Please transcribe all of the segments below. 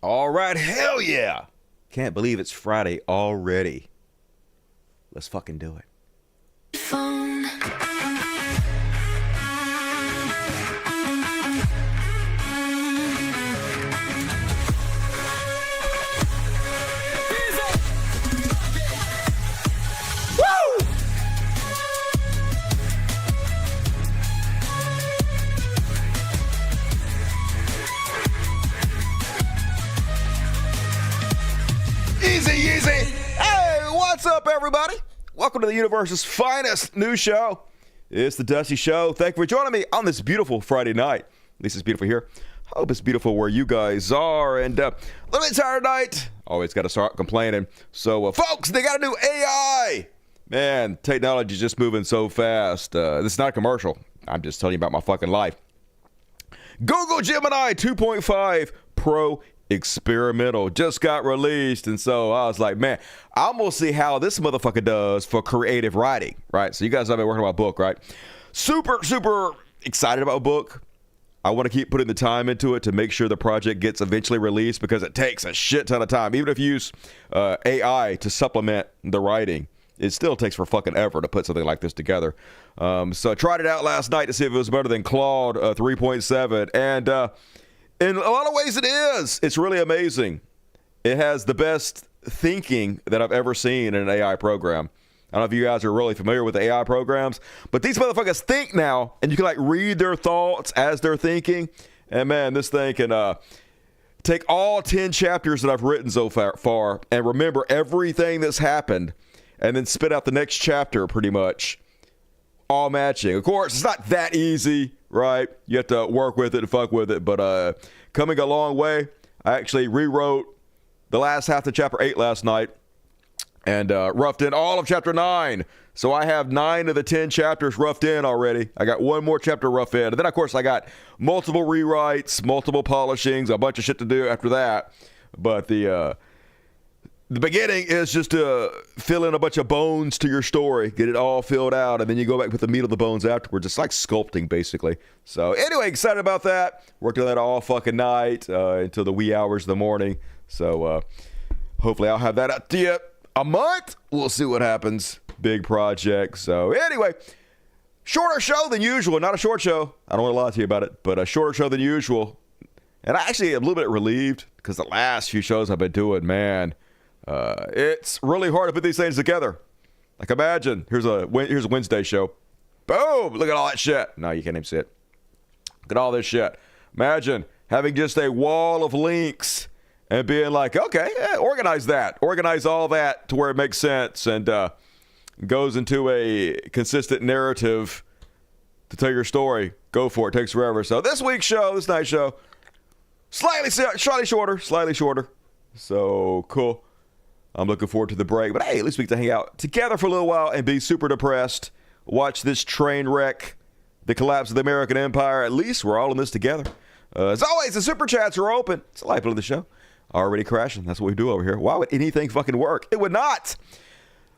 All right, hell yeah. Can't believe it's Friday already. Let's fucking do it. Phone. Easy. Hey, what's up, everybody? Welcome to the universe's finest news show. It's the Dusty Show. Thank you for joining me on this beautiful Friday night. At least it's beautiful here. Hope it's beautiful where you guys are. And a little bit tired tonight. Always got to start complaining. So, folks, they got a new AI. Man, technology's just moving so fast. This is not a commercial. I'm just telling you about my fucking life. Google Gemini 2.5 Pro Experimental just got released, and so I was like, man, I'm gonna see how this motherfucker does for creative writing, right? So you guys have been working on my book, right? Super excited about a book. I want to keep putting the time into it to make sure the project gets eventually released, because it takes a shit ton of time. Even if you use AI to supplement the writing, it still takes for fucking ever to put something like this together. So I tried it out last night to see if it was better than Claude 3.7, and in a lot of ways it is. It's really amazing. It has the best thinking that I've ever seen in an AI program. I don't know if you guys are really familiar with the AI programs, but these motherfuckers think now, and you can like read their thoughts as they're thinking. And man, this thing can take all 10 chapters that I've written so far and remember everything that's happened, and then spit out the next chapter pretty much, all matching. Of course, it's not that easy, right? You have to work with it and fuck with it, but coming a long way. I actually rewrote the last half of chapter 8 last night and roughed in all of chapter 9. So I have 9 of the 10 chapters roughed in already. I got one more chapter rough in. And then, of course, I got multiple rewrites, multiple polishings, a bunch of shit to do after that. But the beginning is just to fill in a bunch of bones to your story, get it all filled out, and then you go back with the meat of the bones afterwards. It's like sculpting, basically. So anyway, excited about that. Worked on that all fucking night until the wee hours of the morning. So hopefully I'll have that up to you a month. We'll see what happens. Big project. So anyway, shorter show than usual. Not a short show. I don't want to lie to you about it, but a shorter show than usual. And I actually am a little bit relieved, because the last few shows I've been doing, man, it's really hard to put these things together. Like, imagine here's a Wednesday show. Boom! Look at all that shit. No, you can't even see it. Look at all this shit. Imagine having just a wall of links and being like, okay, yeah, organize that. Organize all that to where it makes sense and goes into a consistent narrative to tell your story. Go for it. Takes forever. So this week's show, this night's show, slightly shorter. So cool. I'm looking forward to the break. But hey, at least we get to hang out together for a little while and be super depressed. Watch this train wreck, the collapse of the American empire. At least we're all in this together. As always, the super chats are open. It's the lifeblood of the show. Already crashing. That's what we do over here. Why would anything fucking work? It would not.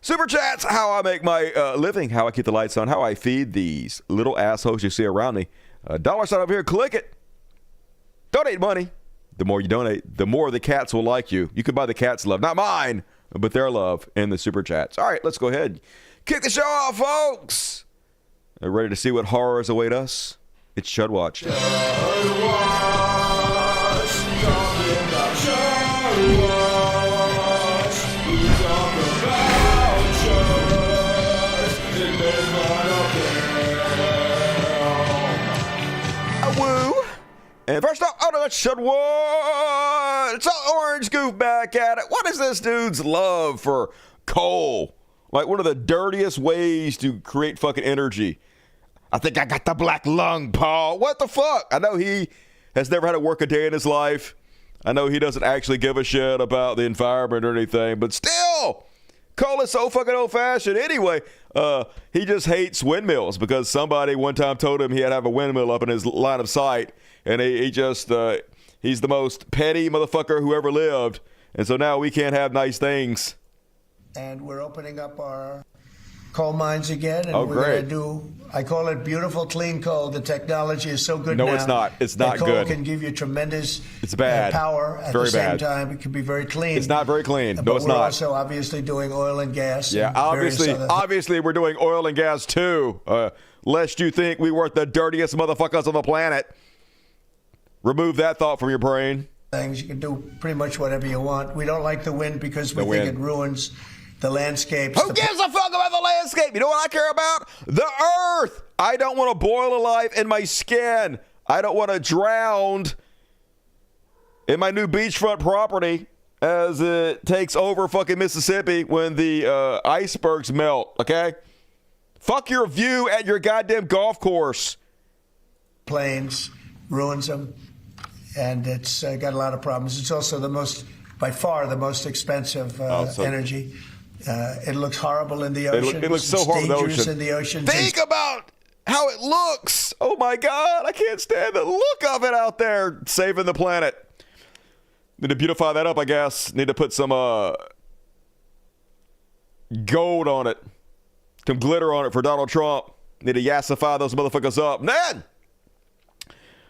Super chats, how I make my living, how I keep the lights on, how I feed these little assholes you see around me. Dollar sign over here. Click it. Donate money. The more you donate, the more the cats will like you. You can buy the cats' love, not mine, but their love in the super chats. All right, let's go ahead. Kick the show off, folks. Ready to see what horrors await us? It's Chud Watch. Chud Watch. Talking about Chud Watch. We talk about Chud. It makes fun of them. Woo. And first up, it's Chud Watch. It's an orange goof back at it. What is this dude's love for coal? Like one of the dirtiest ways to create fucking energy. I think I got the black lung, Paul. What the fuck? I know he has never had to work a day in his life. I know he doesn't actually give a shit about the environment or anything, but still, coal is so fucking old-fashioned. Anyway, he just hates windmills because somebody one time told him he had to have a windmill up in his line of sight, and he's the most petty motherfucker who ever lived, and so now we can't have nice things. And we're opening up our coal mines again, and we're going to do, I call it beautiful, clean coal. The technology is so good now. No, it's not. It's not coal good. Coal can give you tremendous power. At Very the same bad. time, it can be very clean. It's not very clean. But No, it's not. We're also obviously doing oil and gas. Yeah, and obviously we're doing oil and gas too. Lest you think we weren't the dirtiest motherfuckers on the planet. Remove that thought from your brain. Things you can do pretty much whatever you want. We don't like the wind because we think it ruins the landscapes. Who gives a fuck about the landscape? You know what I care about? The earth. I don't want to boil alive in my skin. I don't want to drown in my new beachfront property as it takes over fucking Mississippi when the icebergs melt, okay? Fuck your view at your goddamn golf course. Planes ruins them, and it's got a lot of problems. It's also by far the most expensive energy. It looks horrible in the ocean. It looks so horrible in the ocean. Think about how it looks. Oh my God, I can't stand the look of it out there saving the planet. Need to beautify that up, I guess. Need to put some gold on it. Some glitter on it for Donald Trump. Need to yassify those motherfuckers up. And then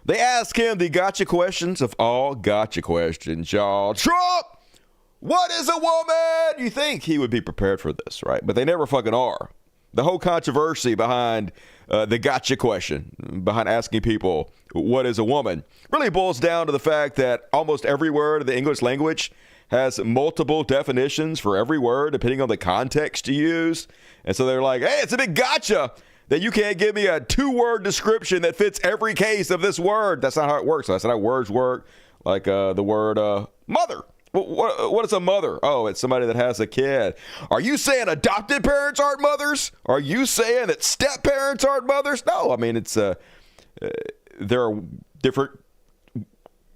they ask him the gotcha questions of all gotcha questions, y'all. Trump, what is a woman? You think he would be prepared for this, right? But they never fucking are. The whole controversy behind the gotcha question, behind asking people, what is a woman, really boils down to the fact that almost every word of the English language has multiple definitions for every word, depending on the context you use. And so they're like, hey, it's a big gotcha that you can't give me a 2-word description that fits every case of this word. That's not how it works. That's not how words work. Like the word mother. What is a mother? Oh, it's somebody that has a kid. Are you saying adopted parents aren't mothers? Are you saying that step parents aren't mothers? No, I mean, it's there are different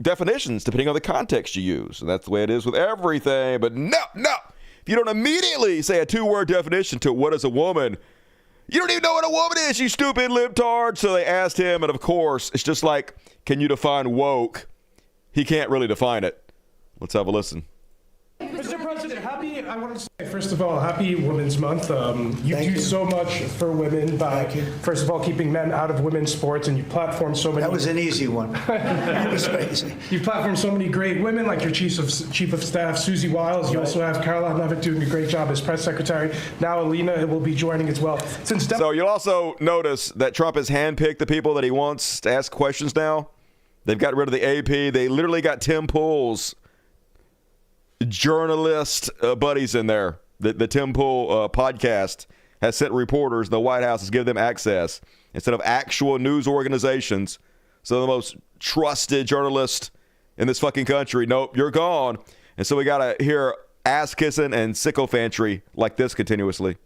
definitions depending on the context you use. And that's the way it is with everything. But no. If you don't immediately say a 2-word definition to what is a woman, you don't even know what a woman is, you stupid libtard. So they asked him, and of course, it's just like, can you define woke? He can't really define it. Let's have a listen. Mr. President, I want to say, first of all, happy Women's Month. You do so much for women by, first of all, keeping men out of women's sports, and you platform so many. That was an easy one. That was crazy. You platform so many great women, like your Chief of Staff, Susie Wiles. You also have Caroline Levitt doing a great job as press secretary. Now Alina will be joining as well. So you'll also notice that Trump has handpicked the people that he wants to ask questions now. They've got rid of the AP. They literally got Tim Pool's journalist buddies in there. The Tim Pool podcast has sent reporters. The White House has given them access instead of actual news organizations. So the most trusted journalist in this fucking country, nope, you're gone. And so we got to hear ass-kissing and sycophantry like this continuously.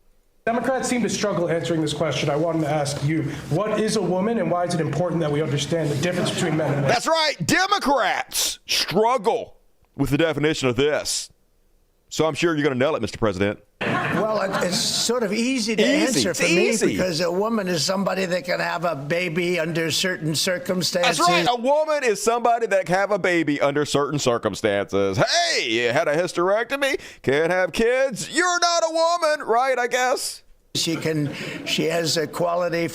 Democrats seem to struggle answering this question. I wanted to ask you, what is a woman, and why is it important that we understand the difference between men and women? That's right. Democrats struggle with the definition of this. So I'm sure you're going to nail it, Mr. President. Well, it's sort of easy to answer for me because a woman is somebody that can have a baby under certain circumstances. That's right. A woman is somebody that can have a baby under certain circumstances. Hey, you had a hysterectomy, can't have kids. You're not a woman, right, I guess? She has a quality.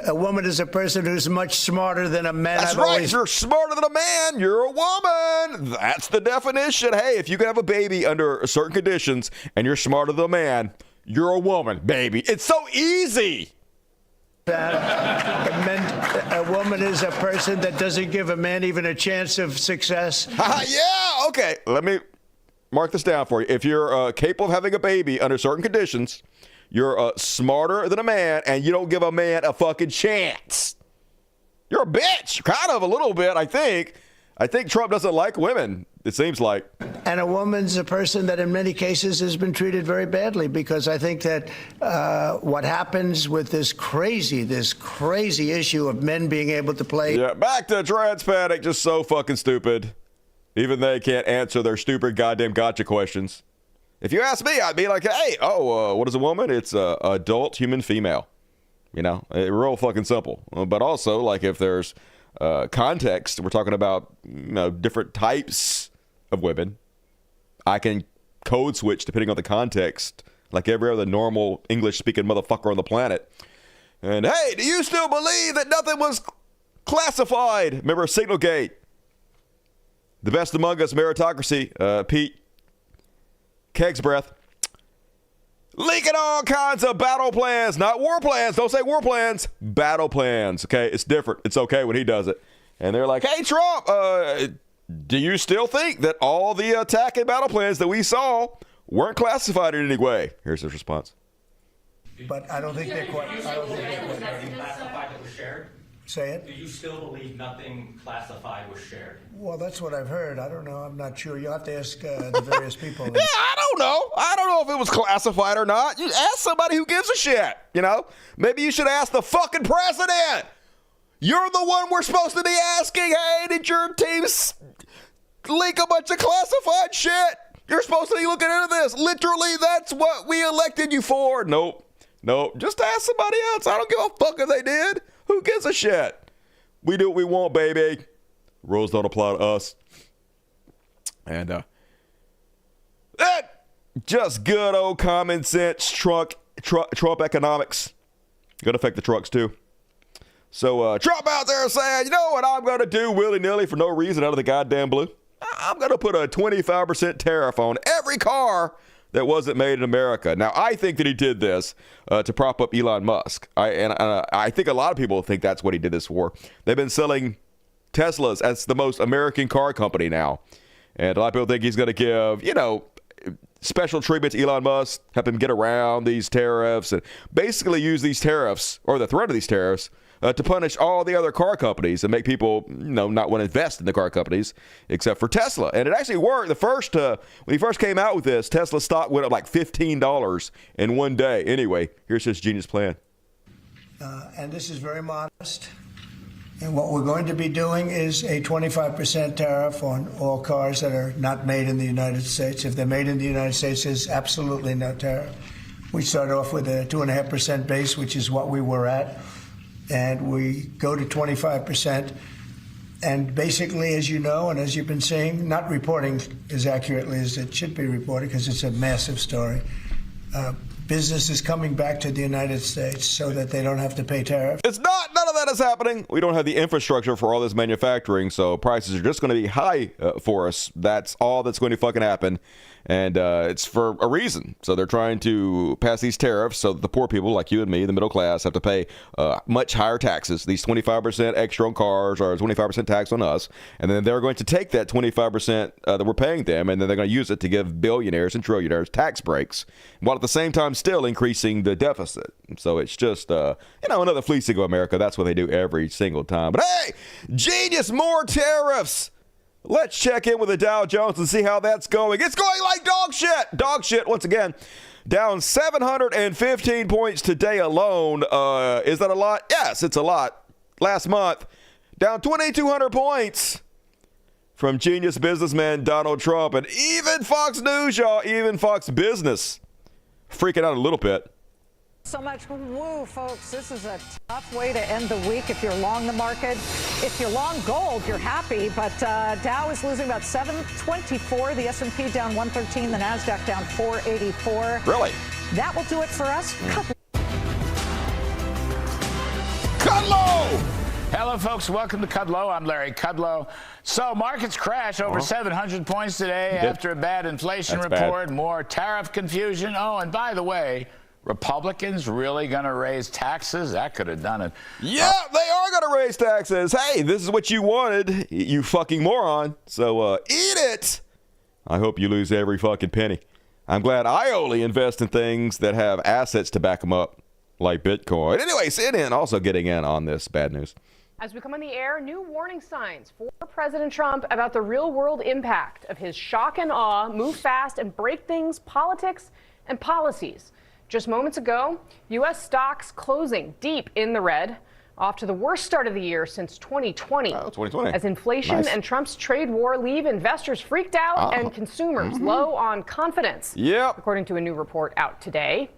A woman is a person who's much smarter than a man. That's right. You're smarter than a man. You're a woman. That's the definition. Hey, if you can have a baby under certain conditions and you're smarter than a man, you're a woman, baby. It's so easy. A woman is a person that doesn't give a man even a chance of success. Yeah. Okay. Let me mark this down for you. If you're capable of having a baby under certain conditions, you're smarter than a man, and you don't give a man a fucking chance. You're a bitch, kind of a little bit, I think. I think Trump doesn't like women, it seems like. And a woman's a person that in many cases has been treated very badly, because I think that what happens with this crazy issue of men being able to play. Yeah, back to trans panic, just so fucking stupid. Even they can't answer their stupid goddamn gotcha questions. If you ask me, I'd be like, hey, what is a woman? It's a adult human female. You know, real fucking simple. But also, like, if there's context, we're talking about, you know, different types of women. I can code switch depending on the context. like every other normal English-speaking motherfucker on the planet. And hey, do you still believe that nothing was classified? Remember Signalgate? The best among us, meritocracy, Pete Kegsbreath, leaking all kinds of battle plans, not war plans. Don't say war plans, battle plans. Okay, it's different. It's okay when he does it. And they're like, hey, Trump, do you still think that all the attack and battle plans that we saw weren't classified in any way? Here's his response. But I don't think they're quite. I don't think they're quite ready. Classified that was shared? Say it. Do you still believe nothing classified was shared? Well, that's what I've heard. I don't know. I'm not sure. You'll have to ask the various people. Yeah, I don't know. I don't know if it was classified or not. You ask somebody who gives a shit, you know? Maybe you should ask the fucking president. You're the one we're supposed to be asking, hey, did your team leak a bunch of classified shit? You're supposed to be looking into this. Literally, that's what we elected you for. Nope. Just ask somebody else. I don't give a fuck if they did. Who gives a shit? We do what we want, baby. Rules don't apply to us. And that just good old common sense Trump economics. Gonna affect the trucks too. So Trump out there saying, you know what I'm gonna do willy-nilly for no reason out of the goddamn blue? I'm gonna put a 25% tariff on every car that wasn't made in America. Now, I think that he did this to prop up Elon Musk. I think a lot of people think that's what he did this for. They've been selling Teslas as the most American car company now. And a lot of people think he's going to give, special treatment to Elon Musk, help him get around these tariffs, and basically use these tariffs, or the threat of these tariffs, to punish all the other car companies and make people, not want to invest in the car companies, except for Tesla. And it actually worked. When he first came out with this, Tesla stock went up like $15 in one day. Anyway, here's his genius plan. And this is very modest. And what we're going to be doing is a 25% tariff on all cars that are not made in the United States. If they're made in the United States, there's absolutely no tariff. We start off with a 2.5% base, which is what we were at. And we go to 25%. And basically, as you know, and as you've been saying, not reporting as accurately as it should be reported because it's a massive story. Business is coming back to the United States so that they don't have to pay tariffs. It's not. None of that is happening. We don't have the infrastructure for all this manufacturing, so prices are just going to be high for us. That's all that's going to fucking happen. And it's for a reason. So they're trying to pass these tariffs so that the poor people like you and me, the middle class, have to pay much higher taxes. These 25% extra on cars or 25% tax on us. And then they're going to take that 25% that we're paying them, and then they're going to use it to give billionaires and trillionaires tax breaks, while at the same time still increasing the deficit. So it's just, another fleecing of America. That's what they do every single time. But hey, genius, more tariffs. Let's check in with the Dow Jones and see how that's going. It's going like dog shit. Dog shit, once again. Down 715 points today alone. Is that a lot? Yes, it's a lot. Last month, down 2,200 points from genius businessman Donald Trump. And even Fox News, y'all, even Fox Business, freaking out a little bit. So much woo, folks. This is a tough way to end the week if you're long the market. If you're long gold, you're happy, but Dow is losing about 724. The S&P down 113. The NASDAQ down 484. Really? That will do it for us. Kudlow! Hello, folks. Welcome to Kudlow. I'm Larry Kudlow. So markets crash over 700 points today after a bad inflation report, more tariff confusion. Oh, and by the way, Republicans really going to raise taxes? That could have done it. Yeah, they are going to raise taxes. Hey, this is what you wanted, you fucking moron. So eat it. I hope you lose every fucking penny. I'm glad I only invest in things that have assets to back them up, like Bitcoin. Anyway, CNN also getting in on this bad news. As we come on the air, new warning signs for President Trump about the real-world impact of his shock and awe, move fast and break things, politics and policies. Just moments ago, U.S. stocks closing deep in the red, off to the worst start of the year since 2020. Oh, 2020. As inflation and Trump's trade war leave investors freaked out and consumers low on confidence. Yep. According to a new report out today.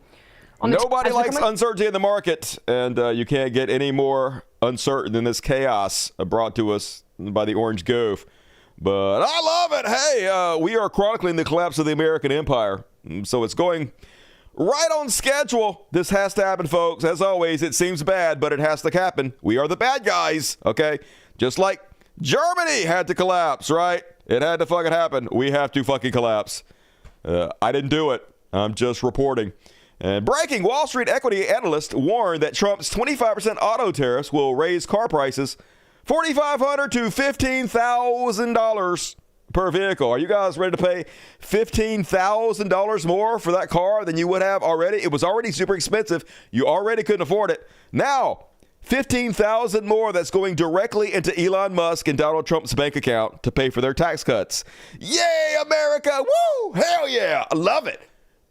Nobody likes uncertainty in the market, and you can't get any more uncertain than this chaos brought to us by the orange goof. But I love it. Hey, we are chronicling the collapse of the American empire. So it's going right on schedule. This has to happen, folks. As always, it seems bad, but it has to happen. We are the bad guys, okay? Just like Germany had to collapse, right? It had to fucking happen. We have to fucking collapse. I didn't do it. I'm just reporting. And breaking, Wall Street equity analysts warned that Trump's 25% auto tariffs will raise car prices $4,500 to $15,000 per vehicle. Are you guys ready to pay $15,000 more for that car than you would have already? It was already super expensive. You already couldn't afford it. Now, $15,000 more that's going directly into Elon Musk and Donald Trump's bank account to pay for their tax cuts. Yay, America! Woo! Hell yeah! I love it.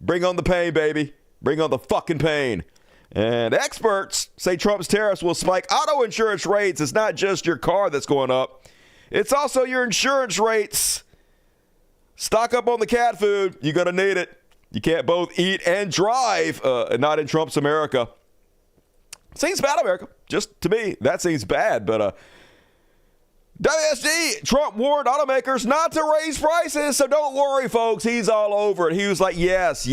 Bring on the pain, baby. Bring on the fucking pain. And experts say Trump's tariffs will spike auto insurance rates. It's not just your car that's going up. It's also your insurance rates. Stock up on the cat food. You're going to need it. You can't both eat and drive, not in Trump's America. Seems bad, America. Just to me, that seems bad. But WSG, Trump warned automakers not to raise prices. So don't worry, folks. He's all over it. He was like, yes.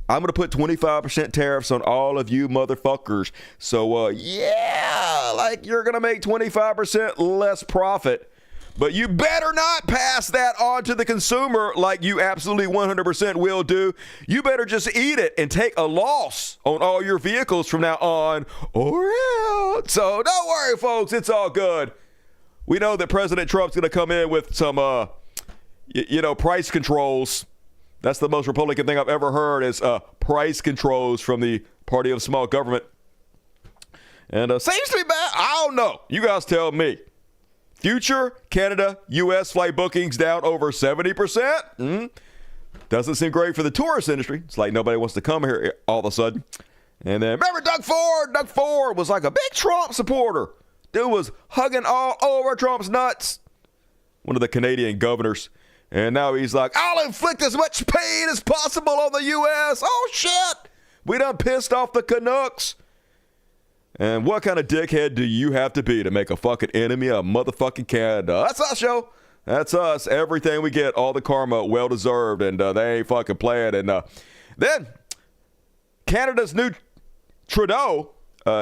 I'm going to put 25% tariffs on all of you motherfuckers. So, you're going to make 25% less profit. But you better not pass that on to the consumer like you absolutely 100% will do. You better just eat it and take a loss on all your vehicles from now on or else. So don't worry, folks. It's all good. We know that President Trump's going to come in with some, price controls. That's the most Republican thing I've ever heard is price controls from the Party of Small Government. And seems to be bad. I don't know. You guys tell me. Future Canada U.S. flight bookings down over 70%. Doesn't seem great for the tourist industry. It's like nobody wants to come here all of a sudden. And then remember Doug Ford? Doug Ford was like a big Trump supporter. Dude was hugging all over Trump's nuts. One of the Canadian governors. And now he's like, I'll inflict as much pain as possible on the U.S. Oh, shit. We done pissed off the Canucks. And what kind of dickhead do you have to be to make a fucking enemy of motherfucking Canada? That's us, yo. That's us. Everything we get, all the karma, well-deserved, and they ain't fucking playing. And then Canada's new Trudeau,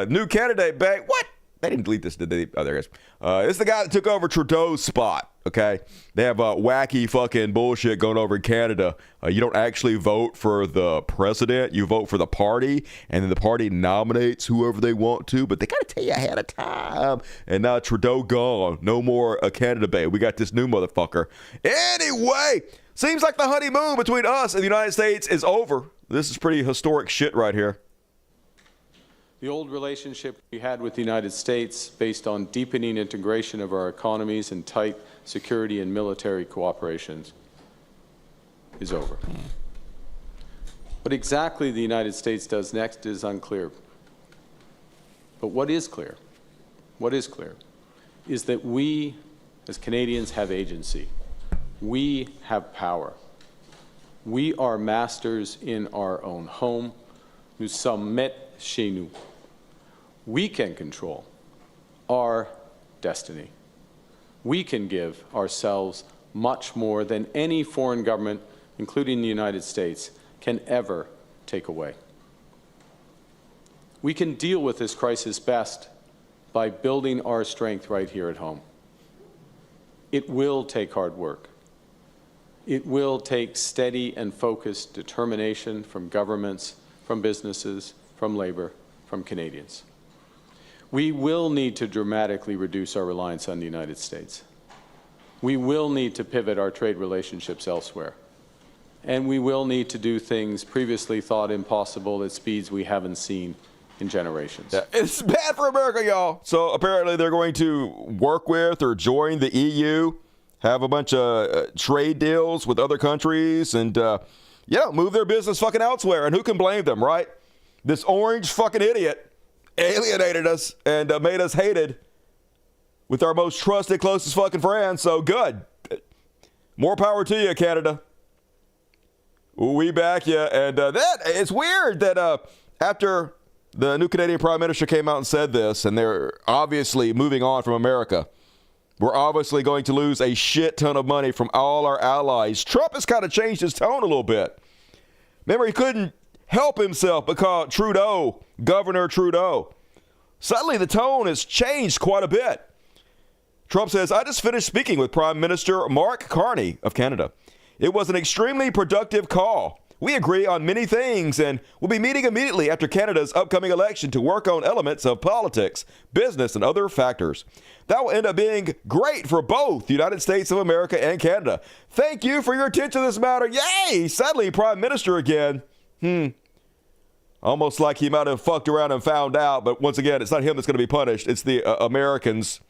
new candidate back. What? They didn't delete this, did they? Oh, there it is. This is the guy that took over Trudeau's spot, okay? They have wacky fucking bullshit going over in Canada. You don't actually vote for the president. You vote for the party, and then the party nominates whoever they want to, but they got to tell you ahead of time. And now Trudeau gone. No more Canada Bay. We got this new motherfucker. Anyway, seems like the honeymoon between us and the United States is over. This is pretty historic shit right here. The old relationship we had with the United States, based on deepening integration of our economies and tight security and military cooperation, is over. What exactly the United States does next is unclear. But what is clear is that we, as Canadians, have agency. We have power. We are masters in our own home. Nous sommes maîtres chez nous. We can control our destiny. We can give ourselves much more than any foreign government, including the United States, can ever take away. We can deal with this crisis best by building our strength right here at home. It will take hard work. It will take steady and focused determination from governments, from businesses, from labor, from Canadians. We will need to dramatically reduce our reliance on the United States. We will need to pivot our trade relationships elsewhere. And we will need to do things previously thought impossible at speeds we haven't seen in generations. Yeah, it's bad for America, y'all. So apparently they're going to work with or join the EU, have a bunch of trade deals with other countries, and move their business fucking elsewhere. And who can blame them, right? This orange fucking idiot alienated us and made us hated with our most trusted, closest fucking friends. So good. More power to you, Canada. We back you. And then it's weird that after the new Canadian Prime Minister came out and said this, and they're obviously moving on from America, we're obviously going to lose a shit ton of money from all our allies. Trump has kind of changed his tone a little bit. Remember, he couldn't help himself but called Trudeau, Governor Trudeau. Suddenly, the tone has changed quite a bit. Trump says, I just finished speaking with Prime Minister Mark Carney of Canada. It was an extremely productive call. We agree on many things and will be meeting immediately after Canada's upcoming election to work on elements of politics, business, and other factors. That will end up being great for both the United States of America and Canada. Thank you for your attention to this matter. Yay! Suddenly, Prime Minister again. Almost like he might have fucked around and found out, but once again, it's not him that's going to be punished. It's the Americans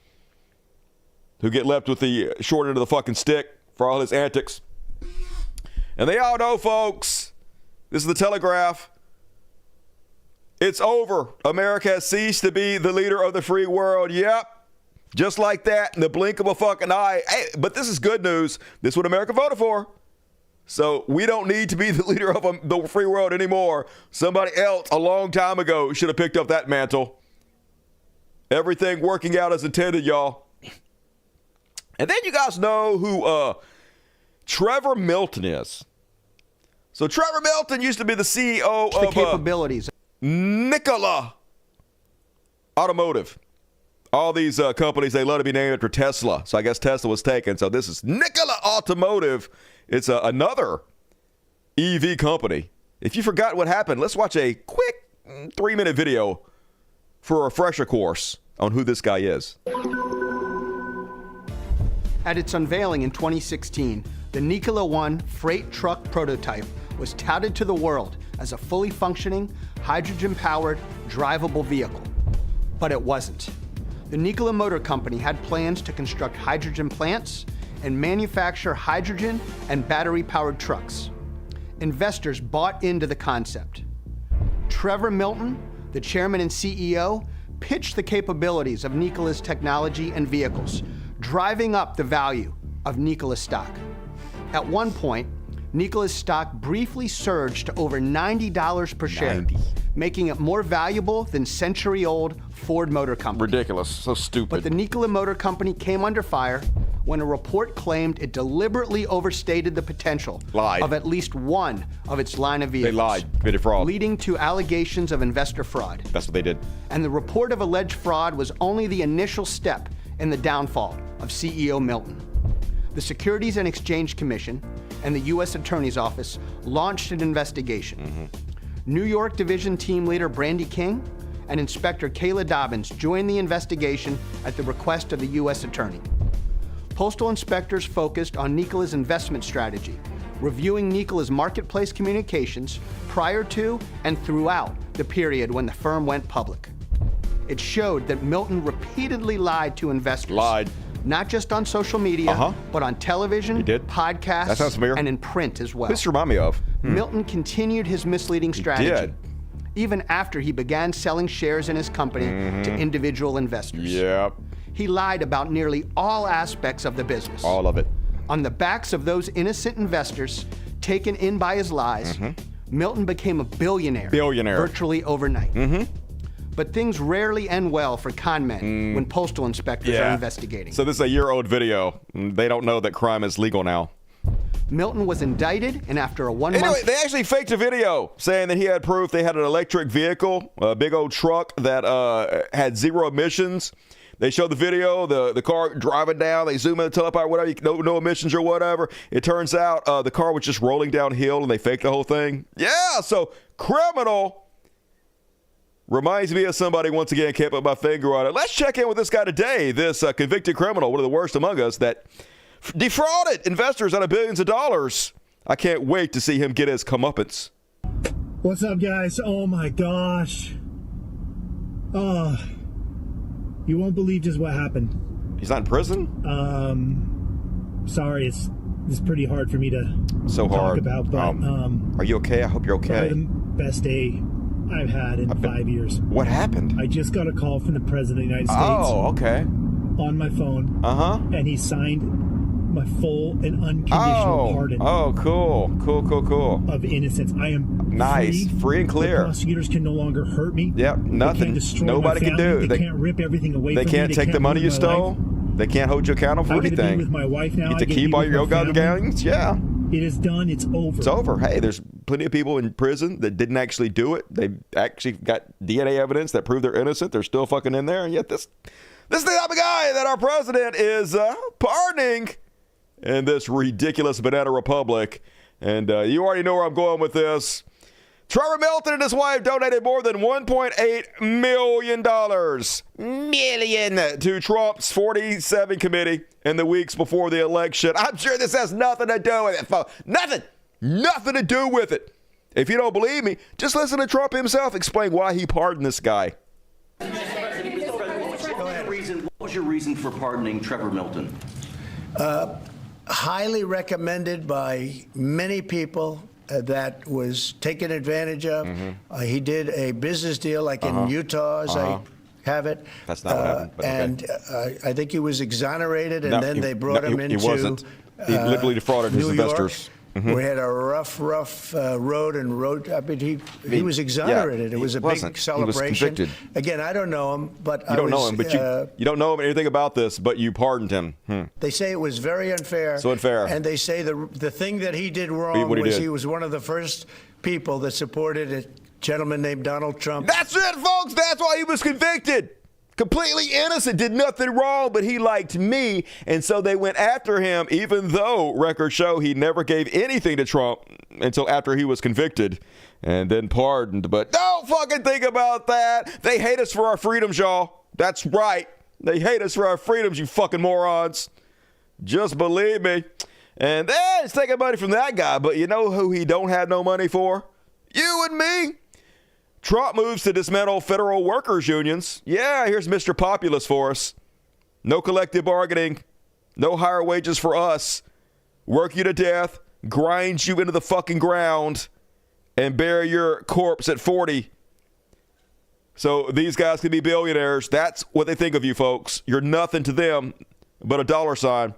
who get left with the short end of the fucking stick for all his antics. And they all know, folks, this is the Telegraph. It's over. America has ceased to be the leader of the free world. Yep. Just like that in the blink of a fucking eye. Hey, but this is good news. This is what America voted for. So we don't need to be the leader of the free world anymore. Somebody else a long time ago should have picked up that mantle. Everything working out as intended, y'all. And then you guys know who Trevor Milton is. So Trevor Milton used to be the CEO of capabilities. Nikola Automotive. All these companies, they love to be named after Tesla. So I guess Tesla was taken. So this is Nikola Automotive. It's another EV company. If you forgot what happened, let's watch a quick 3-minute video for a refresher course on who this guy is. At its unveiling in 2016, the Nikola One freight truck prototype was touted to the world as a fully functioning, hydrogen-powered, drivable vehicle. But it wasn't. The Nikola Motor Company had plans to construct hydrogen plants and manufacture hydrogen and battery-powered trucks. Investors bought into the concept. Trevor Milton, the chairman and CEO, pitched the capabilities of Nikola's technology and vehicles, driving up the value of Nikola stock. At one point, Nikola's stock briefly surged to over $90 per share, making it more valuable than century-old Ford Motor Company. Ridiculous, so stupid. But the Nikola Motor Company came under fire when a report claimed it deliberately overstated the potential of at least one of its line of vehicles. They lied, committed fraud. Leading to allegations of investor fraud. That's what they did. And the report of alleged fraud was only the initial step in the downfall of CEO Milton. The Securities and Exchange Commission and the U.S. Attorney's Office launched an investigation. New York Division Team Leader Brandy King and Inspector Kayla Dobbins joined the investigation at the request of the U.S. Attorney. Postal inspectors focused on Nikola's investment strategy, reviewing Nikola's marketplace communications prior to and throughout the period when the firm went public. It showed that Milton repeatedly lied to investors. Not just on social media, but on television, podcasts, that sounds familiar. And in print as well. This reminds me of. Milton continued his misleading strategy, even after he began selling shares in his company to individual investors. He lied about nearly all aspects of the business. All of it. On the backs of those innocent investors taken in by his lies, Milton became a billionaire virtually overnight. But things rarely end well for con men when postal inspectors are investigating. So this is a year-old video. They don't know that crime is legal now. Milton was indicted, and after a one-month... Anyway, they actually faked a video saying that he had proof they had an electric vehicle, a big old truck that had zero emissions. They showed the video, the car driving down. They zoom in the teleport, whatever, no emissions or whatever. It turns out the car was just rolling downhill, and they faked the whole thing. Yeah, so criminal... Reminds me of somebody, once again, can't put my finger on it. Let's check in with this guy today, this convicted criminal, one of the worst among us, that defrauded investors out of billions of dollars. I can't wait to see him get his comeuppance. What's up, guys? Oh, my gosh. You won't believe just what happened. He's not in prison? Sorry, it's pretty hard for me to talk about, but... are you okay? I hope you're okay. The best day I've had in 5 years. What happened? I just got a call from the President of the United States. Oh, okay. On my phone. And he signed my full and unconditional pardon. Oh, cool. Of innocence. I am free and clear. The prosecutors can no longer hurt me. Yep, nothing. Nobody can do. They can't rip everything away from me. They can't take the money you stole. They can't hold you accountable for anything. I get to be with my wife now. You get to keep all your gun gangs. Yeah. It is done. It's over. It's over. Hey, there's plenty of people in prison that didn't actually do it. They actually got DNA evidence that proved they're innocent. They're still fucking in there. And yet this is the type of guy that our president is pardoning in this ridiculous banana republic. And you already know where I'm going with this. Trevor Milton and his wife donated more than $1.8 million to Trump's 47 committee in the weeks before the election. I'm sure this has nothing to do with it, folks. Nothing to do with it. If you don't believe me, just listen to Trump himself explain why he pardoned this guy. What was your reason for pardoning Trevor Milton? Highly recommended by many people. That was taken advantage of. He did a business deal like in Utah, as I have it. That's not what happened. But and I think he was exonerated, and then they brought him into. He wasn't. He literally defrauded his New investors. We had a rough road. I mean, he was exonerated. Yeah, it was a big celebration. He was convicted. Again, I don't know him, but you don't know him, but you don't know anything about this, but you pardoned him. They say it was very unfair. So unfair. And they say the thing that he did wrong was he was one of the first people that supported a gentleman named Donald Trump. That's it, folks. That's why he was convicted. Completely innocent, did nothing wrong, but he liked me, and so they went after him, even though records show he never gave anything to Trump until after he was convicted and then pardoned. But don't fucking think about that. They hate us for our freedoms, y'all. That's right. They hate us for our freedoms, you fucking morons. Just believe me. And then it's taking money from that guy, but you know who he don't have no money for? You and me. Trump moves to dismantle federal workers' unions. Yeah, here's Mr. Populist for us. No collective bargaining. No higher wages for us. Work you to death. Grind you into the fucking ground. And bury your corpse at 40. So these guys can be billionaires. That's what they think of you, folks. You're nothing to them but a dollar sign.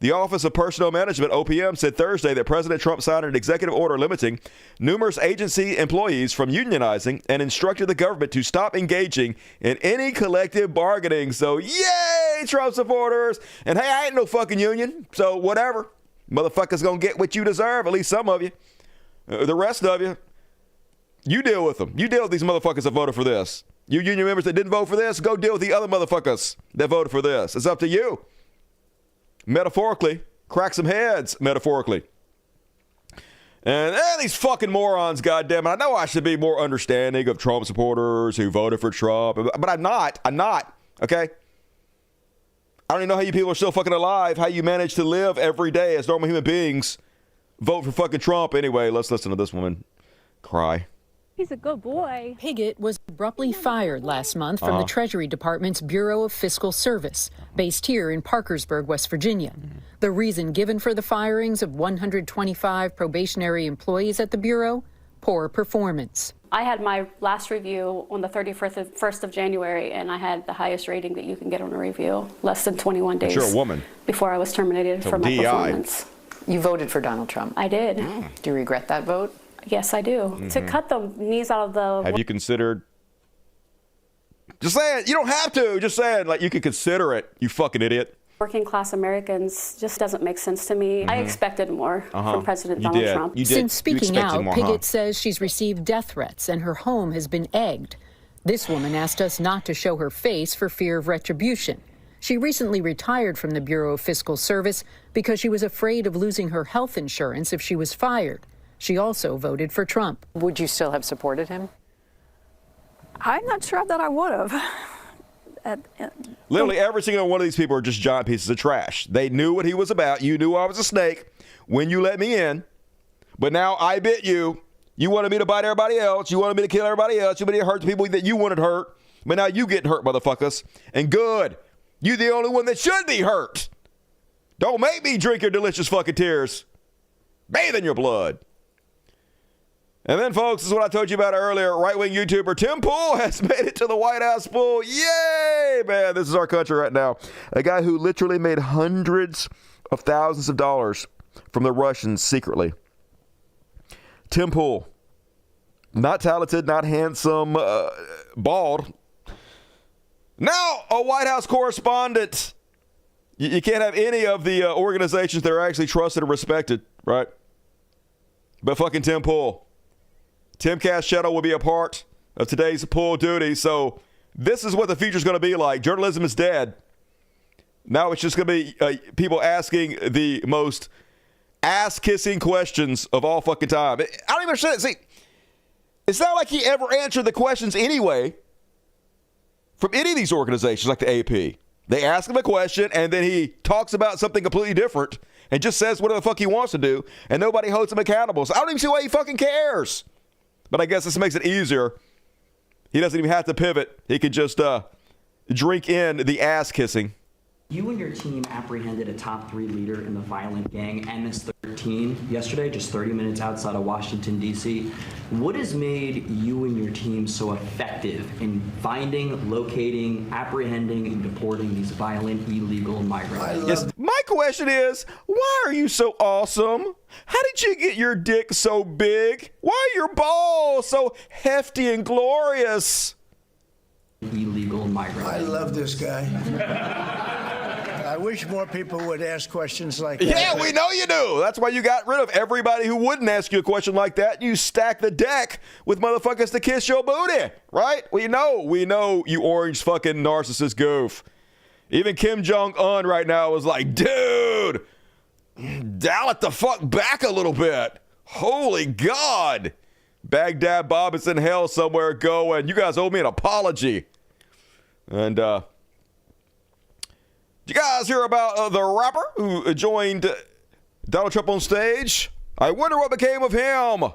The Office of Personnel Management, OPM, said Thursday that President Trump signed an executive order limiting numerous agency employees from unionizing and instructed the government to stop engaging in any collective bargaining. So, yay, Trump supporters. And hey, I ain't no fucking union, so whatever. Motherfuckers gonna get what you deserve, at least some of you. The rest of you, you deal with them. You deal with these motherfuckers that voted for this. You union members that didn't vote for this, go deal with the other motherfuckers that voted for this. It's up to you. Metaphorically, crack some heads, metaphorically. And these fucking morons, goddamn it. I know I should be more understanding of Trump supporters who voted for Trump, but I'm not, okay? I don't even know how you people are still fucking alive, how you manage to live every day as normal human beings. Vote for fucking Trump. Anyway, let's listen to this woman cry. He's a good boy. Pigott was abruptly fired last month from the Treasury Department's Bureau of Fiscal Service, based here in Parkersburg, West Virginia. The reason given for the firings of 125 probationary employees at the Bureau? Poor performance. I had my last review on the 31st of January, and I had the highest rating that you can get on a review, less than 21 days. But you're a woman. Before I was terminated for my performance. You voted for Donald Trump. I did. Do you regret that vote? Yes, I do. To cut the knees out of the... Have you considered... Just saying, you don't have to. Just saying, like, you could consider it, you fucking idiot. Working class Americans just doesn't make sense to me. I expected more from President Donald Trump. Since speaking out, Pigott says she's received death threats and her home has been egged. This woman asked us not to show her face for fear of retribution. She recently retired from the Bureau of Fiscal Service because she was afraid of losing her health insurance if she was fired. She also voted for Trump. Would you still have supported him? I'm not sure that I would have. Literally every single one of these people are just giant pieces of trash. They knew what he was about. You knew I was a snake when you let me in. But now I bit you. You wanted me to bite everybody else. You wanted me to kill everybody else. You wanted me to hurt the people that you wanted hurt. But now you getting hurt, motherfuckers. And good. You the only one that should be hurt. Don't make me drink your delicious fucking tears. Bathe in your blood. And then, folks, this is what I told you about earlier. Right-wing YouTuber Tim Pool has made it to the White House pool. Yay, man. This is our country right now. A guy who literally made hundreds of thousands of dollars from the Russians secretly. Tim Pool. Not talented, not handsome, bald. Now a White House correspondent. You can't have any of the organizations that are actually trusted and respected, right? but fucking Tim Pool. Tim Castello will be a part of today's Pool duty. So this is what the future's going to be like. Journalism is dead. Now it's just going to be people asking the most ass-kissing questions of all fucking time. I don't even understand it. See, it's not like he ever answered the questions anyway from any of these organizations like the AP. They ask him a question, and then he talks about something completely different and just says whatever the fuck he wants to do, and nobody holds him accountable. So I don't even see why he fucking cares. But I guess this makes it easier. He doesn't even have to pivot. He can just drink in the ass-kissing. You and your team apprehended a top 3 leader in the violent gang MS-13 yesterday, just 30 minutes outside of Washington, D.C. What has made you and your team so effective in finding, locating, apprehending, and deporting these violent, illegal migrants? Yes, my question is, why are you so awesome? How did you get your dick so big? Why are your balls so hefty and glorious? Illegal migrants. I love this guy. I wish more people would ask questions like that. Yeah, we know you do. That's why you got rid of everybody who wouldn't ask you a question like that. You stack the deck with motherfuckers to kiss your booty, right? We know you orange fucking narcissist goof. Even Kim Jong-un right now is like, dude, dial it the fuck back a little bit. Holy God. Baghdad Bob is in hell somewhere going. You guys owe me an apology. And, did you guys hear about the rapper who joined Donald Trump on stage? I wonder what became of him.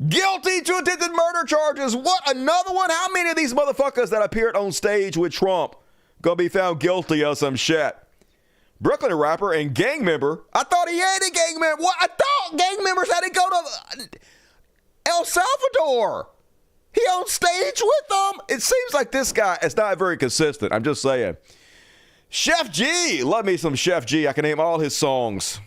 Guilty to attempted murder charges. What? Another one? How many of these motherfuckers that appeared on stage with Trump gonna be found guilty of some shit? Brooklyn rapper and gang member. I thought he had a gang member. What? I thought gang members had to go to El Salvador. He on stage with them. It seems like this guy is not very consistent. I'm just saying. Sheff G. Love me some Sheff G. I can name all his songs.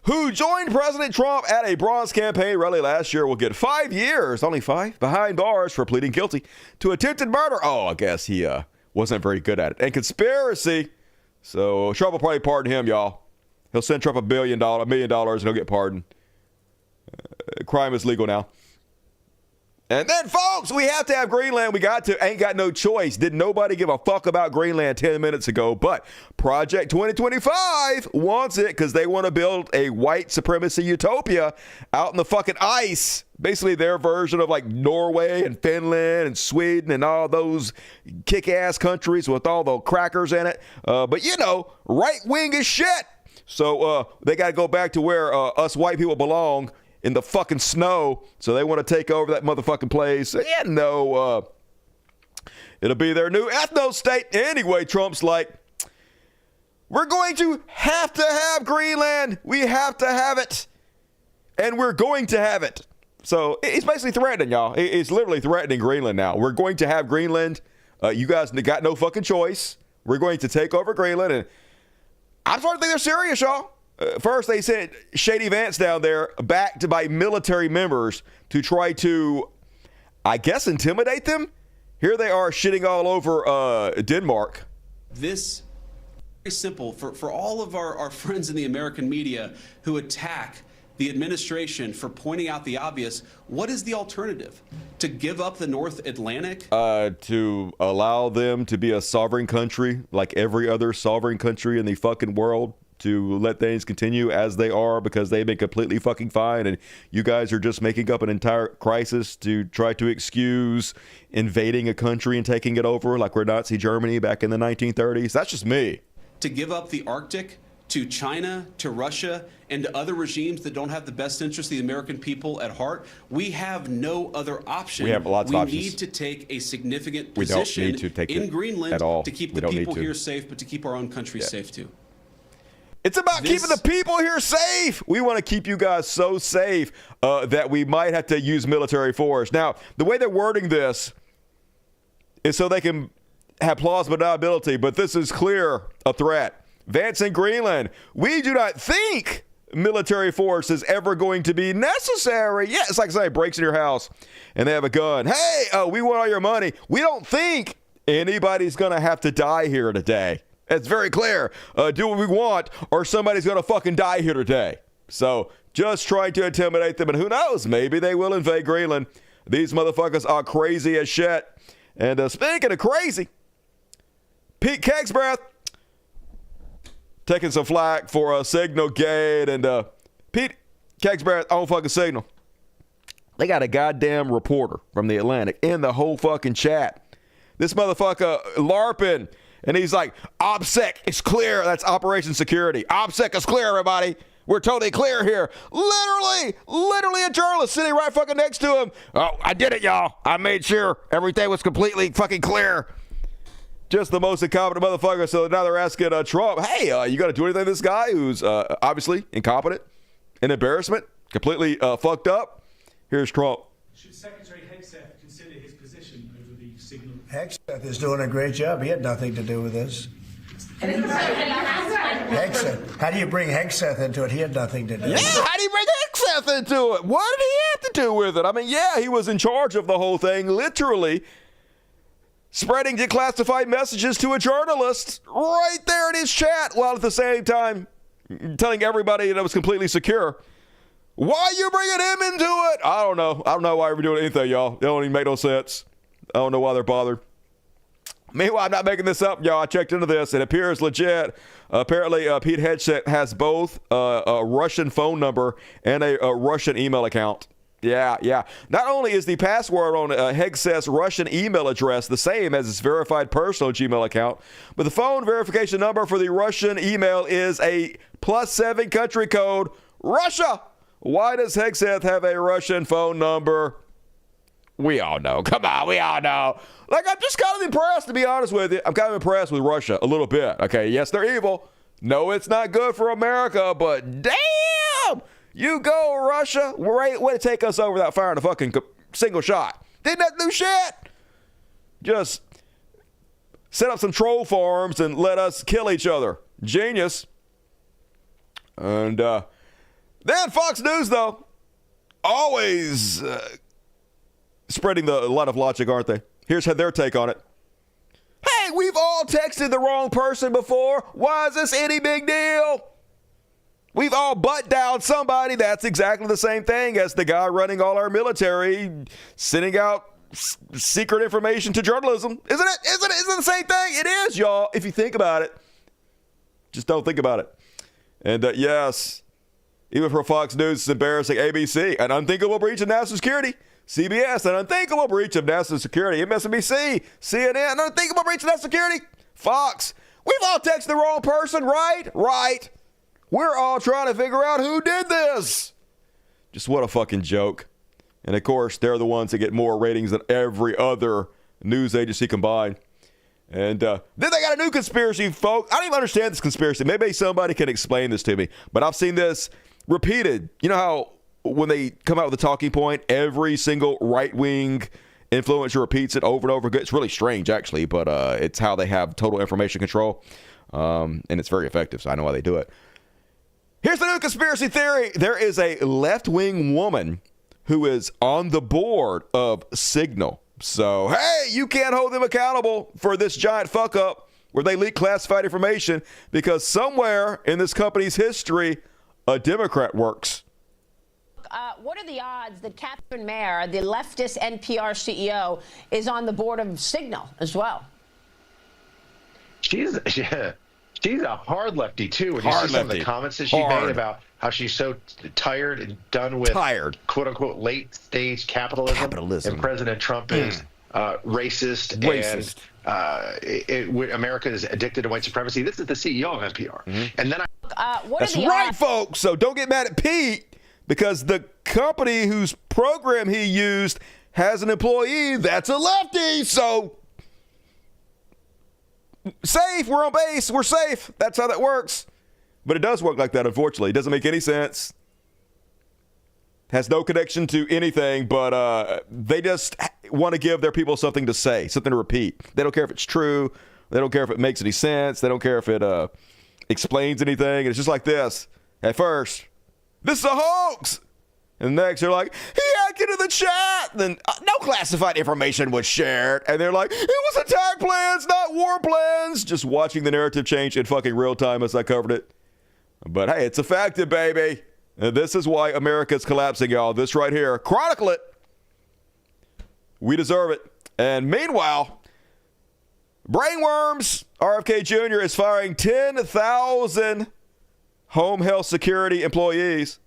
Who joined President Trump at a Bronze campaign rally last year will get 5 years, only 5, behind bars for pleading guilty to attempted murder. Oh, I guess he wasn't very good at it. And conspiracy. So Trump will probably pardon him, y'all. He'll send Trump $1 million, and he'll get pardoned. Crime is legal now. And then, folks, we have to have Greenland. We got to. Ain't got no choice. Did nobody give a fuck about Greenland 10 minutes ago? But Project 2025 wants it because they want to build a white supremacy utopia out in the fucking ice. Basically their version of like Norway and Finland and Sweden and all those kick-ass countries with all the crackers in it. But, you know, right-wing as shit. So they got to go back to where us white people belong, in the fucking snow. So they want to take over that motherfucking place. Yeah, no, it'll be their new ethno state. Anyway, Trump's like, we're going to have Greenland. We have to have it. And we're going to have it. So he's basically threatening y'all. He's literally threatening Greenland now. We're going to have Greenland. You guys got no fucking choice. We're going to take over Greenland. And I'm starting to think they're serious, y'all. First, they sent Shady Vance down there backed by military members to try to, I guess, intimidate them. Here they are shitting all over Denmark. This very simple for all of our friends in the American media who attack the administration for pointing out the obvious. What is the alternative? To give up the North Atlantic? To allow them to be a sovereign country like every other sovereign country in the fucking world. To let things continue as they are because they've been completely fucking fine, and you guys are just making up an entire crisis to try to excuse invading a country and taking it over like we're Nazi Germany back in the 1930s. That's just me. To give up the Arctic to China, to Russia, and to other regimes that don't have the best interest of the American people at heart, we have no other option. We have lots of options. We need to take a significant position in Greenland at all. To keep the people here safe, but to keep our own country safe too. It's about keeping the people here safe. We want to keep you guys so safe that we might have to use military force. Now, the way they're wording this is so they can have plausible deniability, but this is clear a threat. Vance in Greenland, we do not think military force is ever going to be necessary. Yeah, it's like somebody breaks in your house and they have a gun. Hey, we want all your money. We don't think anybody's going to have to die here today. It's very clear. Do what we want or somebody's going to fucking die here today. So just trying to intimidate them. And who knows, maybe they will invade Greenland. These motherfuckers are crazy as shit. And speaking of crazy, Pete Kegsbreath taking some flack for a Signal Gate. And Pete Kegsbreath on fucking Signal. They got a goddamn reporter from the Atlantic in the whole fucking chat. This motherfucker LARPing. And he's like, OPSEC is clear. That's Operation Security. OPSEC is clear, everybody. We're totally clear here. Literally a journalist sitting right fucking next to him. Oh, I did it, y'all. I made sure everything was completely fucking clear. Just the most incompetent motherfucker. So now they're asking Trump, hey, you got to do anything to this guy who's obviously incompetent, an embarrassment, completely fucked up? Here's Trump. Should Secretary Hegseth consider his position over the Signal? Hegseth is doing a great job. He had nothing to do with this. Hegseth. How do you bring Hegseth into it? He had nothing to do with it. Yeah, how do you bring Hegseth into it? What did he have to do with it? I mean, yeah, he was in charge of the whole thing, literally spreading declassified messages to a journalist right there in his chat, while at the same time telling everybody that it was completely secure. Why are you bringing him into it? I don't know. I don't know why we're doing anything, y'all. It don't even make no sense. I don't know why they're bothered. Meanwhile, I'm not making this up, y'all. I checked into this. It appears legit. Apparently, Pete Hegseth has both a Russian phone number and a Russian email account. Yeah. Not only is the password on Hegseth's Russian email address the same as his verified personal Gmail account, but the phone verification number for the Russian email is a +7 country code, Russia. Why does Hegseth have a Russian phone number? We all know. Come on, we all know. Like, I'm just kind of impressed, to be honest with you. I'm kind of impressed with Russia a little bit. Okay, yes, they're evil. No, it's not good for America, but damn! You go, Russia. Way to take us over without firing a fucking single shot. Didn't that do shit? Just set up some troll farms and let us kill each other. Genius. And then Fox News, though, always spreading a lot of logic, aren't they? Here's their take on it. Hey, we've all texted the wrong person before. Why is this any big deal? We've all butt down somebody. That's exactly the same thing as the guy running all our military, sending out secret information to journalism. Isn't it? Isn't it the same thing? It is, y'all, if you think about it. Just don't think about it. And yes, even for Fox News, it's embarrassing. ABC, an unthinkable breach of national security. CBS, an unthinkable breach of national security. MSNBC, CNN, an unthinkable breach of national security. Fox, we've all texted the wrong person, right? Right. We're all trying to figure out who did this. Just what a fucking joke. And of course, they're the ones that get more ratings than every other news agency combined. And then they got a new conspiracy, folks. I don't even understand this conspiracy. Maybe somebody can explain this to me. But I've seen this repeated. You know how when they come out with a talking point, every single right-wing influencer repeats it over and over again? It's really strange, actually, but it's how they have total information control. And it's very effective, so I know why they do it. Here's the new conspiracy theory. There is a left-wing woman who is on the board of Signal. So, hey, you can't hold them accountable for this giant fuck-up where they leak classified information because somewhere in this company's history, a Democrat works. What are the odds that Catherine Mayer, the leftist NPR CEO, is on the board of Signal as well? She's a hard lefty, too. When you see some of the comments that she made about how she's so tired and done with quote-unquote late-stage capitalism. And President Trump is racist. And America is addicted to white supremacy. This is the CEO of NPR. And then That's right, folks. So don't get mad at Pete because the company whose program he used has an employee that's a lefty. So safe, we're on base, we're safe. That's how that works. But it does work like that, unfortunately. It doesn't make any sense. Has no connection to anything, but they just want to give their people something to say, something to repeat. They don't care if it's true. They don't care if it makes any sense. They don't care if it explains anything. It's just like this. At first, this is a hoax. And next, they're like, he hacked into the chat. Then no classified information was shared. And they're like, it was attack plans, not war plans. Just watching the narrative change in fucking real time as I covered it. But hey, it's effective, baby. And this is why America's collapsing, y'all. This right here. Chronicle it. We deserve it. And meanwhile, Brainworms, RFK Jr. is firing 10,000 home health security employees.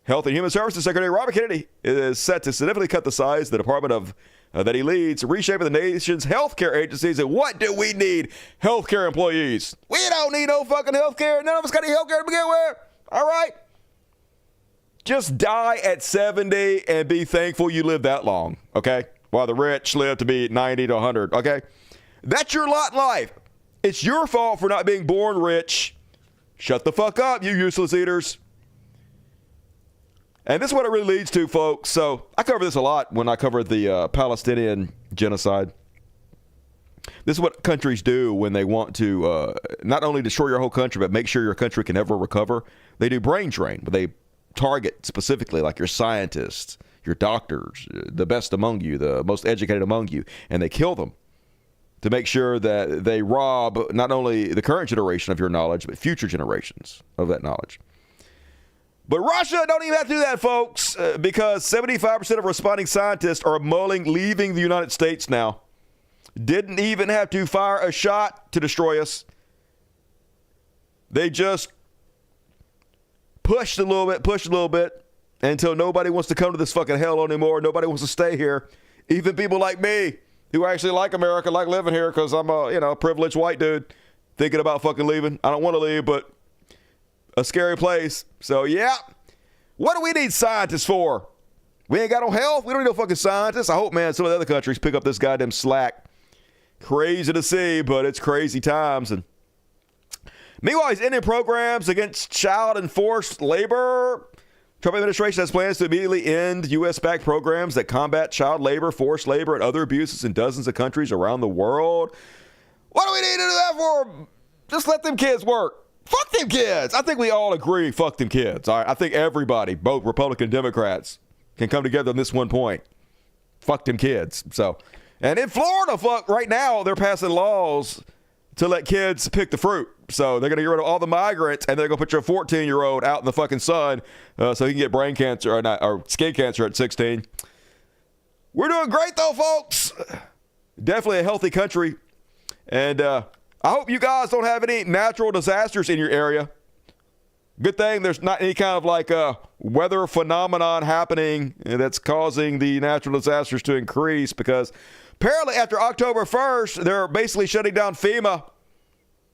Health and Human Services Secretary Robert Kennedy is set to significantly cut the size of the department that he leads, reshaping the nation's healthcare agencies. And what do we need? Healthcare employees. We don't need no fucking healthcare. None of us got any healthcare to begin with. All right? Just die at 70 and be thankful you lived that long, okay? While the rich live to be 90 to 100, okay? That's your lot in life. It's your fault for not being born rich. Shut the fuck up, you useless eaters. And this is what it really leads to, folks. So I cover this a lot when I cover the Palestinian genocide. This is what countries do when they want to not only destroy your whole country, but make sure your country can never recover. They do brain drain, but they target specifically like your scientists, your doctors, the best among you, the most educated among you, and they kill them to make sure that they rob not only the current generation of your knowledge, but future generations of that knowledge. But Russia don't even have to do that, folks, because 75% of responding scientists are leaving the United States now. Didn't even have to fire a shot to destroy us. They just pushed a little bit until nobody wants to come to this fucking hell anymore. Nobody wants to stay here. Even people like me who actually like America, like living here because I'm a privileged white dude thinking about fucking leaving. I don't want to leave, but a scary place. So, yeah. What do we need scientists for? We ain't got no health. We don't need no fucking scientists. I hope, man, some of the other countries pick up this goddamn slack. Crazy to see, but it's crazy times. And meanwhile, he's ending programs against child and forced labor. Trump administration has plans to immediately end U.S.-backed programs that combat child labor, forced labor, and other abuses in dozens of countries around the world. What do we need to do that for? Just let them kids work. Fuck them kids. I think we all agree, fuck them kids. All right? I think everybody, both Republican and Democrats, can come together on this one point. Fuck them kids. So, and in Florida, right now, they're passing laws to let kids pick the fruit. So they're going to get rid of all the migrants, and they're going to put your 14-year-old out in the fucking sun so he can get brain cancer or skin cancer at 16. We're doing great, though, folks. Definitely a healthy country. And I hope you guys don't have any natural disasters in your area. Good thing there's not any kind of like weather phenomenon happening that's causing the natural disasters to increase, because apparently after October 1st, they're basically shutting down FEMA.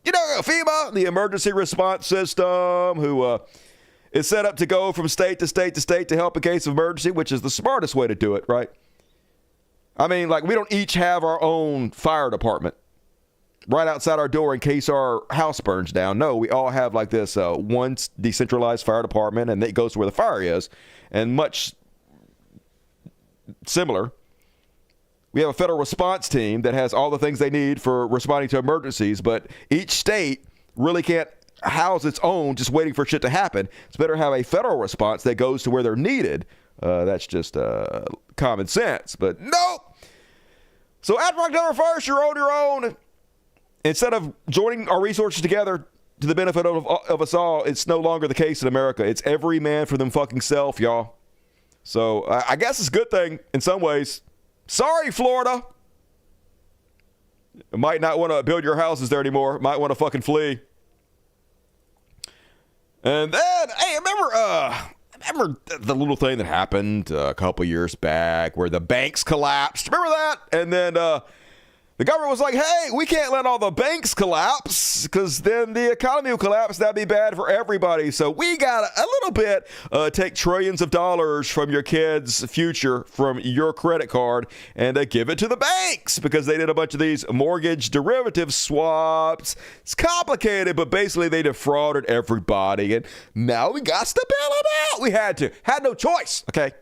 You know, FEMA, the emergency response system, who is set up to go from state to state to state to help in case of emergency, which is the smartest way to do it, right? I mean, like, we don't each have our own fire department right outside our door in case our house burns down. No, we all have like this one decentralized fire department, and it goes to where the fire is. And much similar, we have a federal response team that has all the things they need for responding to emergencies, but each state really can't house its own just waiting for shit to happen. It's better to have a federal response that goes to where they're needed. That's just common sense, but nope. So after October 1st, you're on your own. Instead of joining our resources together to the benefit of us all, it's no longer the case in America. It's every man for them fucking self, y'all. So I guess it's a good thing in some ways. Sorry, Florida. You might not want to build your houses there anymore. Might want to fucking flee. And then, hey, remember the little thing that happened a couple years back where the banks collapsed? Remember that? And then the government was like, hey, we can't let all the banks collapse because then the economy will collapse. That'd be bad for everybody. So we got a little bit, take trillions of dollars from your kids' future from your credit card and give it to the banks because they did a bunch of these mortgage derivative swaps. It's complicated, but basically they defrauded everybody. And now we got to bail them out. We had no choice. Okay.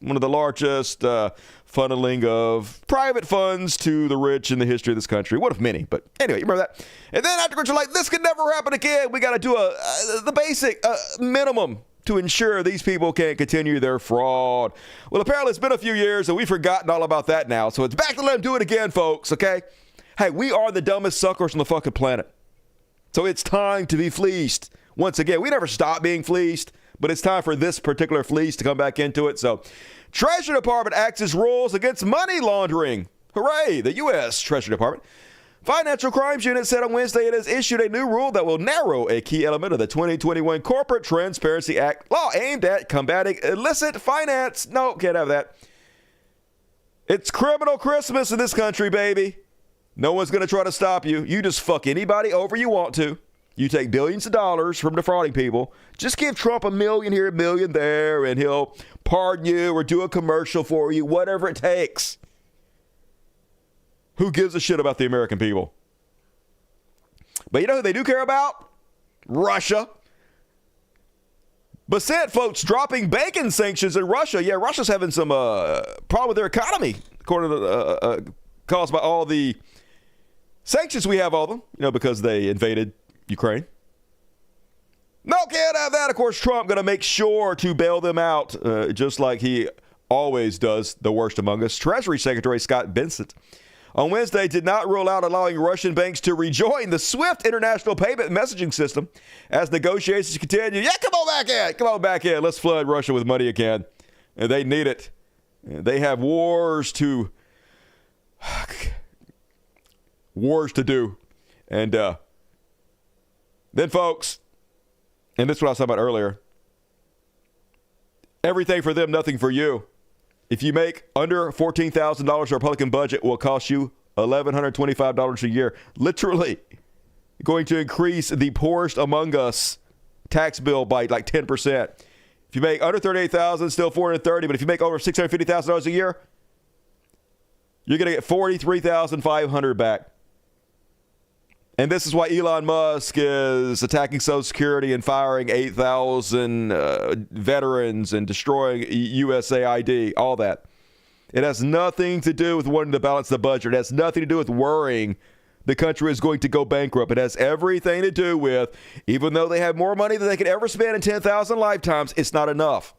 One of the largest funneling of private funds to the rich in the history of this country. One of many, but anyway, you remember that. And then afterwards, you're like, this could never happen again. We got to do the basic minimum to ensure these people can't continue their fraud. Well, apparently it's been a few years and we've forgotten all about that now. So it's back to let them do it again, folks, okay? Hey, we are the dumbest suckers on the fucking planet. So it's time to be fleeced. Once again, we never stop being fleeced, but it's time for this particular fleece to come back into it. So, Treasury Department acts as rules against money laundering. Hooray! The U.S. Treasury Department Financial Crimes Unit said on Wednesday it has issued a new rule that will narrow a key element of the 2021 Corporate Transparency Act law aimed at combating illicit finance. No, can't have that. It's criminal Christmas in this country, baby. No one's going to try to stop you. You just fuck anybody over you want to. You take billions of dollars from defrauding people. Just give Trump $1 million here, $1 million there, and he'll pardon you or do a commercial for you, whatever it takes. Who gives a shit about the American people? But you know who they do care about? Russia. But folks dropping banking sanctions in Russia. Yeah, Russia's having some problem with their economy, according to caused by all the sanctions we have on them, because they invaded Ukraine. No, can't have that. Of course, Trump going to make sure to bail them out, just like he always does, the worst among us. Treasury Secretary Scott Bessent on Wednesday did not rule out allowing Russian banks to rejoin the SWIFT international payment messaging system as negotiations continue. Yeah, come on back in. Let's flood Russia with money again. And they need it. They have wars to do. And then, folks, and this is what I was talking about earlier, everything for them, nothing for you. If you make under $14,000, a Republican budget will cost you $1,125 a year. Literally going to increase the poorest among us tax bill by like 10%. If you make under $38,000, still $430. But if you make over $650,000 a year, you're going to get $43,500 back. And this is why Elon Musk is attacking Social Security and firing 8,000 veterans and destroying USAID, all that. It has nothing to do with wanting to balance the budget. It has nothing to do with worrying the country is going to go bankrupt. It has everything to do with, even though they have more money than they could ever spend in 10,000 lifetimes, it's not enough.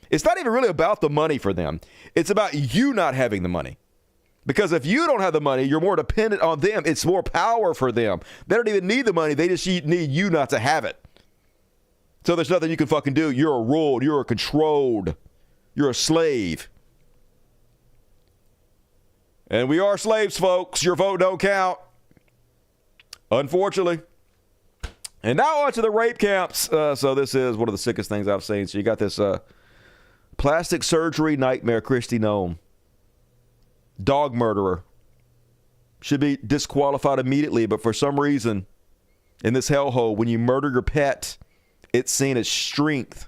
It's not even really about the money for them. It's about you not having the money. Because if you don't have the money, you're more dependent on them. It's more power for them. They don't even need the money. They just need you not to have it. So there's nothing you can fucking do. You're ruled. You're controlled. You're a slave. And we are slaves, folks. Your vote don't count. Unfortunately. And now on to the rape camps. So this is one of the sickest things I've seen. So you got this plastic surgery nightmare, Kristi Noem. Dog murderer. Should be disqualified immediately, but for some reason, in this hellhole, when you murder your pet, it's seen as strength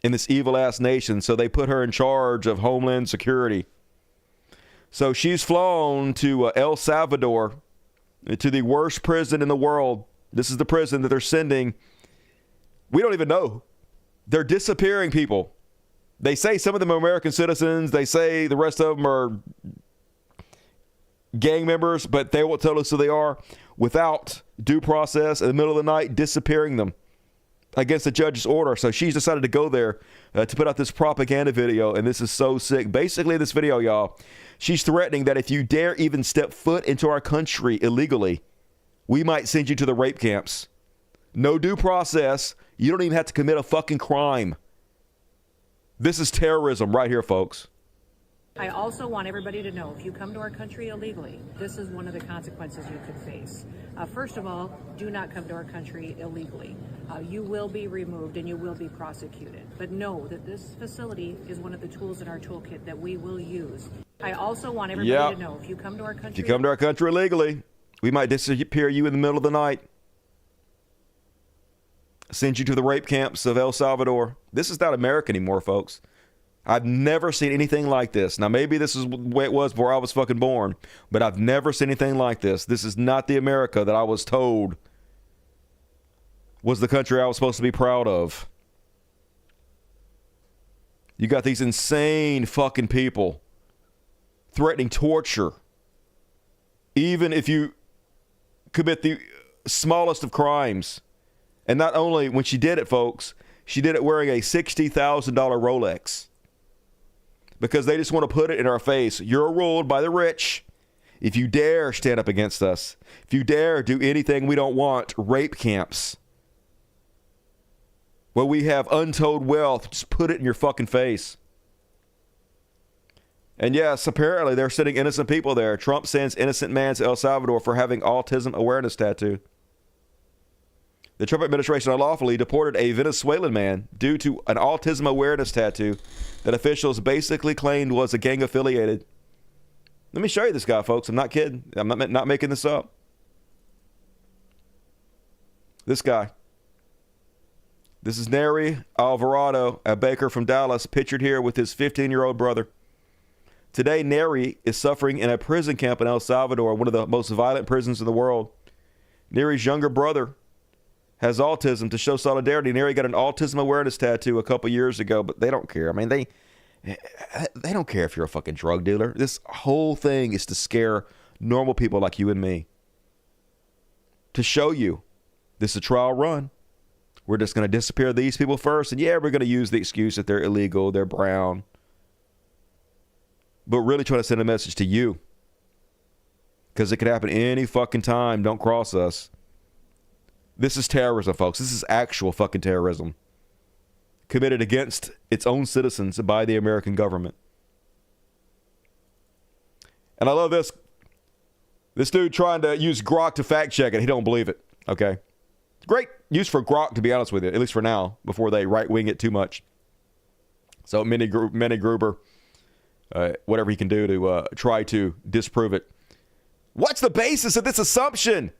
in this evil-ass nation. So they put her in charge of Homeland Security. So she's flown to El Salvador, to the worst prison in the world. This is the prison that they're sending. We don't even know. They're disappearing people. They say some of them are American citizens. They say the rest of them are gang members, but they won't tell us who they are, without due process in the middle of the night, disappearing them against the judge's order. So she's decided to go there to put out this propaganda video, and this is so sick. Basically, this video, y'all, she's threatening that if you dare even step foot into our country illegally, we might send you to the rape camps. No due process. You don't even have to commit a fucking crime. This is terrorism right here, folks. I also want everybody to know, if you come to our country illegally, this is one of the consequences you could face. First of all, do not come to our country illegally. You will be removed and you will be prosecuted. But know that this facility is one of the tools in our toolkit that we will use. I also want everybody to know, if you come to our country... If you come to our country illegally, we might disappear you in the middle of the night. Send you to the rape camps of El Salvador. This is not America anymore, folks. I've never seen anything like this. Now, maybe this is the way it was before I was fucking born, but I've never seen anything like this. This is not the America that I was told was the country I was supposed to be proud of. You got these insane fucking people threatening torture, even if you commit the smallest of crimes. And not only when she did it, folks, she did it wearing a $60,000 Rolex. Because they just want to put it in our face. You're ruled by the rich. If you dare stand up against us, if you dare do anything we don't want, rape camps. where we have untold wealth, just put it in your fucking face. And yes, apparently they're sending innocent people there. Trump sends innocent man to El Salvador for having autism awareness tattoo. The Trump administration unlawfully deported a Venezuelan man due to an autism awareness tattoo that officials basically claimed was a gang affiliated. Let me show you this guy, folks. I'm not kidding. I'm not making this up. This guy. This is Neri Alvarado, a baker from Dallas, pictured here with his 15-year-old brother. Today, Neri is suffering in a prison camp in El Salvador, one of the most violent prisons in the world. Neri's younger brother has autism. To show solidarity, Neri got an autism awareness tattoo a couple years ago, but they don't care. I mean, they don't care if you're a fucking drug dealer. This whole thing is to scare normal people like you and me. To show you this is a trial run. We're just going to disappear these people first, and yeah, we're going to use the excuse that they're illegal, they're brown. But really trying to send a message to you. Because it could happen any fucking time. Don't cross us. This is terrorism, folks. This is actual fucking terrorism. Committed against its own citizens by the American government. And I love this. This dude trying to use Grok to fact check it. He don't believe it. Okay. Great use for Grok, to be honest with you. At least for now. Before they right-wing it too much. So Manny Gruber. Whatever he can do to try to disprove it. What's the basis of this assumption?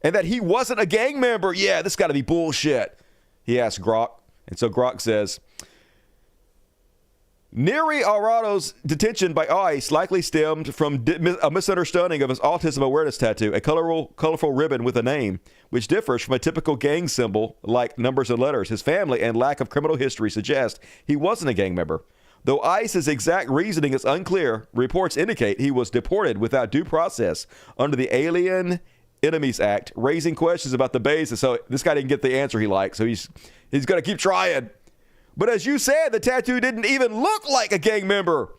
And that he wasn't a gang member? Yeah, this got to be bullshit. He asked Grok. And so Grok says, Neri Alvarado's detention by ICE likely stemmed from a misunderstanding of his autism awareness tattoo, a colorful ribbon with a name, which differs from a typical gang symbol like numbers and letters. His family and lack of criminal history suggest he wasn't a gang member. Though ICE's exact reasoning is unclear, reports indicate he was deported without due process under the Alien Enemies Act, raising questions about the basis. So this guy didn't get the answer he liked, so he's going to keep trying. But as you said, the tattoo didn't even look like a gang member.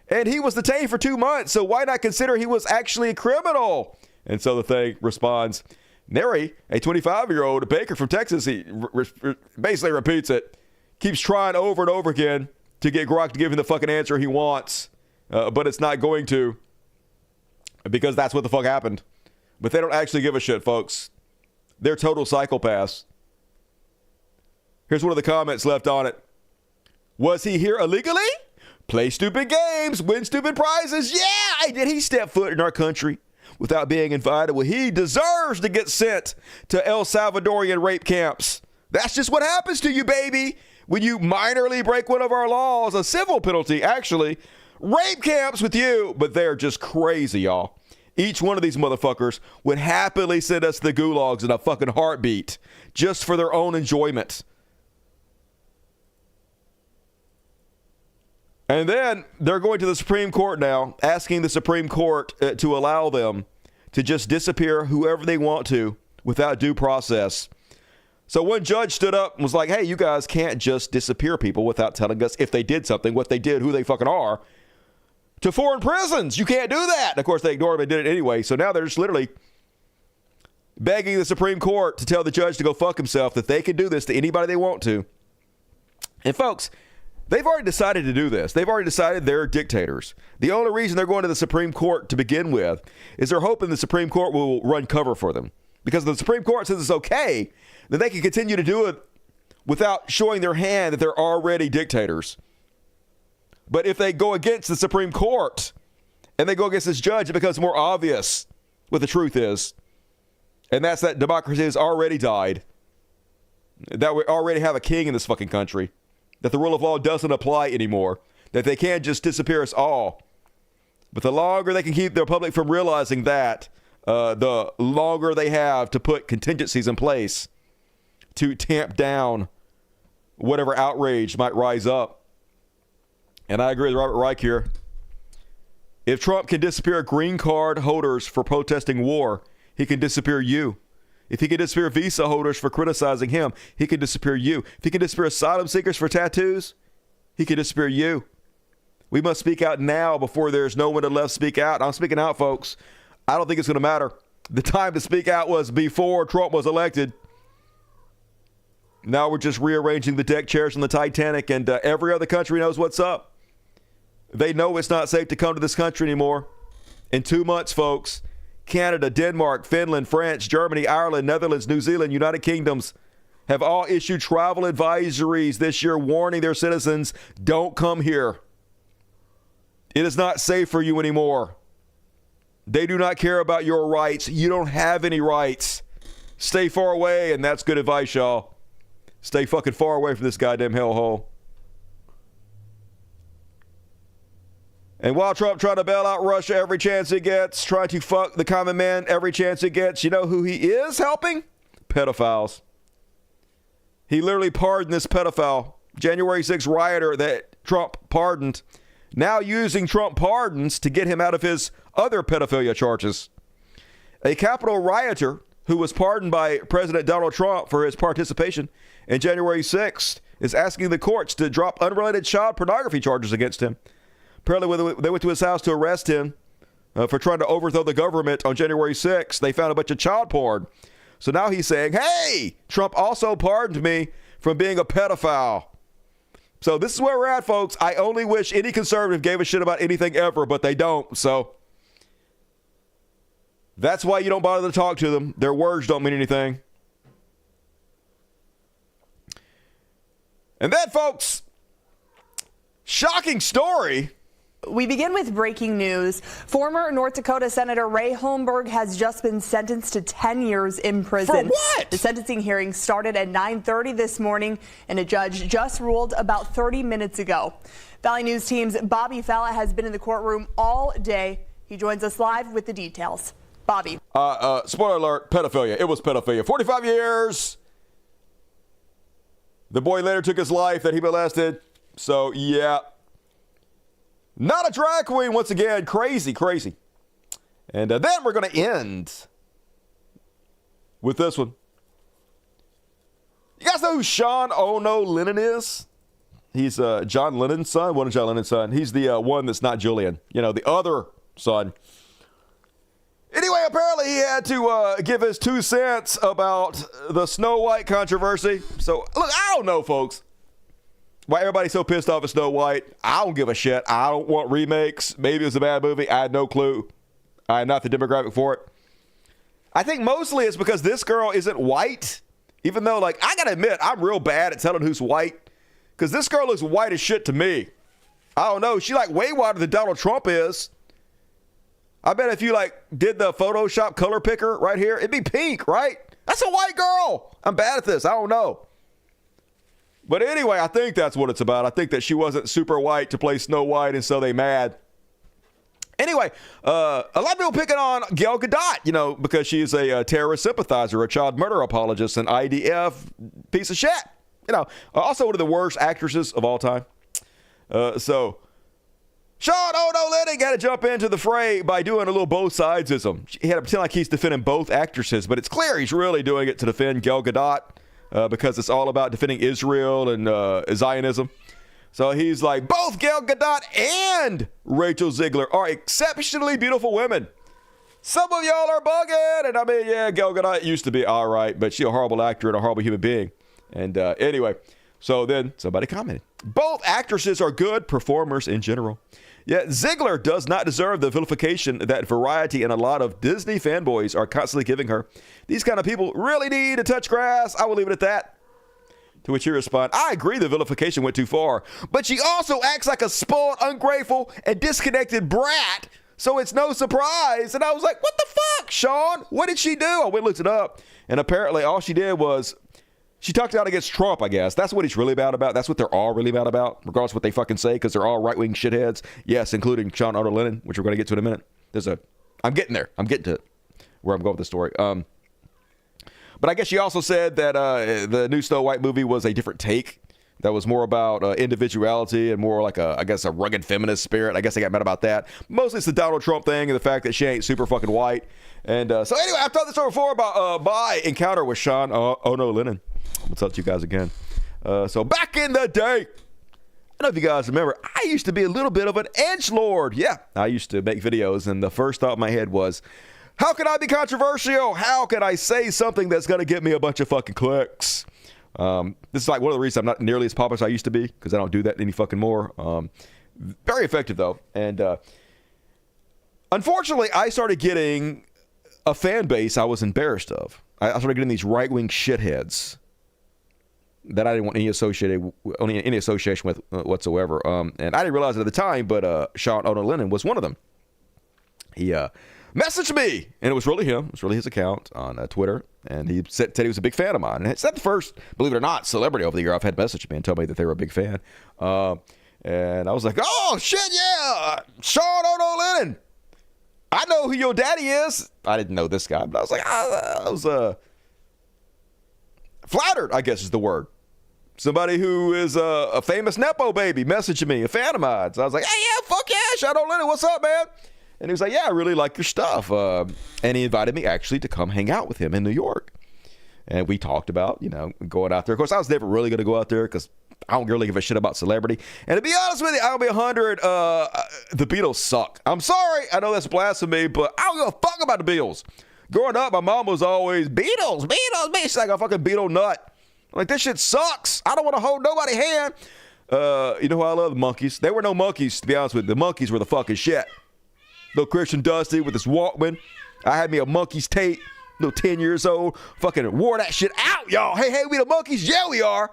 And he was detained for 2 months, so why not consider he was actually a criminal? And so the thing responds, Neri, a 25-year-old baker from Texas, he basically repeats it, keeps trying over and over again to get Grok to give him the fucking answer he wants. But it's not going to. Because that's what the fuck happened. But they don't actually give a shit, folks. They're total psychopaths. Here's one of the comments left on it. Was he here illegally? Play stupid games, win stupid prizes. Yeah, did he step foot in our country without being invited? Well, he deserves to get sent to El Salvadorian rape camps. That's just what happens to you, baby. When you minorly break one of our laws, a civil penalty, actually, rape camps with you. But they're just crazy, y'all. Each one of these motherfuckers would happily send us the gulags in a fucking heartbeat just for their own enjoyment. And then they're going to the Supreme Court now, asking the Supreme Court to allow them to just disappear whoever they want to without due process. So one judge stood up and was like, hey, you guys can't just disappear people without telling us if they did something, what they did, who they fucking are, to foreign prisons. You can't do that. And of course, they ignored them and did it anyway. So now they're just literally begging the Supreme Court to tell the judge to go fuck himself, that they can do this to anybody they want to. And folks, they've already decided to do this. They've already decided they're dictators. The only reason they're going to the Supreme Court to begin with is they're hoping the Supreme Court will run cover for them. Because if the Supreme Court says it's okay, then they can continue to do it without showing their hand that they're already dictators. But if they go against the Supreme Court and they go against this judge, it becomes more obvious what the truth is. And that's that democracy has already died. That we already have a king in this fucking country. That the rule of law doesn't apply anymore. That they can't just disappear us all. But the longer they can keep the public from realizing that, the longer they have to put contingencies in place to tamp down whatever outrage might rise up. And I agree with Robert Reich here. If Trump can disappear green card holders for protesting war, he can disappear you. If he can disappear visa holders for criticizing him, he can disappear you. If he can disappear asylum seekers for tattoos, he can disappear you. We must speak out now before there's no one to left speak out. I'm speaking out, folks. I don't think it's going to matter. The time to speak out was before Trump was elected. Now we're just rearranging the deck chairs on the Titanic, and every other country knows what's up. They know it's not safe to come to this country anymore. In 2 months, folks, Canada, Denmark, Finland, France, Germany, Ireland, Netherlands, New Zealand, United Kingdoms have all issued travel advisories this year warning their citizens, don't come here. It is not safe for you anymore. They do not care about your rights. You don't have any rights. Stay far away, and that's good advice, y'all. Stay fucking far away from this goddamn hellhole. And while Trump tried to bail out Russia every chance it gets, trying to fuck the common man every chance it gets, you know who he is helping? Pedophiles. He literally pardoned this pedophile, January 6th rioter that Trump pardoned, now using Trump pardons to get him out of his other pedophilia charges. A Capitol rioter who was pardoned by President Donald Trump for his participation in January 6th is asking the courts to drop unrelated child pornography charges against him. Apparently, when they went to his house to arrest him for trying to overthrow the government on January 6th, they found a bunch of child porn. So now he's saying, hey, Trump also pardoned me from being a pedophile. So this is where we're at, folks. I only wish any conservative gave a shit about anything ever, but they don't. So that's why you don't bother to talk to them. Their words don't mean anything. And then, folks, shocking story. We begin with breaking news. Former North Dakota Senator Ray Holmberg has just been sentenced to 10 years in prison. For what? The sentencing hearing started at 9:30 this morning, and a judge just ruled about 30 minutes ago. Valley News team's Bobby Falla has been in the courtroom all day. He joins us live with the details. Bobby. Spoiler alert, pedophilia. It was pedophilia. 45 years. The boy later took his life that he molested. So, yeah. Not a drag queen once again. Crazy, crazy. And then we're going to end with this one. You guys know who Sean Ono Lennon is? He's John Lennon's son. One of John Lennon's son. He's the one that's not Julian. You know, the other son. Anyway, apparently he had to give his 2 cents about the Snow White controversy. So, look, I don't know, folks, why everybody's so pissed off at Snow White. I don't give a shit. I don't want remakes. Maybe it was a bad movie. I had no clue. I am not the demographic for it. I think mostly it's because this girl isn't white. Even though, like, I gotta admit, I'm real bad at telling who's white. Because this girl looks white as shit to me. I don't know. She, like, way whiter than Donald Trump is. I bet if you, like, did the Photoshop color picker right here, it'd be pink, right? That's a white girl. I'm bad at this. I don't know. But anyway, I think that's what it's about. I think that she wasn't super white to play Snow White, and so they mad. Anyway, a lot of people picking on Gal Gadot, you know, because she's a terrorist sympathizer, a child murder apologist, an IDF piece of shit. You know, also one of the worst actresses of all time. So Sean Ono Lennon got to jump into the fray by doing a little both sidesism. He had to pretend like he's defending both actresses, but it's clear he's really doing it to defend Gal Gadot. Because it's all about defending Israel and Zionism. So he's like, both Gal Gadot and Rachel Zegler are exceptionally beautiful women. Some of y'all are bugging. And I mean, yeah, Gal Gadot used to be all right, but she's a horrible actor and a horrible human being. And anyway, so then somebody commented, both actresses are good performers in general. Yet Zegler does not deserve the vilification that Variety and a lot of Disney fanboys are constantly giving her. These kind of people really need to touch grass. I will leave it at that. To which he responded, I agree the vilification went too far, but she also acts like a spoiled, ungrateful, and disconnected brat, so it's no surprise. And I was like, what the fuck, Sean? What did she do? I went and looked it up, and apparently all she did was she talked out against Trump, I guess. That's what he's really mad about. That's what they're all really mad about, regardless of what they fucking say, because they're all right-wing shitheads. Yes, including Sean Ono Lennon, which we're going to get to in a minute. I'm getting there. I'm getting to where I'm going with the story. But I guess she also said that the new Snow White movie was a different take that was more about individuality and more like a rugged feminist spirit. I guess they got mad about that. Mostly it's the Donald Trump thing and the fact that she ain't super fucking white. And so anyway, I've told this story before about my encounter with Sean Ono Lennon. I'll tell it to you guys again. So back in the day, I don't know if you guys remember, I used to be a little bit of an edgelord. Yeah, I used to make videos, and the first thought in my head was, how can I be controversial? How can I say something that's going to get me a bunch of fucking clicks? This is like one of the reasons I'm not nearly as popular as I used to be, because I don't do that any fucking more. Very effective, though. And unfortunately, I started getting a fan base I was embarrassed of. I started getting these right-wing shitheads that I didn't want any association with whatsoever. And I didn't realize it at the time, but Sean Ono Lennon was one of them. He messaged me, and it was really him. It was really his account on Twitter, and he said he was a big fan of mine. And it's not the first, believe it or not, celebrity over the year I've had message me and tell me that they were a big fan. And I was like, oh, shit, yeah, Sean Ono Lennon. I know who your daddy is. I didn't know this guy, but I was like, I was flattered, I guess is the word. Somebody who is a famous Nepo baby messaging me, a fan of mine. So I was like, hey, yeah, fuck yeah, Sean Ono Lennon, what's up, man? And he was like, yeah, I really like your stuff. And he invited me actually to come hang out with him in New York. And we talked about, going out there. Of course, I was never really going to go out there because I don't really give a shit about celebrity. And to be honest with you, I'll be 100. The Beatles suck. I'm sorry. I know that's blasphemy, but I don't give a fuck about the Beatles. Growing up, my mom was always, Beatles. She's like a fucking Beatle nut. Like, this shit sucks. I don't want to hold nobody's hand. You know who I love? The Monkees. They were no Monkees, to be honest with you. The Monkees were the fucking shit. Little Christian Dusty with his Walkman. I had me a Monkees tape. Little 10 years old. Fucking wore that shit out, y'all. Hey, we the Monkees. Yeah, we are.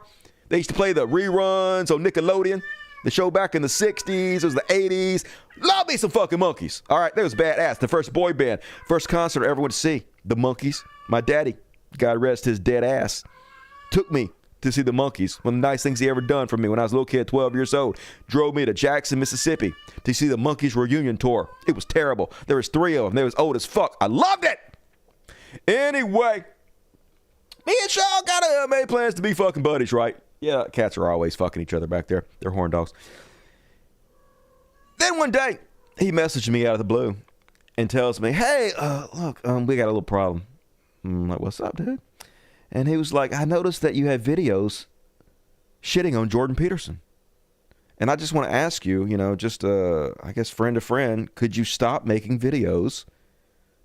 They used to play the reruns on Nickelodeon. The show back in the 60s. It was the 80s. Love me some fucking Monkees. All right, that was badass. The first boy band. First concert I ever went to see. The Monkees. My daddy, God rest his dead ass, took me to see the Monkees. One of the nice things he ever done for me when I was a little kid, 12 years old. Drove me to Jackson, Mississippi to see the Monkees reunion tour. It was terrible. There was 3 of them. They was old as fuck. I loved it. Anyway, me and Sean made plans to be fucking buddies, right? Yeah, cats are always fucking each other back there. They're horn dogs. Then one day, he messaged me out of the blue and tells me, hey, look, we got a little problem. I'm like, what's up, dude? And he was like, I noticed that you have videos shitting on Jordan Peterson. And I just want to ask you, I guess friend to friend, could you stop making videos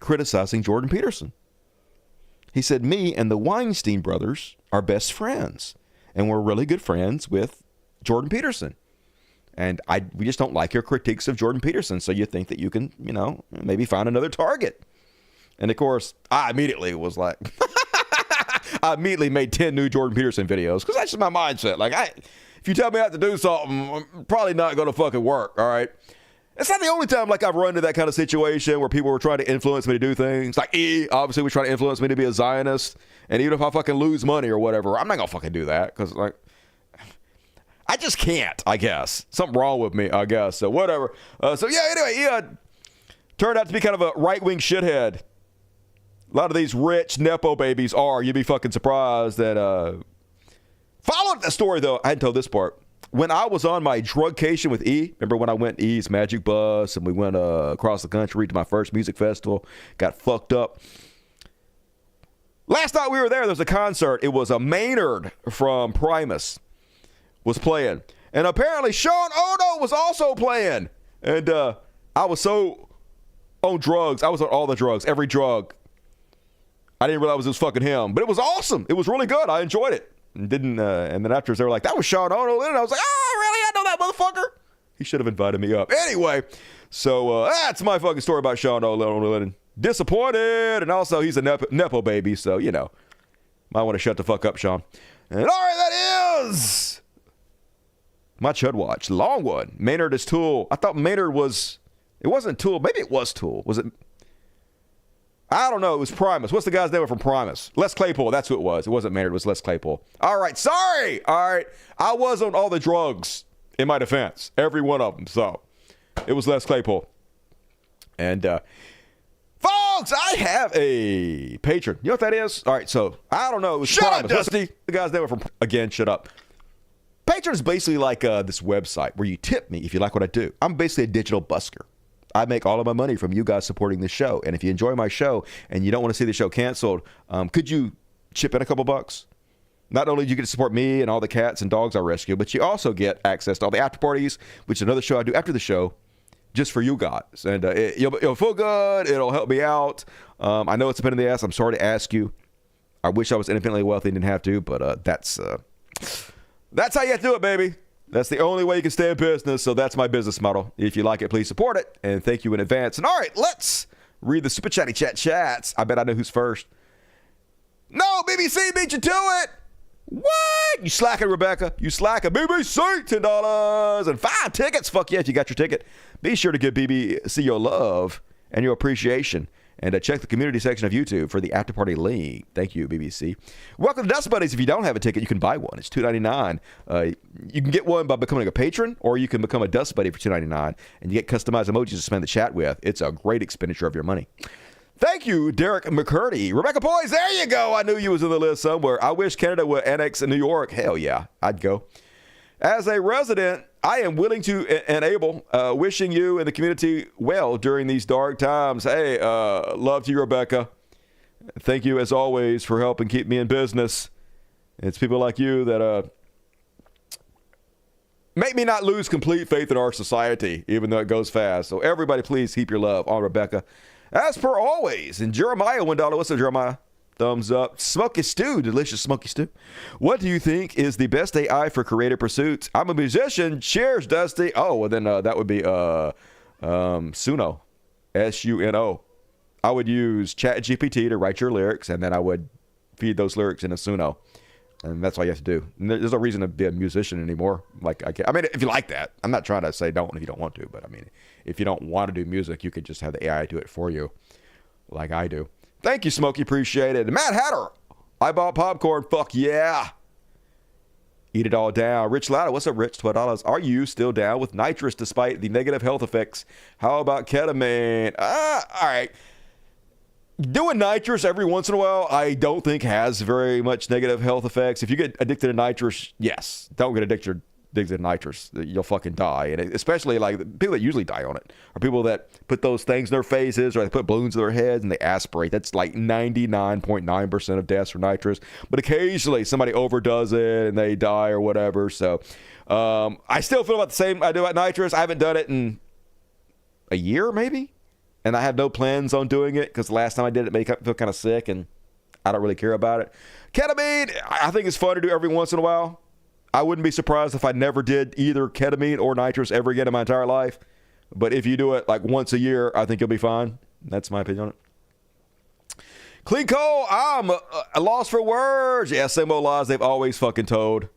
criticizing Jordan Peterson? He said, me and the Weinstein brothers are best friends. And we're really good friends with Jordan Peterson. And we just don't like your critiques of Jordan Peterson. So you think that you can, maybe find another target. And of course, I immediately was like... I immediately made 10 new Jordan Peterson videos because that's just my mindset. Like, if you tell me I have to do something, I'm probably not going to fucking work, all right? It's not the only time, I've run into that kind of situation where people were trying to influence me to do things. Like, obviously, was trying to influence me to be a Zionist. And even if I fucking lose money or whatever, I'm not going to fucking do that because, I just can't, I guess. Something wrong with me, I guess. So, whatever. Anyway, turned out to be kind of a right-wing shithead. A lot of these rich Nepo babies are. You'd be fucking surprised that... Followed the story, though. I hadn't told this part. When I was on my drugcation with E, remember when I went E's Magic Bus and we went across the country to my first music festival, got fucked up. Last night we were there was a concert. It was a Maynard from Primus was playing. And apparently Sean Ono was also playing. And I was so on drugs. I was on all the drugs, every drug. I didn't realize it was fucking him, but it was awesome. It was really good. I enjoyed it. And then afterwards they were like, that was Sean Ono. And I was like, oh, really? I know that motherfucker. He should have invited me up. Anyway, so that's my fucking story about Sean Ono. Disappointed. And also he's a Nepo baby. So, might want to shut the fuck up, Sean. And all right, that is my Chud Watch. Long one. Maynard is Tool. I thought Maynard was, it wasn't Tool. Maybe it was Tool. Was it? I don't know. It was Primus. What's the guy's name from Primus? Les Claypool. That's who it was. It wasn't Maynard. It was Les Claypool. All right. Sorry. All right. I was on all the drugs in my defense. Every one of them. So it was Les Claypool. And folks, I have a patron. You know what that is? All right. So I don't know. It was Shut Primus. up, Dusty. The guy's name from... Again, shut up. Patron is basically like this website where you tip me if you like what I do. I'm basically a digital busker. I make all of my money from you guys supporting the show. And if you enjoy my show and you don't want to see the show canceled, could you chip in a couple bucks? Not only do you get to support me and all the cats and dogs I rescue, but you also get access to all the after parties, which is another show I do after the show, just for you guys. And it'll feel good. It'll help me out. I know it's a pain in the ass. I'm sorry to ask you. I wish I was independently wealthy and didn't have to, but that's how you have to do it, baby. That's the only way you can stay in business, so that's my business model. If you like it, please support it, and thank you in advance. And all right, let's read the super chatty chats. I bet I know who's first. No, BBC beat you to it. What? You slacking, Rebecca. You slacking. BBC, $10 and 5 tickets. Fuck yeah, if you got your ticket. Be sure to give BBC your love and your appreciation. And check the community section of YouTube for the after party link. Thank you, BBC. Welcome to Dust Buddies. If you don't have a ticket, you can buy one. It's $2.99. You can get one by becoming a patron, or you can become a Dust Buddy for $2.99, and you get customized emojis to spend the chat with. It's a great expenditure of your money. Thank you, Derek McCurdy. Rebecca Poise, there you go. I knew you was in the list somewhere. I wish Canada would annex New York. Hell yeah, I'd go. As a resident, I am willing to and able, wishing you and the community well during these dark times. Hey, love to you, Rebecca. Thank you, as always, for helping keep me in business. It's people like you that make me not lose complete faith in our society, even though it goes fast. So everybody, please keep your love on Rebecca. As per always, and Jeremiah, $1. What's up, Jeremiah? Thumbs up. Smoky stew, delicious smoky stew. What do you think is the best AI for creative pursuits? I'm a musician. Cheers, Dusty. Oh, well then that would be Suno, S-U-N-O. I would use ChatGPT to write your lyrics, and then I would feed those lyrics in a Suno, and that's all you have to do. And there's no reason to be a musician anymore. I mean, if you like that, I'm not trying to say don't if you don't want to, but I mean, if you don't want to do music, you could just have the AI do it for you, like I do. Thank you, Smokey. Appreciate it. Matt Hatter, I bought popcorn. Fuck yeah. Eat it all down. Rich Lauder, what's up, Rich? $12. Are you still down with nitrous despite the negative health effects? How about ketamine? All right. Doing nitrous every once in a while, I don't think has very much negative health effects. If you get addicted to nitrous, yes. Don't get addicted to nitrous. You'll fucking die. And especially like people that usually die on it are people that put those things in their faces, or they put balloons in their heads and they aspirate. That's like 99.9% of deaths from nitrous. But occasionally somebody overdoes it and they die or whatever. So I still feel about the same I do about nitrous. I haven't done it in a year maybe. And I have no plans on doing it because the last time I did it made me feel kind of sick and I don't really care about it. Ketamine, I think it's fun to do every once in a while. I wouldn't be surprised if I never did either ketamine or nitrous ever again in my entire life. But if you do it like once a year, I think you'll be fine. That's my opinion on it. Clean coal, I'm a loss for words. Yeah, same old lies they've always fucking told.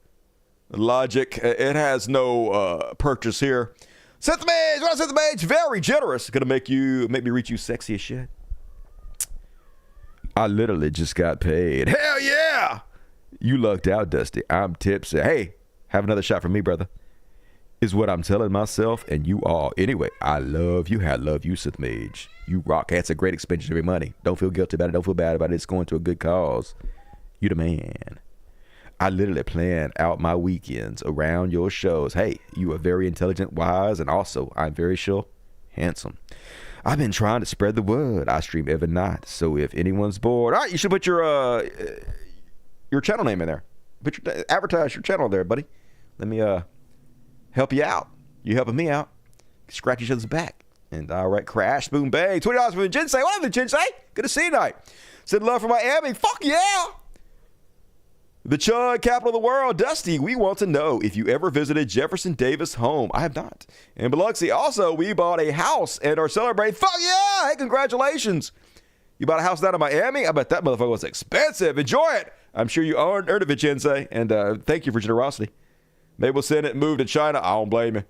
Logic, it has no purchase here. Seth Mage, what up, Seth Mage? Very generous. Gonna make me reach you sexy as shit. I literally just got paid. Hell yeah! You lucked out, Dusty. I'm tipsy. Hey, have another shot from me, brother. Is what I'm telling myself, and you all. Anyway, I love you. I love you, Sith Mage. You rock. That's a great expenditure of your money. Don't feel guilty about it. Don't feel bad about it. It's going to a good cause. You the man. I literally plan out my weekends around your shows. Hey, you are very intelligent, wise, and also, I'm very sure, handsome. I've been trying to spread the word. I stream every night, so if anyone's bored, all right, you should put your channel name in there. Advertise your channel there, buddy. Let me help you out. You helping me out. Scratch each other's back. And all right, crash, boom, bang. $20 for the Jinsei. What up, the Jinsei? Good to see you tonight. Send love from Miami. Fuck yeah. The Chud capital of the world. Dusty, we want to know if you ever visited Jefferson Davis' home. I have not. And Biloxi, also, we bought a house and are celebrating. Fuck yeah. Hey, congratulations. You bought a house down in Miami? I bet that motherfucker was expensive. Enjoy it. I'm sure you earned it, Vicente. And thank you for generosity. Maybe we'll send it and move to China. I don't blame you.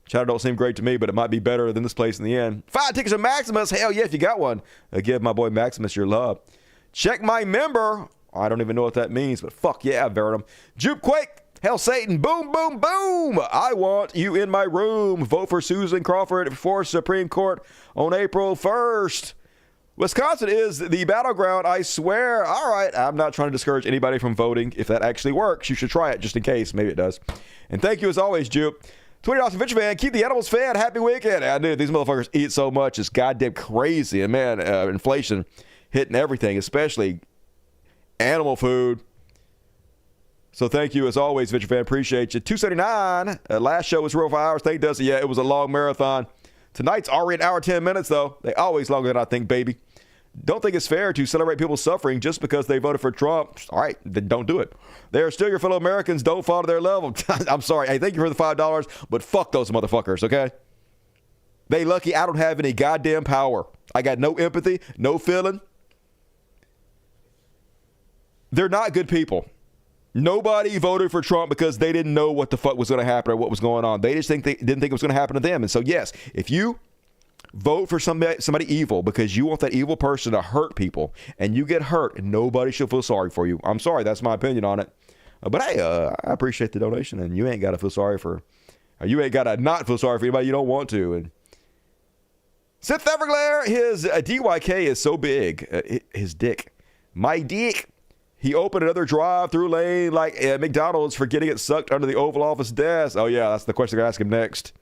China don't seem great to me, but it might be better than this place in the end. 5 tickets to Maximus. Hell yeah, if you got one. Give my boy Maximus your love. Check my member. I don't even know what that means, but fuck yeah, Verum. Juke Quake, Hell Satan, boom, boom, boom. I want you in my room. Vote for Susan Crawford for Supreme Court on April 1st. Wisconsin is the battleground, I swear. All right, I'm not trying to discourage anybody from voting. If that actually works, you should try it just in case. Maybe it does. And thank you as always, Juke. $20 for Venture Van. Keep the animals fed. Happy weekend. I knew these motherfuckers eat so much. It's goddamn crazy. And man, inflation hitting everything, especially animal food. So thank you as always, Venture Fan. Appreciate you. $279. Last show was 5 hours. Thank Dusty. Yeah, it was a long marathon. Tonight's already an hour 10 minutes though. They always longer than I think, baby. don't think it's fair to celebrate people's suffering just because they voted for Trump. All right, then don't do it. They are still your fellow Americans. Don't fall to their level. I'm sorry. Hey, thank you for the $5, but fuck those motherfuckers, okay? They lucky I don't have any goddamn power. I got no empathy, no feeling. They're not good people. Nobody voted for Trump because they didn't know what the fuck was going to happen or what was going on. They just didn't think it was going to happen to them. And so, yes, if you vote for somebody evil because you want that evil person to hurt people and you get hurt, nobody should feel sorry for you. I'm sorry. That's my opinion on it. But hey, I appreciate the donation, and you ain't got to feel sorry for, you ain't got to not feel sorry for anybody you don't want to. And Sith Everglare, his DYK is so big, his dick. My dick. He opened another drive-through lane like McDonald's for getting it sucked under the Oval Office desk. Oh, yeah, that's the question I'm going to ask him next.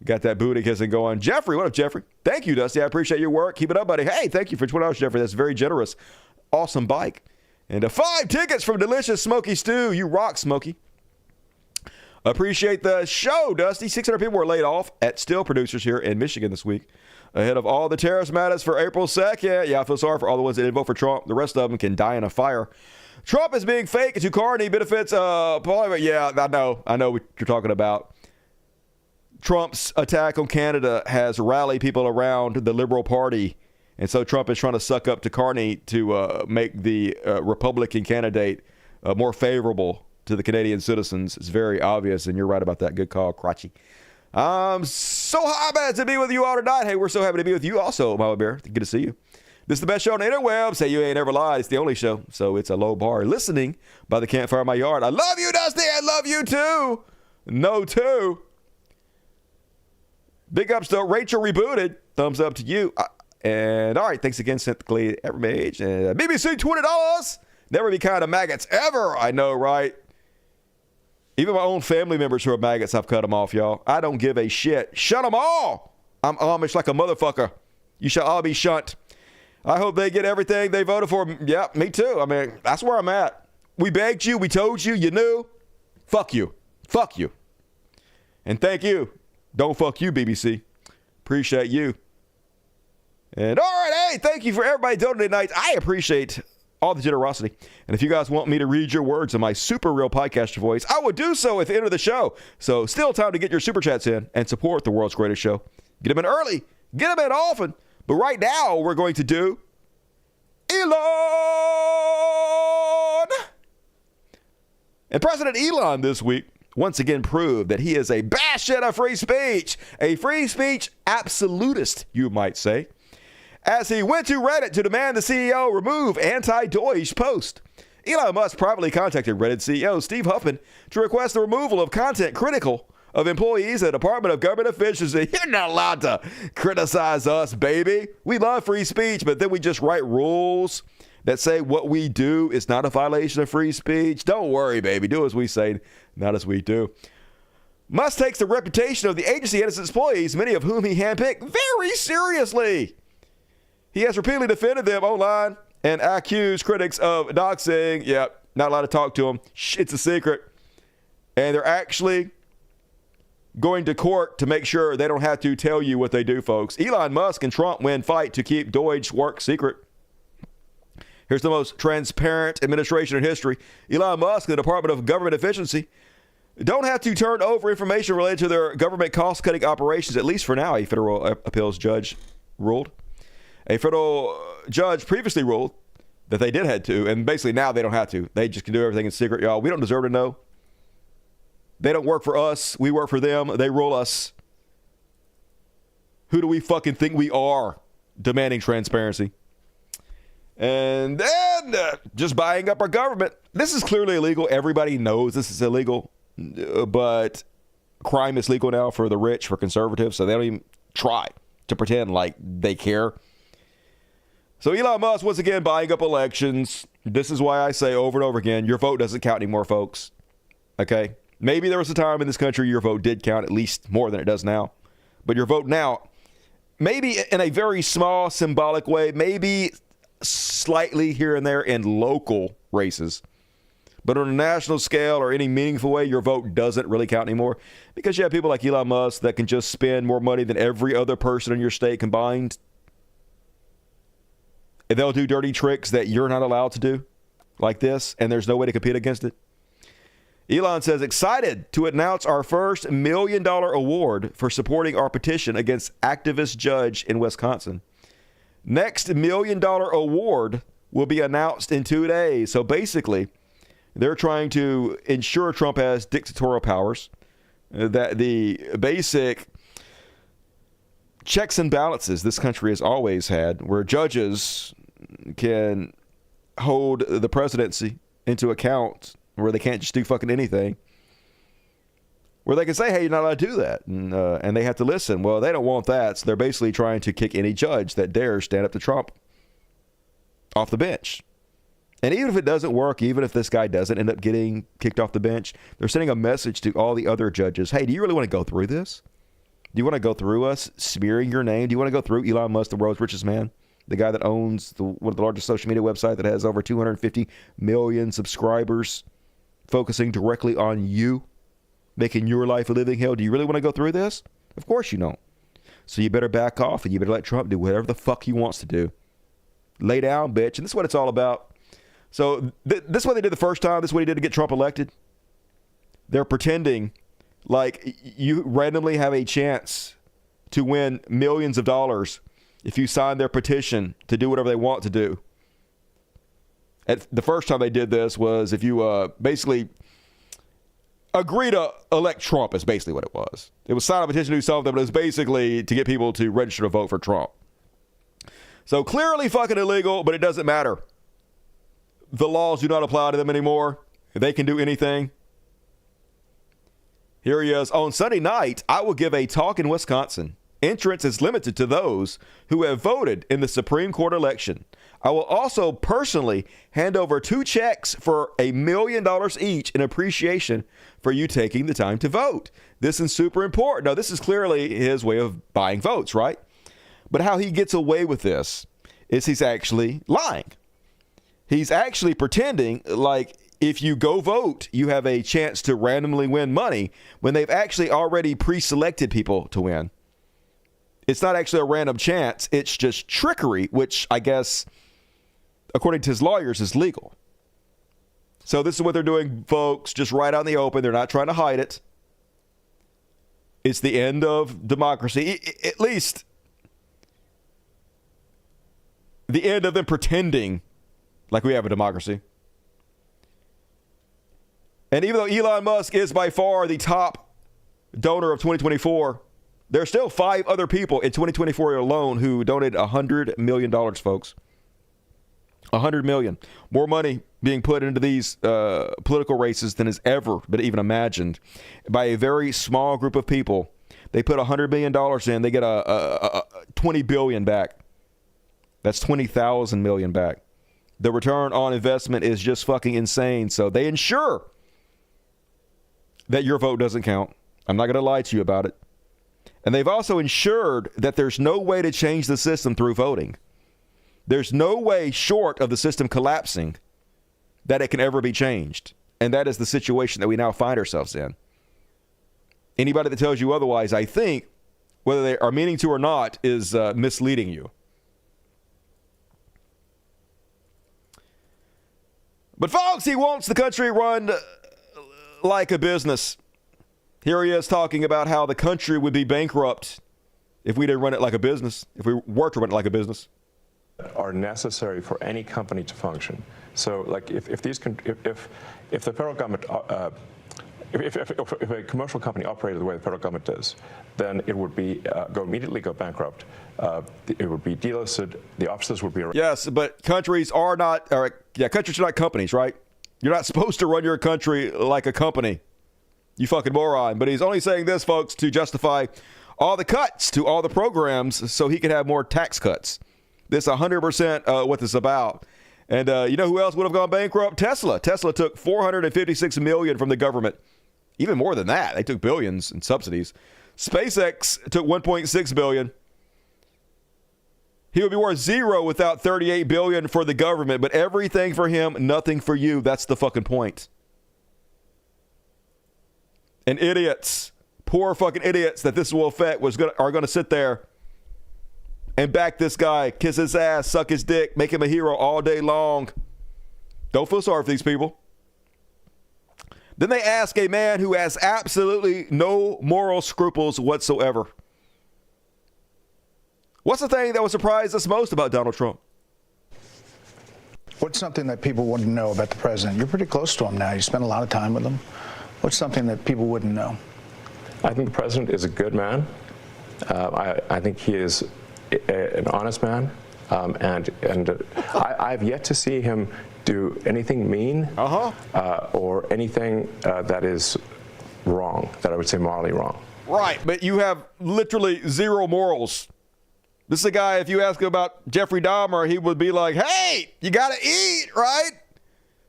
Got that booty kissing going. Jeffrey, what up, Jeffrey? Thank you, Dusty. I appreciate your work. Keep it up, buddy. Hey, thank you for $20, Jeffrey. That's very generous. Awesome bike. And 5 tickets from Delicious Smoky Stew. You rock, Smoky. Appreciate the show, Dusty. 600 people were laid off at steel producers here in Michigan this week, ahead of all the tariffs matters for April 2nd. Yeah, I feel sorry for all the ones that didn't vote for Trump. The rest of them can die in a fire. Trump is being fake to Carney benefits. Yeah, I know what you're talking about. Trump's attack on Canada has rallied people around the Liberal Party. And so Trump is trying to suck up to Carney to make the Republican candidate more favorable to the Canadian citizens. It's very obvious, and you're right about that. Good call, Crotchy. So happy to be with you all tonight. Hey, we're so happy to be with you also, Mama Bear. Good to see you. This is the best show on the interwebs. Say you ain't ever lied. It's the only show, so it's a low bar. Listening by the campfire in my yard. I love you, Dusty. I love you, too. No, too. Big ups to Rachel Rebooted. Thumbs up to you. And all right, thanks again, Synthically Evermage. And BBC $20. Never be kind of maggots ever. I know, right? Even my own family members who are maggots, I've cut them off, y'all. I don't give a shit. Shut them all. I'm Amish like a motherfucker. You shall all be shunt. I hope they get everything they voted for. Yeah, me too. I mean, that's where I'm at. We begged you. We told you. You knew. Fuck you. Fuck you. And thank you. Don't fuck you, BBC. Appreciate you. And all right, hey, thank you for everybody donating tonight. I appreciate all the generosity. And if you guys want me to read your words in my super real podcaster voice, I will do so at the end of the show. So still time to get your super chats in and support the world's greatest show. Get them in early. Get them in often. But right now, we're going to do Elon. And President Elon this week once again proved that he is a bastion of free speech absolutist, you might say, as he went to Reddit to demand the CEO remove anti-DOGE post. Elon Musk privately contacted Reddit CEO Steve Huffman to request the removal of content critical of employees at the Department of Government Efficiency. You're not allowed to criticize us, baby. We love free speech, but then we just write rules that say what we do is not a violation of free speech. Don't worry, baby. Do as we say, not as we do. Musk takes the reputation of the agency and its employees, many of whom he handpicked, very seriously. He has repeatedly defended them online and accused critics of doxing. Yeah, not allowed to talk to them. It's a secret. And they're actually going to court to make sure they don't have to tell you what they do, folks. Elon Musk and Trump win fight to keep DOGE work secret. Here's the most transparent administration in history. Elon Musk and the Department of Government Efficiency don't have to turn over information related to their government cost-cutting operations, at least for now, a federal appeals judge ruled. A federal judge previously ruled that they did have to, and basically now they don't have to. They just can do everything in secret, y'all. We don't deserve to know. They don't work for us. We work for them. They rule us. Who do we fucking think we are demanding transparency? And then just buying up our government. This is clearly illegal. Everybody knows this is illegal. But crime is legal now for the rich, for conservatives, so they don't even try to pretend like they care. So Elon Musk, once again, buying up elections. This is why I say over and over again, your vote doesn't count anymore, folks. Okay? Maybe there was a time in this country your vote did count, at least more than it does now. But your vote now, maybe in a very small, symbolic way, maybe slightly here and there in local races. But on a national scale or any meaningful way, your vote doesn't really count anymore because you have people like Elon Musk that can just spend more money than every other person in your state combined. they'll do dirty tricks that you're not allowed to do, like this, and there's no way to compete against it. Elon says, excited to announce our first $1 million award for supporting our petition against activist judge in Wisconsin. Next $1 million award will be announced in 2 days. So basically, they're trying to ensure Trump has dictatorial powers, that the basic checks and balances this country has always had, where judges can hold the presidency into account, where they can't just do fucking anything, where they can say, hey, you're not allowed to do that, and they have to listen. Well, they don't want that, so they're basically trying to kick any judge that dares stand up to Trump off the bench. And even if it doesn't work, even if this guy doesn't end up getting kicked off the bench, they're sending a message to all the other judges. Hey, do you really want to go through this? Do you want to go through us smearing your name? Do you want to go through Elon Musk, the world's richest man? The guy that owns one of the largest social media websites that has over 250 million subscribers, focusing directly on you, making your life a living hell. Do you really want to go through this? Of course you don't. So you better back off, and you better let Trump do whatever the fuck he wants to do. Lay down, bitch. And this is what it's all about. So this is what they did the first time. This is what he did to get Trump elected. They're pretending like you randomly have a chance to win millions of dollars if you sign their petition to do whatever they want to do. The first time they did this was if you basically agree to elect Trump, is basically what it was. It was sign a petition to do something, but it was basically to get people to register to vote for Trump. So clearly fucking illegal, but it doesn't matter. The laws do not apply to them anymore. They can do anything. Here he is. On Sunday night, I will give a talk in Wisconsin. Entrance is limited to those who have voted in the Supreme Court election. I will also personally hand over 2 checks for $1 million each in appreciation for you taking the time to vote. This is super important. Now, this is clearly his way of buying votes, right? But how he gets away with this is he's actually lying. He's actually pretending like if you go vote, you have a chance to randomly win money when they've actually already pre-selected people to win. It's not actually a random chance. It's just trickery, which I guess, according to his lawyers, is legal. So this is what they're doing, folks, just right out in the open. They're not trying to hide it. It's the end of democracy, at least the end of them pretending like we have a democracy. And even though Elon Musk is by far the top donor of 2024, there are still 5 other people in 2024 alone who donated $100 million, folks. $100 million. More money being put into these political races than has ever been even imagined by a very small group of people. They put $100 million in, they get a $20 billion back. That's 20,000 million back. The return on investment is just fucking insane. So they ensure that your vote doesn't count. I'm not going to lie to you about it. And they've also ensured that there's no way to change the system through voting. There's no way short of the system collapsing that it can ever be changed. And that is the situation that we now find ourselves in. Anybody that tells you otherwise, I think, whether they are meaning to or not, is misleading you. But folks, he wants the country run like a business. Here he is talking about how the country would be bankrupt if we didn't run it like a business, if we were to run it like a business. Are necessary for any company to function. So, like, if the federal government, if a commercial company operated the way the federal government does, then it would be immediately go bankrupt. It would be delisted. The offices would be. Yes, but countries are not. Countries are not companies, right? You're not supposed to run your country like a company. You fucking moron. But he's only saying this, folks, to justify all the cuts to all the programs so he can have more tax cuts. This 100% what this is about. And you know who else would have gone bankrupt? Tesla. Tesla took $456 million from the government. Even more than that. They took billions in subsidies. SpaceX took $1.6 billion. He would be worth $0 without $38 billion for the government, but everything for him, nothing for you. That's the fucking point. And idiots, poor fucking idiots that this will affect are going to sit there and back this guy, kiss his ass, suck his dick, make him a hero all day long. Don't feel sorry for these people. Then they ask a man who has absolutely no moral scruples whatsoever. What's the thing that would surprise us most about Donald Trump? What's something that people wouldn't know about the president? You're pretty close to him now. You spend a lot of time with him. What's something that people wouldn't know? I think the president is a good man. I think he is an honest man, and I've yet to see him do anything mean or anything that is wrong, that I would say morally wrong. Right, but you have literally zero morals. This is a guy, if you ask him about Jeffrey Dahmer, he would be like, hey, you got to eat, right?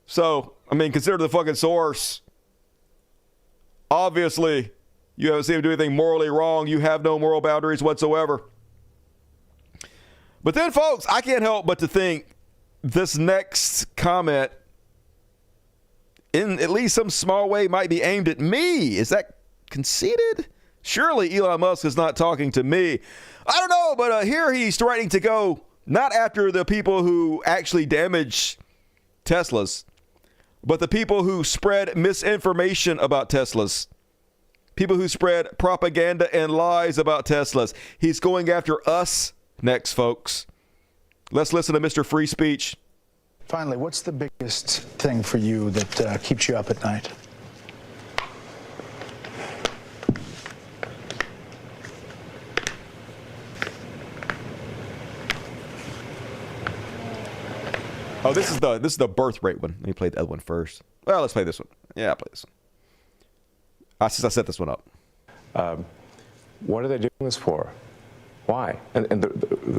So, I mean, consider the fucking source. Obviously, you haven't seen him do anything morally wrong. You have no moral boundaries whatsoever. But then, folks, I can't help but to think this next comment, in at least some small way, might be aimed at me. Is that conceited? Surely Elon Musk is not talking to me. I don't know, but here he's threatening to go not after the people who actually damage Teslas, but the people who spread misinformation about Teslas. People who spread propaganda and lies about Teslas. He's going after us next, folks. Let's listen to Mr. Free Speech. Finally, what's the biggest thing for you that keeps you up at night? Oh, this is the birth rate one. Let me play the other one first. Well, let's play this one. Yeah, I'll play this one. Since I set this one up. What are they doing this for? Why? And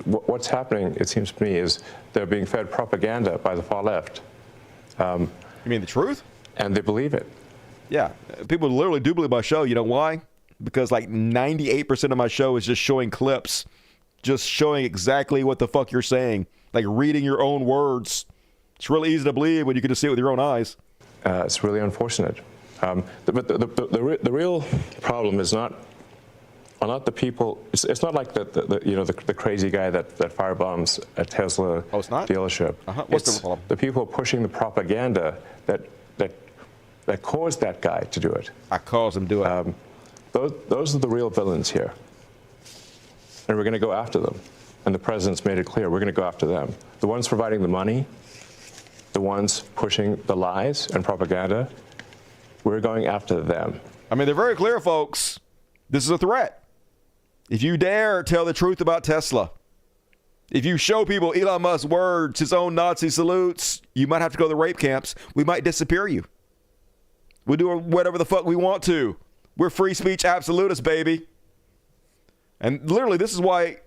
what's happening, it seems to me, is they're being fed propaganda by the far left. You mean the truth? And they believe it. Yeah. People literally do believe my show. You know why? Because like 98% of my show is just showing clips. Just showing exactly what the fuck you're saying. Like reading your own words. It's really easy to believe when you can just see it with your own eyes. It's really unfortunate. But the real problem is not the people. It's not like the crazy guy that firebombs a Tesla dealership. What's the problem? The people pushing the propaganda that caused that guy to do it. I caused him to do it. Those are the real villains here, and we're going to go after them. And the president's made it clear we're going to go after them. The ones providing the money, the ones pushing the lies and propaganda, we're going after them. I mean, they're very clear, folks. This is a threat. If you dare tell the truth about Tesla, if you show people Elon Musk's words, his own Nazi salutes, you might have to go to the rape camps. We might disappear you. We'll do whatever the fuck we want to. We're free speech absolutists, baby. And literally, this is why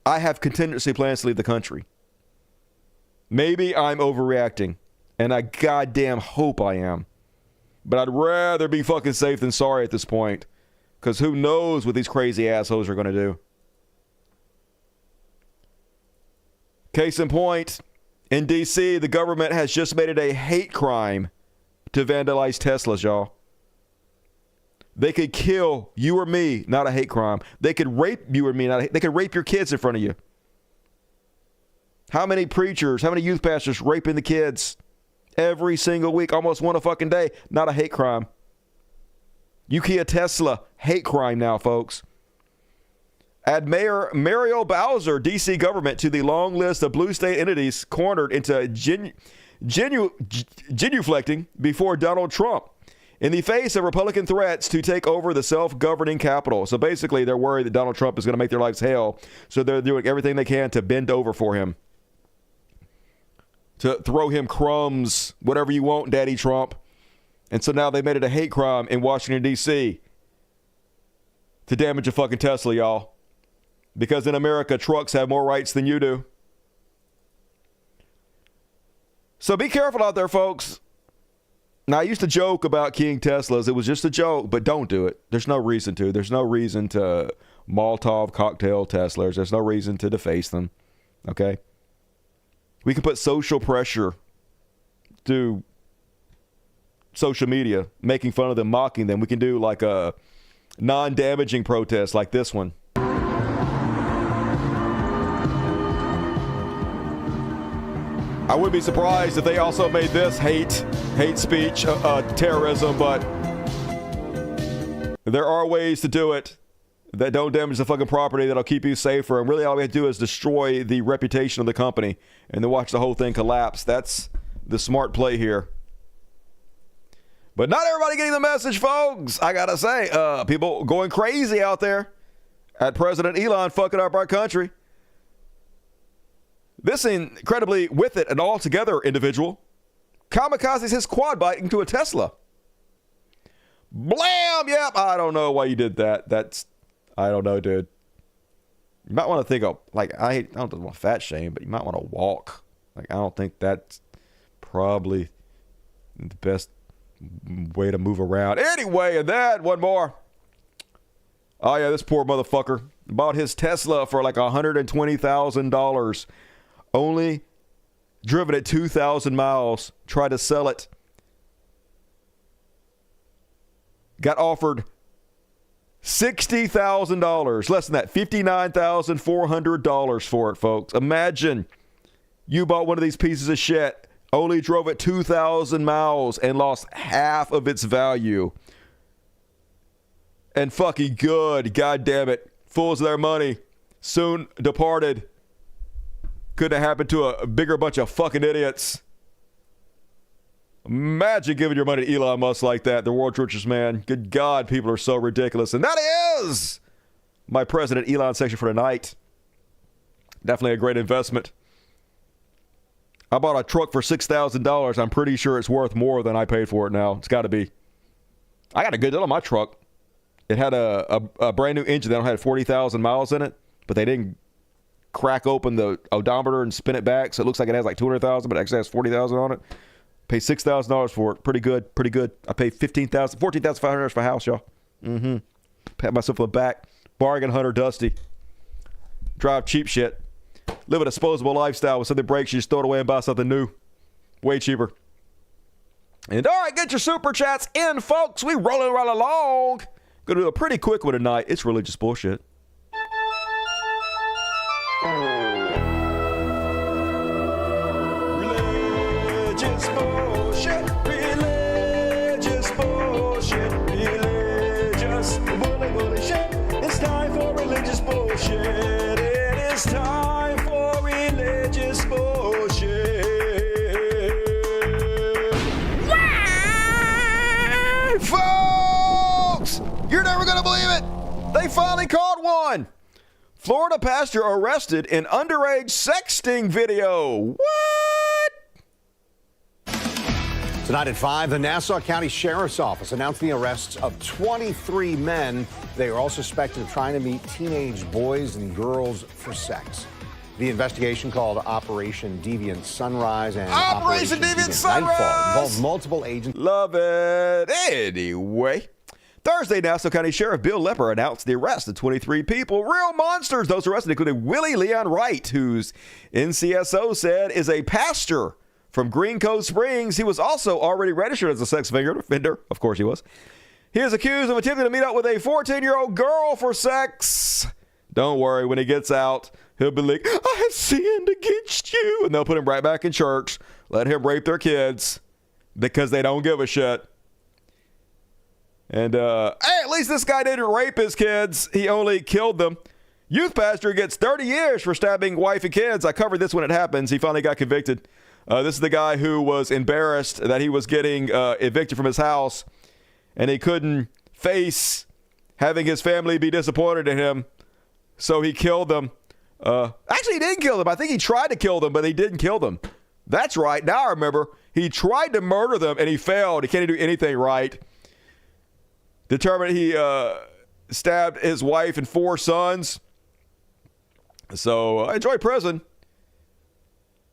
I have contingency plans to leave the country. Maybe I'm overreacting, and I goddamn hope I am. But I'd rather be fucking safe than sorry at this point, because who knows what these crazy assholes are going to do. Case in point, in D.C., the government has just made it a hate crime to vandalize Teslas, y'all. They could kill you or me, not a hate crime. They could rape you or me, they could rape your kids in front of you. How many preachers, how many youth pastors raping the kids every single week, almost one a fucking day? Not a hate crime. You key a Tesla, hate crime now, folks. Add Mayor Muriel Bowser, D.C. government, to the long list of blue state entities cornered into genuflecting before Donald Trump in the face of Republican threats to take over the self-governing Capitol. So basically, they're worried that Donald Trump is going to make their lives hell. So they're doing everything they can to bend over for him. To throw him crumbs, whatever you want, Daddy Trump. And so now they made it a hate crime in Washington, D.C. to damage a fucking Tesla, y'all. Because in America, trucks have more rights than you do. So be careful out there, folks. Now, I used to joke about keying Teslas. It was just a joke, but don't do it. There's no reason to. There's no reason to Molotov cocktail Teslas. There's no reason to deface them. Okay? We can put social pressure through social media, making fun of them, mocking them. We can do like a non-damaging protest like this one. I would be surprised if they also made this hate speech, terrorism, but there are ways to do it that don't damage the fucking property, that'll keep you safer. And really all we have to do is destroy the reputation of the company and then watch the whole thing collapse. That's the smart play here. But not everybody getting the message, folks. I gotta say, people going crazy out there at President Elon fucking up our country. This incredibly with it and altogether individual kamikazes his quad bike into a Tesla. Blam! Yep, I don't know why you did that. I don't know, dude. You might want to think of, like, I don't want to fat shame, but you might want to walk. Like, I don't think that's probably the best way to move around. Anyway, and then one more. Oh, yeah, this poor motherfucker bought his Tesla for like $120,000. Only driven it 2,000 miles. Tried to sell it. Got offered $60,000. Less than that. $59,400 for it, folks. Imagine you bought one of these pieces of shit, only drove it 2,000 miles and lost half of its value. And fucking good. God damn it. Fools of their money. Soon departed. Couldn't have happened to a bigger bunch of fucking idiots. Imagine giving your money to Elon Musk like that, the world's richest man. Good God, people are so ridiculous. And that is my President Elon section for tonight. Definitely a great investment. I bought a truck for $6,000. I'm pretty sure it's worth more than I paid for it now. It's got to be. I got a good deal on my truck. It had a brand new engine that had 40,000 miles in it, but they didn't crack open the odometer and spin it back, so it looks like it has like 200,000, but it actually has 40,000 on it. Paid $6,000 for it. Pretty good. I paid $14,500 for a house, y'all. Pat myself on the back. Bargain hunter Dusty. Drive cheap shit. Live a disposable lifestyle. When something breaks, you just throw it away and buy something new. Way cheaper. And all right, get your super chats in, folks. We rolling right along. Gonna do a pretty quick one tonight. It's religious bullshit. Religious bullshit. Religious bullshit. Religious bullshit. It's time for religious bullshit. It is time for religious bullshit. Folks, you're never gonna believe it. They finally caught one. Florida pastor arrested in underage sexting video. What? Tonight at 5, the Nassau County Sheriff's Office announced the arrests of 23 men. They are all suspected of trying to meet teenage boys and girls for sex. The investigation, called Operation Deviant Sunrise and Operation Deviant Nightfall, involved multiple agents. Love it. Anyway, Thursday, Nassau County Sheriff Bill Lepper announced the arrest of 23 people. Real monsters. Those arrested included Willie Leon Wright, whose NCSO said is a pastor from Green Cove Springs. He was also already registered as a sex offender. Of course he was. He is accused of attempting to meet up with a 14-year-old girl for sex. Don't worry, when he gets out, he'll be like, I have sinned against you. And they'll put him right back in church, let him rape their kids because they don't give a shit. And, hey, at least this guy didn't rape his kids. He only killed them. Youth pastor gets 30 years for stabbing wife and kids. I covered this when it happens. He finally got convicted. This is the guy who was embarrassed that he was getting evicted from his house, and he couldn't face having his family be disappointed in him, so he killed them. Actually, he didn't kill them. I think he tried to kill them, but he didn't kill them. That's right. Now I remember. He tried to murder them, and he failed. He can't do anything right. Determined he stabbed his wife and 4 sons. So enjoy prison.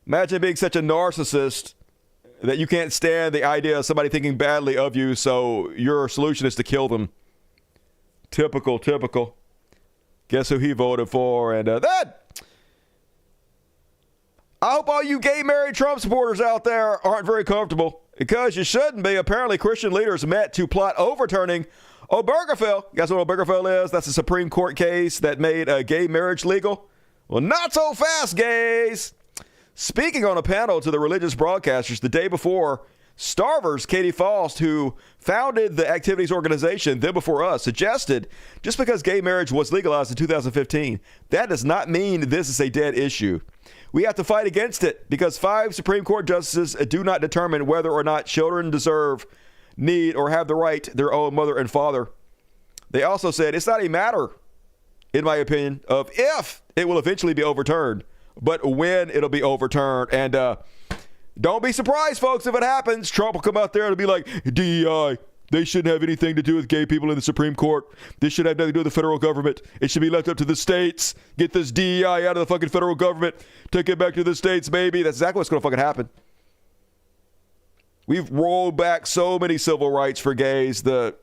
Imagine being such a narcissist that you can't stand the idea of somebody thinking badly of you, so your solution is to kill them. Typical. Guess who he voted for? And that. I hope all you gay married Trump supporters out there aren't very comfortable, because you shouldn't be. Apparently, Christian leaders met to plot overturning Obergefell. You guys know what Obergefell is? That's a Supreme Court case that made gay marriage legal. Well, not so fast, gays. speaking on a panel to the religious broadcasters the day before, Starver's Katie Faust, who founded the activities organization Them Before Us, suggested just because gay marriage was legalized in 2015, that does not mean this is a dead issue. We have to fight against it because 5 Supreme Court justices do not determine whether or not children deserve, need, or have the right to their own mother and father. They also said it's not a matter, in my opinion, of if it will eventually be overturned, but when it'll be overturned. And don't be surprised, folks, if it happens. Trump will come out there and be like, DEI, they shouldn't have anything to do with gay people in the Supreme Court. This should have nothing to do with the federal government. It should be left up to the states. Get this DEI out of the fucking federal government. Take it back to the states, baby. That's exactly what's going to fucking happen. We've rolled back so many civil rights for gays. The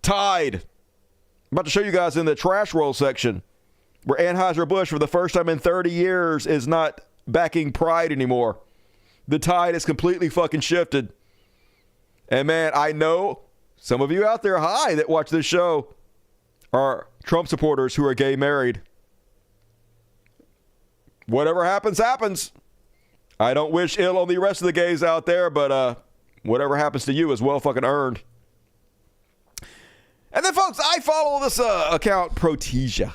tide. I'm about to show you guys in the trash roll section where Anheuser-Busch, for the first time in 30 years, is not backing pride anymore. The tide has completely fucking shifted. And man, I know some of you out there, that watch this show are Trump supporters who are gay married. Whatever happens, happens. I don't wish ill on the rest of the gays out there, but whatever happens to you is well fucking earned. And then, folks, I follow this account, Protesia,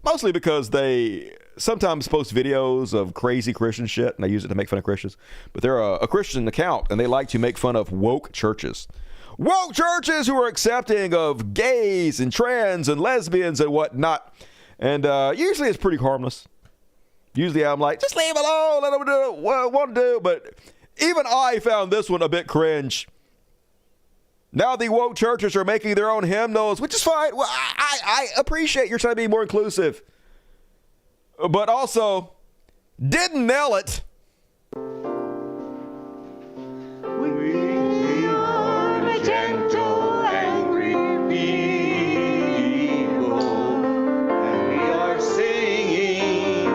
mostly because they sometimes post videos of crazy Christian shit, and I use it to make fun of Christians. But they're a Christian account, and they like to make fun of woke churches. Woke churches who are accepting of gays and trans and lesbians and whatnot. And usually it's pretty harmless. Usually I'm like, just leave them alone, let them do what they want to do. But even I found this one a bit cringe. Now the woke churches are making their own hymnals, which is fine. Well, I appreciate you're trying to be more inclusive. But also, didn't nail it. We are a gentle, angry people, and we are singing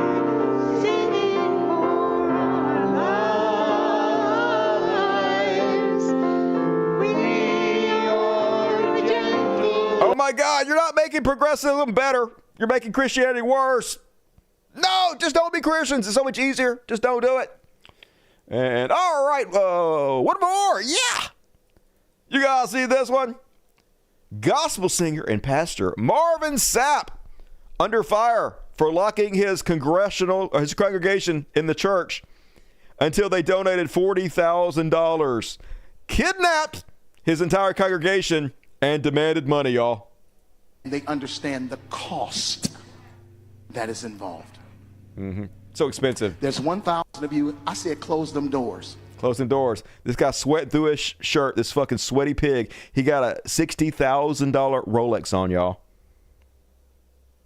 for our lives. We are gentle. Oh my God, you're not making progressivism better. You're making Christianity worse. No, just don't be Christians. It's so much easier. Just don't do it. And all right, one more. Yeah. You guys see this one? Gospel singer and pastor Marvin Sapp under fire for locking his congregation in the church until they donated $40,000. Kidnapped his entire congregation and demanded money, y'all. They understand the cost that is involved. Mm-hmm. So expensive. There's 1,000 of you. I said close them doors. Close them doors. This guy sweat through his shirt, this fucking sweaty pig. He got a $60,000 Rolex on, y'all.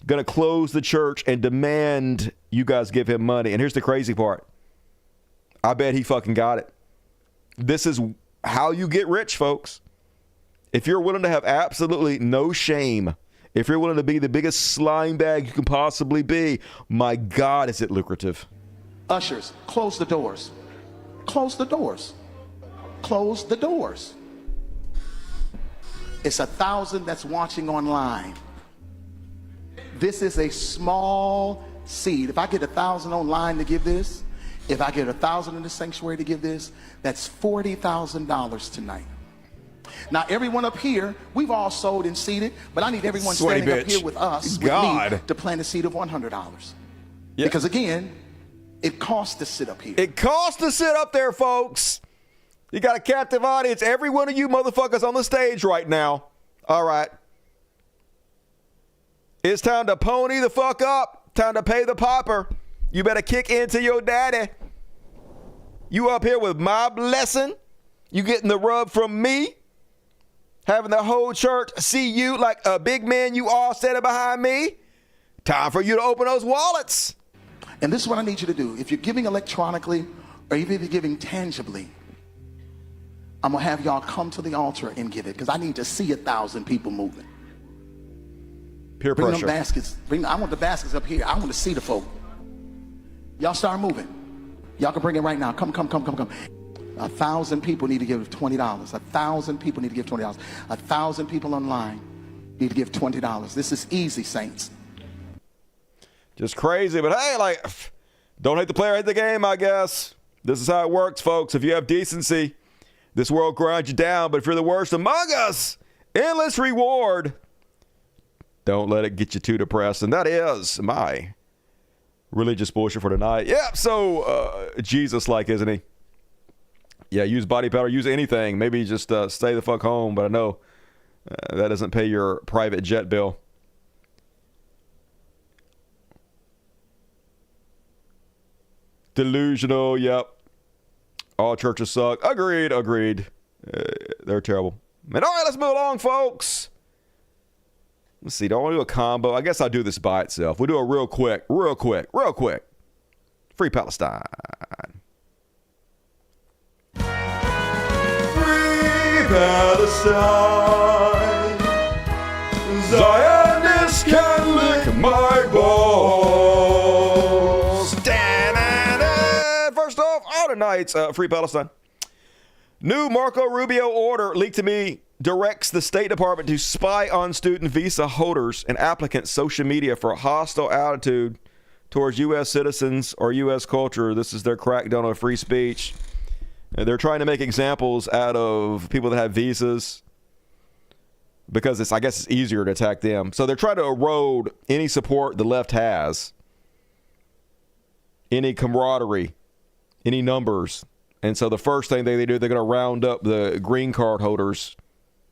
Gonna close the church and demand you guys give him money. And here's the crazy part. I bet he fucking got it. This is how you get rich, folks. If you're willing to have absolutely no shame, if you're willing to be the biggest slime bag you can possibly be, my God, is it lucrative. Ushers, close the doors. Close the doors. Close the doors. It's 1,000 that's watching online. This is a small seed. If I get 1,000 online to give this, if I get 1,000 in the sanctuary to give this, that's $40,000 tonight. Now, everyone up here, we've all sold and seeded, but I need everyone standing up here with us, with me, to plant a seed of $100. Yep. Because again, it costs to sit up here. It costs to sit up there, folks. You got a captive audience. Every one of you motherfuckers on the stage right now. All right. It's time to pony the fuck up. Time to pay the pauper. You better kick into your daddy. You up here with my blessing. You getting the rub from me. Having the whole church see you like a big man you are standing behind me. Time for you to open those wallets. And this is what I need you to do. If you're giving electronically or even if you're giving tangibly, I'm going to have y'all come to the altar and give it because I need to see 1,000 people moving. Peer Bring pressure. them baskets. I want the baskets up here. I want to see the folk. Y'all start moving. Y'all can bring it right now. Come. 1,000 people need to give $20. 1,000 people need to give $20. 1,000 people online need to give $20. This is easy, saints. Just crazy, but hey, like, Don't hate the player, hate the game, I guess. This is how it works, folks. If you have decency, this world grinds you down. But if you're the worst among us, endless reward. Don't let it get you too depressed. And that is my religious bullshit for tonight. Yeah, so Jesus-like, isn't he? Yeah, use body powder, use anything. Maybe just stay the fuck home. But I know that doesn't pay your private jet bill. Delusional, yep. All churches suck. Agreed. They're terrible. And all right, let's move along, folks. Let's see. Do I want to do a combo? I guess I'll do this by itself. We'll do a real quick. Free Palestine. Free Palestine. Zionists can lick my balls. First off, all tonight's Free Palestine. New Marco Rubio order leaked to me directs the State Department to spy on student visa holders and applicants' social media for a hostile attitude towards U.S. citizens or U.S. culture. This is their crackdown on free speech. They're trying to make examples out of people that have visas because I guess it's easier to attack them. So they're trying to erode any support the left has, any camaraderie, any numbers. And so the first thing they do, they're going to round up the green card holders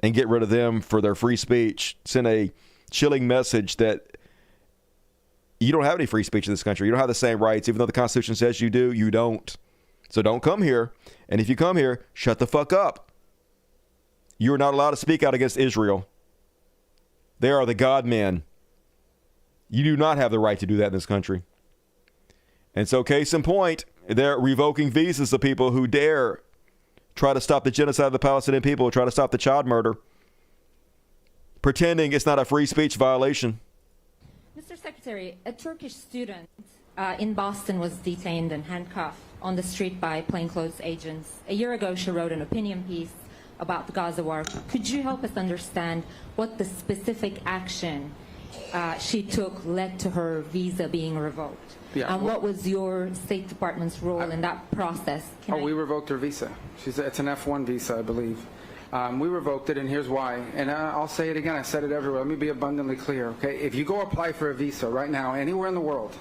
and get rid of them for their free speech. Send a chilling message that you don't have any free speech in this country. You don't have the same rights. Even though the Constitution says you do, you don't. So don't come here. And if you come here, shut the fuck up. You are not allowed to speak out against Israel. They are the God men. You do not have the right to do that in this country. And so case in point, they're revoking visas of people who dare try to stop the genocide of the Palestinian people, try to stop the child murder, pretending it's not a free speech violation. Mr. Secretary, a Turkish student in Boston was detained and handcuffed on the street by plainclothes agents. A year ago, she wrote an opinion piece about the Gaza war. Could you help us understand what the specific action she took led to her visa being revoked? Yeah, and what was your State Department's role in that process? We revoked her visa. It's an F1 visa, I believe. We revoked it, and here's why. And I'll say it again. I said it everywhere. Let me be abundantly clear, okay? If you go apply for a visa right now, anywhere in the world,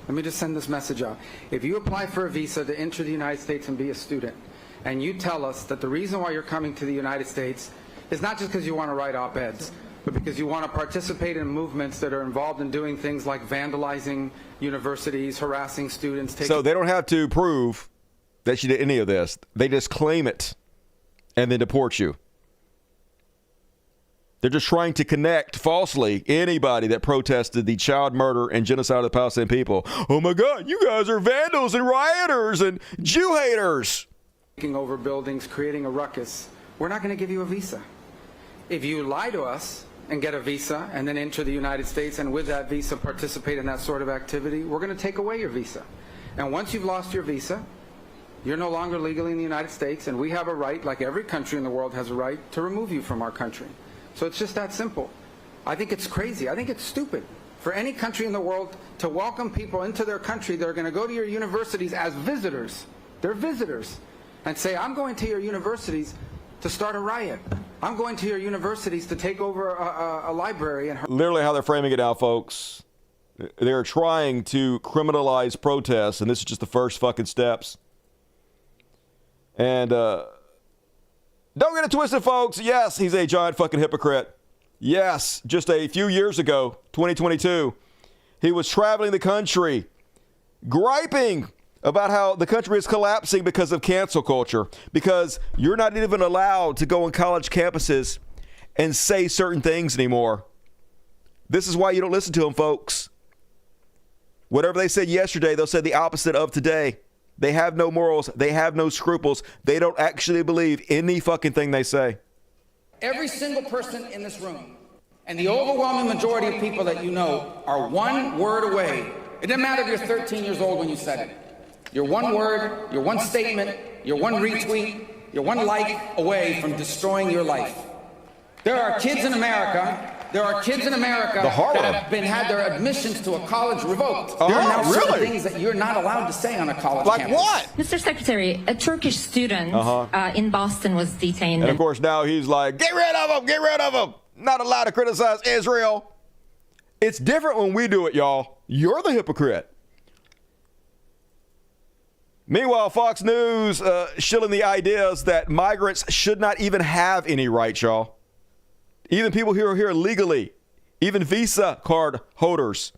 let me just send this message out. If you apply for a visa to enter the United States and be a student, and you tell us that the reason why you're coming to the United States is not just because you want to write op-eds, but because you want to participate in movements that are involved in doing things like vandalizing universities, harassing students. So they don't have to prove that she did any of this. They just claim it and then deport you. They're just trying to connect falsely anybody that protested the child murder and genocide of the Palestinian people. Oh my God, you guys are vandals and rioters and Jew haters. Taking over buildings, creating a ruckus. We're not going to give you a visa. If you lie to us and get a visa and then enter the United States and with that visa participate in that sort of activity, we're going to take away your visa. And once you've lost your visa, you're no longer legally in the United States, and we have a right, like every country in the world has a right, to remove you from our country. So it's just that simple. I think it's crazy. I think it's stupid for any country in the world to welcome people into their country that are going to go to your universities as visitors. They're visitors. And say, I'm going to your universities to start a riot. I'm going to your universities to take over a library. And literally how they're framing it now, folks. They're trying to criminalize protests, and this is just the first fucking steps. And don't get it twisted, folks. Yes, he's a giant fucking hypocrite. Yes, just a few years ago, 2022, he was traveling the country, griping about how the country is collapsing because of cancel culture, because you're not even allowed to go on college campuses and say certain things anymore. This is why you don't listen to them, folks. Whatever they said yesterday, they'll say the opposite of today. They have no morals. They have no scruples. They don't actually believe any fucking thing they say. Every single person in this room and the overwhelming majority of people that you know are one word away. It doesn't matter if you're 13 years old when you said it. You're one word, you're one statement, you're one retweet, you're one like away from destroying your life. There are kids in America There are kids in America that have had their admissions to a college revoked. There are now certain things that you're not allowed to say on a college campus. Like what? Mr. Secretary, a Turkish student in Boston was detained. And of course now he's like, get rid of them, get rid of them. Not allowed to criticize Israel. It's different when we do it, y'all. You're the hypocrite. Meanwhile, Fox News shilling the ideas that migrants should not even have any rights, y'all. Even people who are here legally, even visa card holders.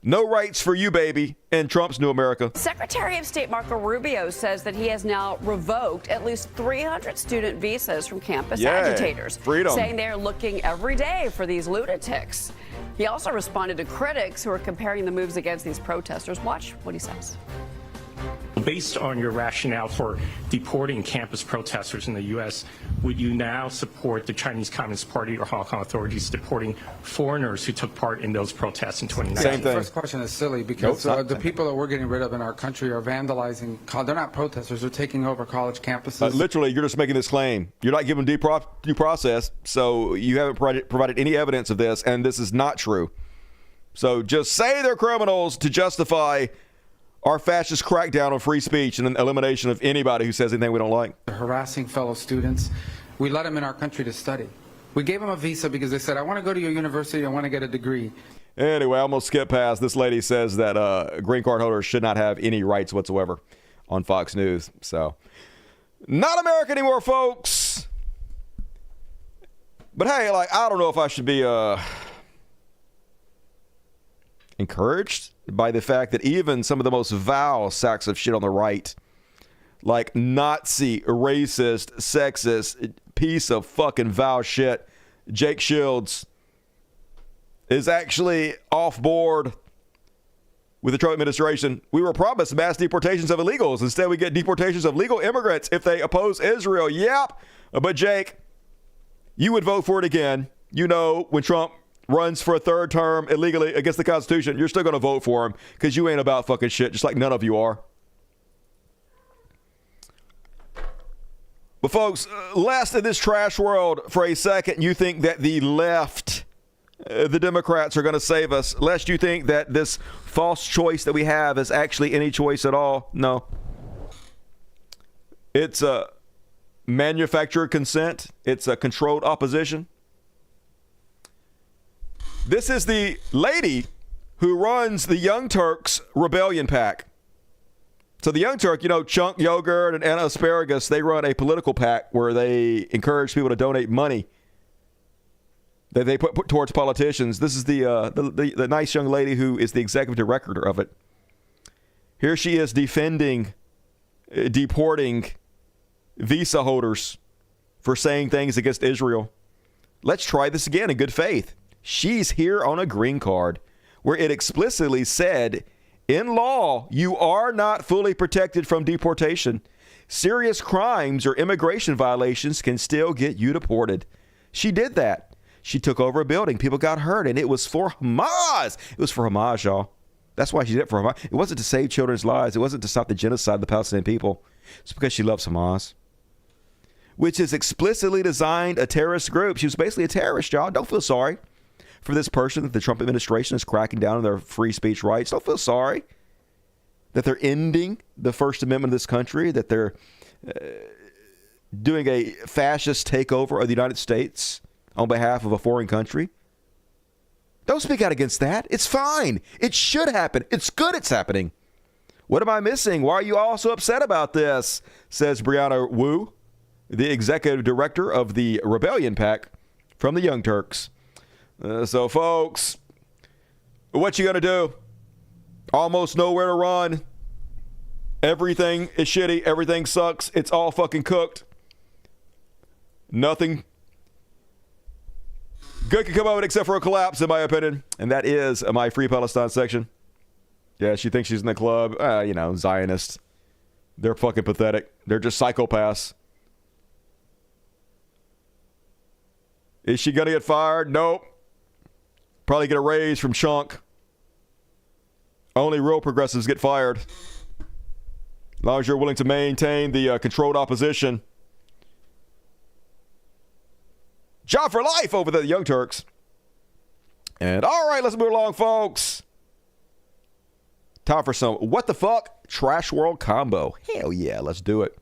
No rights for you, baby, in Trump's new America. Secretary of State Marco Rubio says that he has now revoked at least 300 student visas from campus agitators, freedom. saying they are looking every day for these lunatics. He also responded to critics who are comparing the moves against these protesters. Watch what he says. Based on your rationale for deporting campus protesters in the U.S., would you now support the Chinese Communist Party or Hong Kong authorities deporting foreigners who took part in those protests in 2019? Same thing. The first question is silly because the people that we're getting rid of in our country are vandalizing. They're not protesters. They're taking over college campuses. Literally, you're just making this claim. You're not giving due process, so you haven't provided any evidence of this, and this is not true. So just say they're criminals to justify our fascist crackdown on free speech and an elimination of anybody who says anything we don't like. They're harassing fellow students. We let them in our country to study. We gave them a visa because they said, I want to go to your university, I want to get a degree. Anyway, I almost skipped past. This lady says that green card holders should not have any rights whatsoever on Fox News. So, not America anymore, folks. But hey, like, I don't know if I should be encouraged by the fact that even some of the most vile sacks of shit on the right, like Nazi, racist, sexist, piece of fucking vile shit, Jake Shields, is actually off board with the Trump administration. We were promised mass deportations of illegals. Instead, we get deportations of legal immigrants if they oppose Israel. Yep. But Jake, you would vote for it again. You know, when Trump runs for a third term illegally against the Constitution, you're still going to vote for him because you ain't about fucking shit, just like none of you are. But folks, lest in this trash world for a second you think that the left, the Democrats, are going to save us, lest you think that this false choice that we have is actually any choice at all. No. It's a manufactured consent. It's a controlled opposition. This is the lady who runs the Young Turks rebellion pack. So the Young Turk, you know, Chunk Yogurt and Anna Asparagus, they run a political pack where they encourage people to donate money that they put towards politicians. This is the nice young lady who is the executive director of it. Here she is defending deporting visa holders for saying things against Israel. Let's try this again in good faith. She's here on a green card where it explicitly said, in law, you are not fully protected from deportation. Serious crimes or immigration violations can still get you deported. She did that. She took over a building. People got hurt, and it was for Hamas. It was for Hamas, y'all. That's why she did it for Hamas. It wasn't to save children's lives. It wasn't to stop the genocide of the Palestinian people. It's because she loves Hamas, which is explicitly designed a terrorist group. She was basically a terrorist, y'all. Don't feel sorry for this person that the Trump administration is cracking down on their free speech rights. Don't feel sorry that they're ending the First Amendment of this country, that they're doing a fascist takeover of the United States on behalf of a foreign country. Don't speak out against that. It's fine. It should happen. It's good it's happening. What am I missing? Why are you all so upset about this? Says Brianna Wu, the executive director of the Rebellion Pack from the Young Turks. So, folks, what you gonna do? Almost nowhere to run. Everything is shitty. Everything sucks. It's all fucking cooked. Nothing good can come of it except for a collapse, in my opinion. And that is my Free Palestine section. Yeah, she thinks she's in the club. You know, Zionists. They're fucking pathetic. They're just psychopaths. Is she gonna get fired? Nope. Probably get a raise from Chunk. Only real progressives get fired. As long as you're willing to maintain the controlled opposition. Job for life over the Young Turks. And all right, let's move along, folks. Time for some what the fuck trash world combo. Hell yeah, let's do it.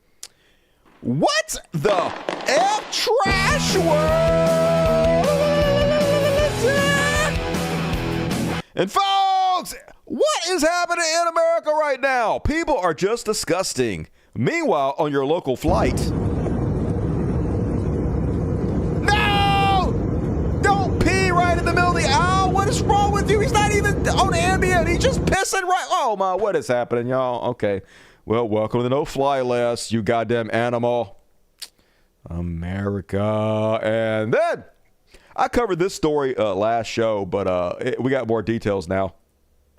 What the F trash world? And folks, what is happening in America right now? People are just disgusting. Meanwhile, on your local flight. No! Don't pee right in the middle of the aisle. What is wrong with you? He's not even on Ambien. He's just pissing right. Oh my, what is happening, y'all? Okay. Well, welcome to the no-fly list, you goddamn animal. America. And then I covered this story last show, but we got more details now.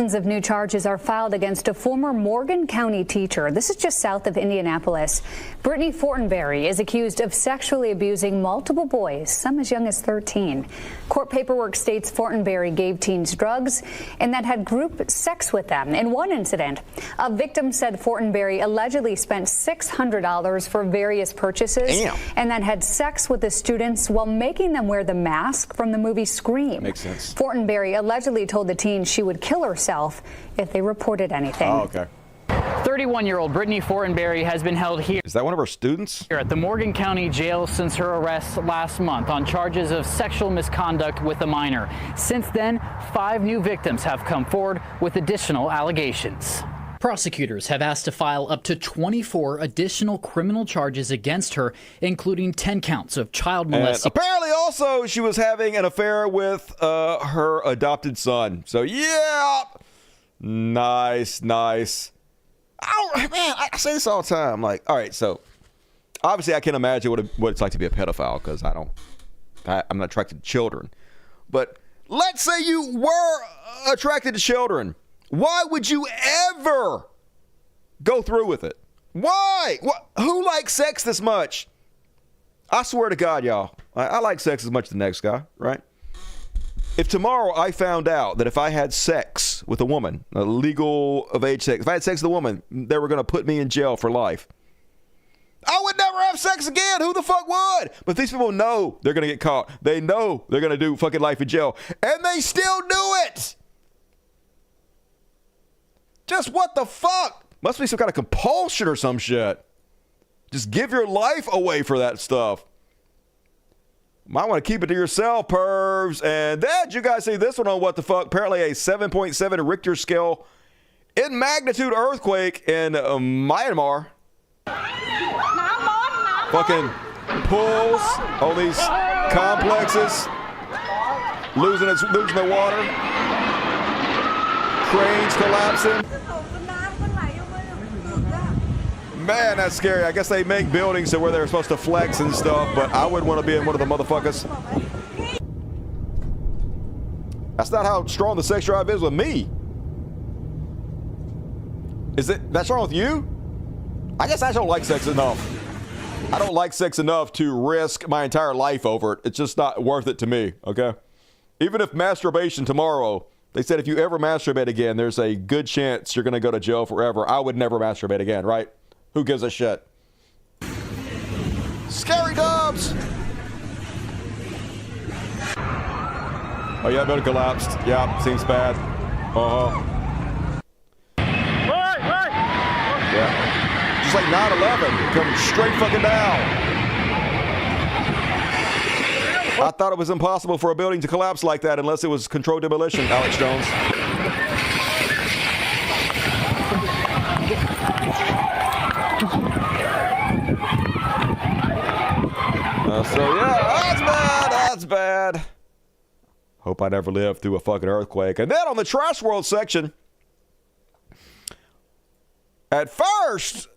Of new charges are filed against a former Morgan County teacher. This is just south of Indianapolis. Brittany Fortenberry is accused of sexually abusing multiple boys, some as young as 13. Court paperwork states Fortenberry gave teens drugs and that had group sex with them. In one incident, a victim said Fortenberry allegedly spent $600 for various purchases and that had sex with the students while making them wear the mask from the movie Scream. Makes sense. Fortenberry allegedly told the teens she would kill herself if they reported anything. Oh, okay. 31-year-old Brittany Fortenberry has been held here. Is that one of our students? Here at the Morgan County Jail since her arrest last month on charges of sexual misconduct with a minor. Since then, 5 new victims have come forward with additional allegations. Prosecutors have asked to file up to 24 additional criminal charges against her, including 10 counts of child molestation. Apparently also she was having an affair with her adopted son. So yeah, nice. Oh, man, I say this all the time. I'm like, all right, so obviously I can't imagine what it's like to be a pedophile because I'm not attracted to children. But let's say you were attracted to children. Why would you ever go through with it? Why? Who likes sex this much? I swear to God, y'all, I like sex as much as the next guy, right? If tomorrow I found out that if I had sex with a woman, a legal of age sex, if I had sex with a woman, they were going to put me in jail for life. I would never have sex again. Who the fuck would? But these people know they're going to get caught. They know they're going to do fucking life in jail. And they still do it. Just what the fuck? Must be some kind of compulsion or some shit. Just give your life away for that stuff. Might want to keep it to yourself, pervs. And then you guys see this one on What the Fuck. Apparently a 7.7 Richter scale in magnitude earthquake in Myanmar. Fucking pools, all these complexes, losing the water. Cranes collapsing. Man, that's scary. I guess they make buildings to where they're supposed to flex and stuff, but I wouldn't want to be in one of the motherfuckers. That's not how strong the sex drive is with me. That's wrong with you? I guess I don't like sex enough. I don't like sex enough to risk my entire life over it. It's just not worth it to me, okay? Even if masturbation tomorrow, they said if you ever masturbate again, there's a good chance you're going to go to jail forever. I would never masturbate again, right? Who gives a shit? Scary dubs! Oh, yeah, building collapsed. Yeah, seems bad. Yeah. Just like 9/11, coming straight fucking down. I thought it was impossible for a building to collapse like that unless it was controlled demolition, Alex Jones. So yeah, that's bad. Hope I never live through a fucking earthquake. And then on the trash world section, at first,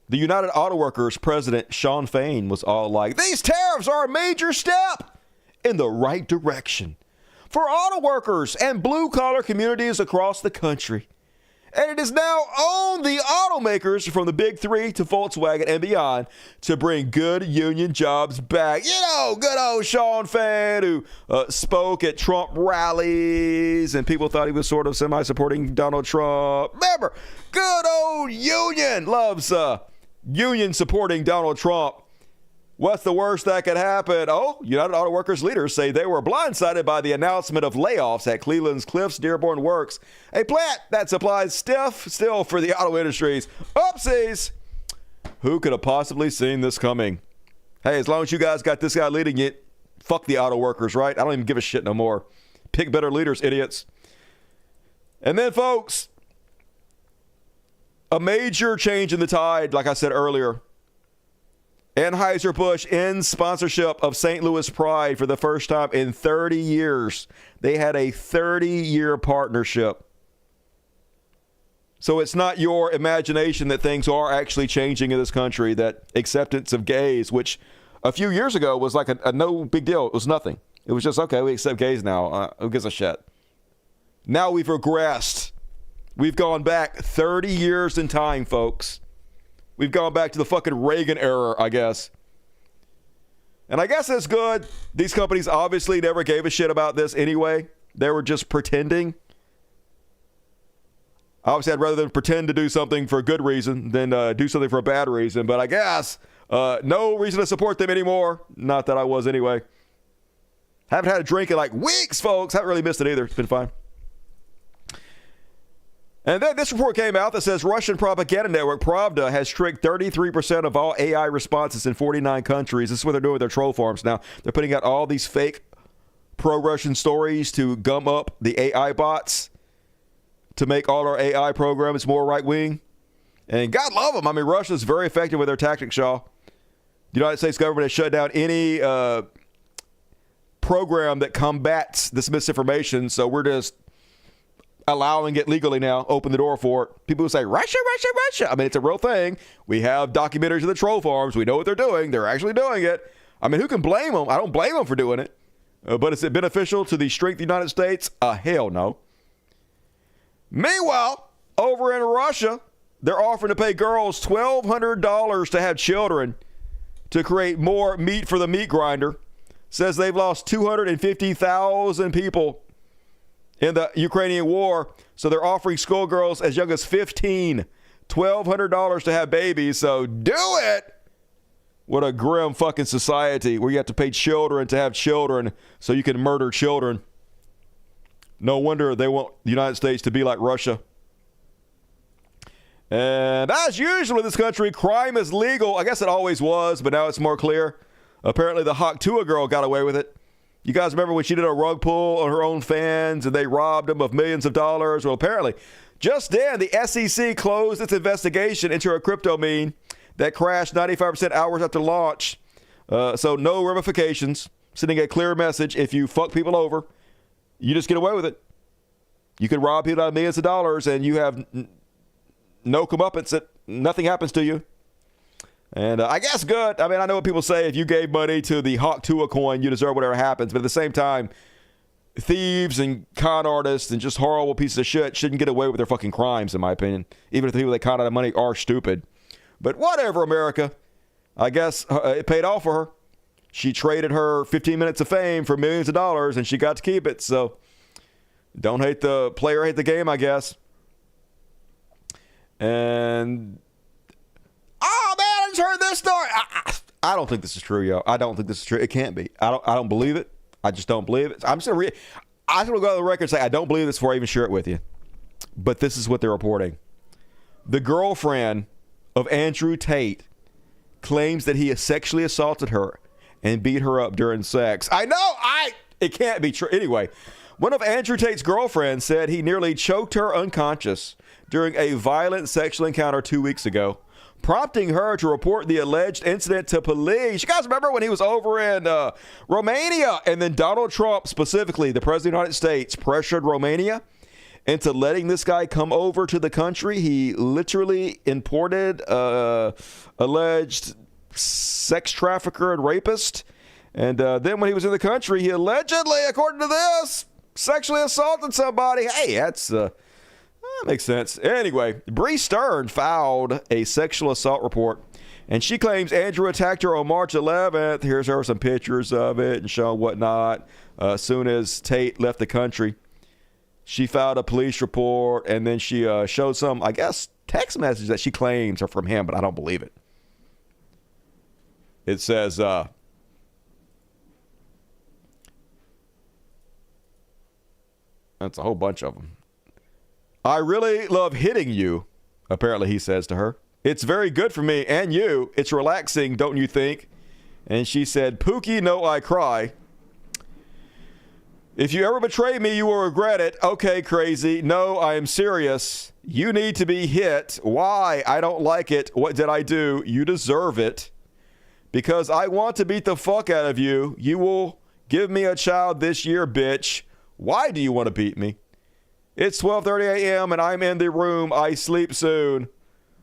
the United Auto Workers president, Shawn Fain, was all like, these tariffs are a major step in the right direction for auto workers and blue-collar communities across the country. And it is now on the automakers from the big three to Volkswagen and beyond to bring good union jobs back. You know, good old Shawn Fain, who spoke at Trump rallies and people thought he was sort of semi-supporting Donald Trump. Remember, good old union loves union supporting Donald Trump. What's the worst that could happen? Oh, United Auto Workers leaders say they were blindsided by the announcement of layoffs at Cleveland's Cliffs Dearborn Works, a plant that supplies stiff steel for the auto industries. Oopsies! Who could have possibly seen this coming? Hey, as long as you guys got this guy leading it, fuck the auto workers, right? I don't even give a shit no more. Pick better leaders, idiots. And then, folks, a major change in the tide, like I said earlier. Anheuser-Busch ends sponsorship of St. Louis Pride for the first time in 30 years. They had a 30-year partnership. So it's not your imagination that things are actually changing in this country, that acceptance of gays, which a few years ago was like a no big deal. It was nothing. It was just, okay, we accept gays now. Who gives a shit? Now we've regressed. We've gone back 30 years in time, folks. We've gone back to the fucking Reagan era, I guess. And I guess it's good. These companies obviously never gave a shit about this anyway. They were just pretending. Obviously, I'd rather them pretend to do something for a good reason than do something for a bad reason. But I guess no reason to support them anymore. Not that I was anyway. Haven't had a drink in like weeks, folks. Haven't really missed it either. It's been fine. And then this report came out that says Russian propaganda network Pravda has tricked 33% of all AI responses in 49 countries. This is what they're doing with their troll farms now. They're putting out all these fake pro-Russian stories to gum up the AI bots to make all our AI programs more right-wing. And God love them. I mean, Russia's very effective with their tactics, y'all. The United States government has shut down any program that combats this misinformation, so we're just allowing it legally now, open the door for it. People who say, Russia, Russia, Russia. I mean, it's a real thing. We have documentaries of the troll farms. We know what they're doing. They're actually doing it. I mean, who can blame them? I don't blame them for doing it. But is it beneficial to the strength of the United States? Hell no. Meanwhile, over in Russia, they're offering to pay girls $1,200 to have children to create more meat for the meat grinder. Says they've lost 250,000 people in the Ukrainian war, so they're offering schoolgirls as young as 15, $1,200 to have babies, so do it! What a grim fucking society where you have to pay children to have children so you can murder children. No wonder they want the United States to be like Russia. And as usual in this country, crime is legal. I guess it always was, but now it's more clear. Apparently the Hoktua girl got away with it. You guys remember when she did a rug pull on her own fans and they robbed them of millions of dollars? Well, apparently, just then, the SEC closed its investigation into a crypto meme that crashed 95% hours after launch. So no ramifications, sending a clear message. If you fuck people over, you just get away with it. You can rob people out of millions of dollars and you have no comeuppance. That nothing happens to you. And I guess good. I mean, I know what people say. If you gave money to the Hoktua coin, you deserve whatever happens. But at the same time, thieves and con artists and just horrible pieces of shit shouldn't get away with their fucking crimes, in my opinion. Even if the people that con out of money are stupid. But whatever, America. I guess it paid off for her. She traded her 15 minutes of fame for millions of dollars, and she got to keep it. So don't hate the player, hate the game, I guess. And oh man, I just heard this story. I don't think this is true, yo. I don't think this is true. It can't be. I don't believe it. I just don't believe it. I'm just gonna go on the record and say I don't believe this before I even share it with you. But this is what they're reporting. The girlfriend of Andrew Tate claims that he has sexually assaulted her and beat her up during sex. I know. It can't be true. Anyway, one of Andrew Tate's girlfriends said he nearly choked her unconscious during a violent sexual encounter 2 weeks ago, prompting her to report the alleged incident to police. You guys remember when he was over in Romania, and then Donald Trump, specifically the President of the United States, pressured Romania into letting this guy come over to the country? He literally imported alleged sex trafficker and rapist. And then when he was in the country, he allegedly, according to this, sexually assaulted somebody. Hey, that makes sense. Anyway, Bree Stern filed a sexual assault report, and she claims Andrew attacked her on March 11th. Here's her some pictures of it and showing whatnot. As soon as Tate left the country, she filed a police report, and then she showed some, I guess, text messages that she claims are from him, but I don't believe it. It says, that's a whole bunch of them. I really love hitting you, apparently he says to her. It's very good for me and you. It's relaxing, don't you think? And she said, Pookie, no, I cry. If you ever betray me, you will regret it. Okay, crazy. No, I am serious. You need to be hit. Why? I don't like it. What did I do? You deserve it. Because I want to beat the fuck out of you. You will give me a child this year, bitch. Why do you want to beat me? It's 12:30 a.m. and I'm in the room. I sleep soon.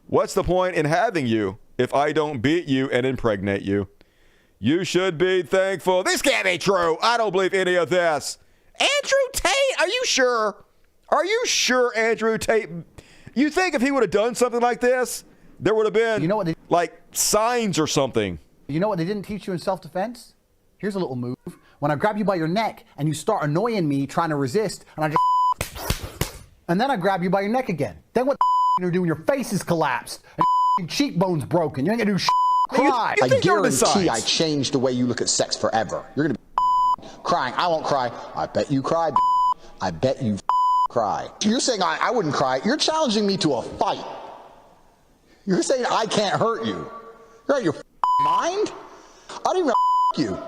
What's the point in having you if I don't beat you and impregnate you? You should be thankful. This can't be true. I don't believe any of this. Andrew Tate, are you sure? Are you sure, Andrew Tate? You think if he would have done something like this, there would have been, like, signs or something? You know what they didn't teach you in self-defense? Here's a little move. When I grab you by your neck and you start annoying me trying to resist, and I just... And then I grab you by your neck again. Then what you're doing? Your face is collapsed and your cheekbone's broken. You ain't gonna do cry. I guarantee I changed the way you look at sex forever. You're gonna be crying. I won't cry. I bet you cry. I bet you cry. You're saying I wouldn't cry. You're challenging me to a fight. You're saying I can't hurt you. You're out of your mind? I don't even you.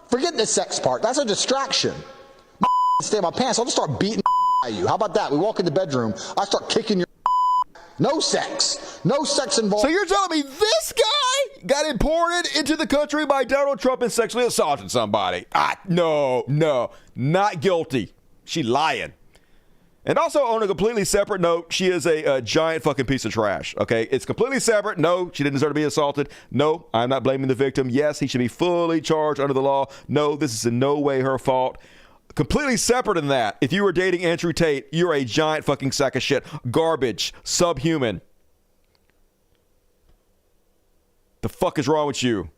Forget the sex part. That's a distraction. Stay in my pants. I'll just start beating at you. How about that? We walk in the bedroom. I start kicking your no sex. No sex involved. So you're telling me this guy got imported into the country by Donald Trump and sexually assaulted somebody? No, not guilty. She lying. And also, on a completely separate note, she is a giant fucking piece of trash, okay? It's completely separate. No, she didn't deserve to be assaulted. No, I'm not blaming the victim. Yes, he should be fully charged under the law. No, this is in no way her fault. Completely separate than that, if you were dating Andrew Tate, you're a giant fucking sack of shit. Garbage. Subhuman. The fuck is wrong with you?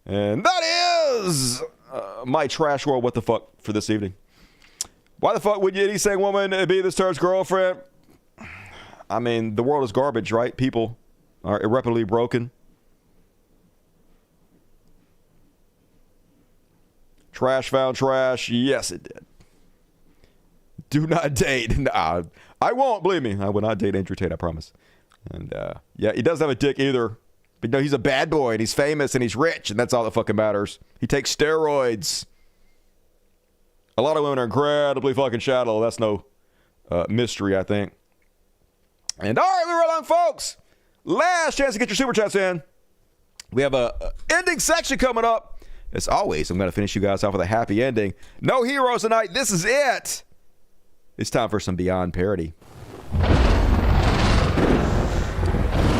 And that is my trash world what the fuck for this evening. Why the fuck would any sane woman be this Turk's girlfriend? I mean, the world is garbage, right? People are irreparably broken. Trash found trash. Yes, it did. Do not date. Nah, I won't, believe me. I will not date Andrew Tate, I promise. And yeah, he doesn't have a dick either. But no, he's a bad boy, and he's famous, and he's rich, and that's all that fucking matters. He takes steroids. A lot of women are incredibly fucking shallow. That's no mystery, I think. And all right, we roll on, folks. Last chance to get your super chats in. We have a ending section coming up. As always, I'm going to finish you guys off with a happy ending. No heroes tonight. This is it. It's time for some Beyond Parody.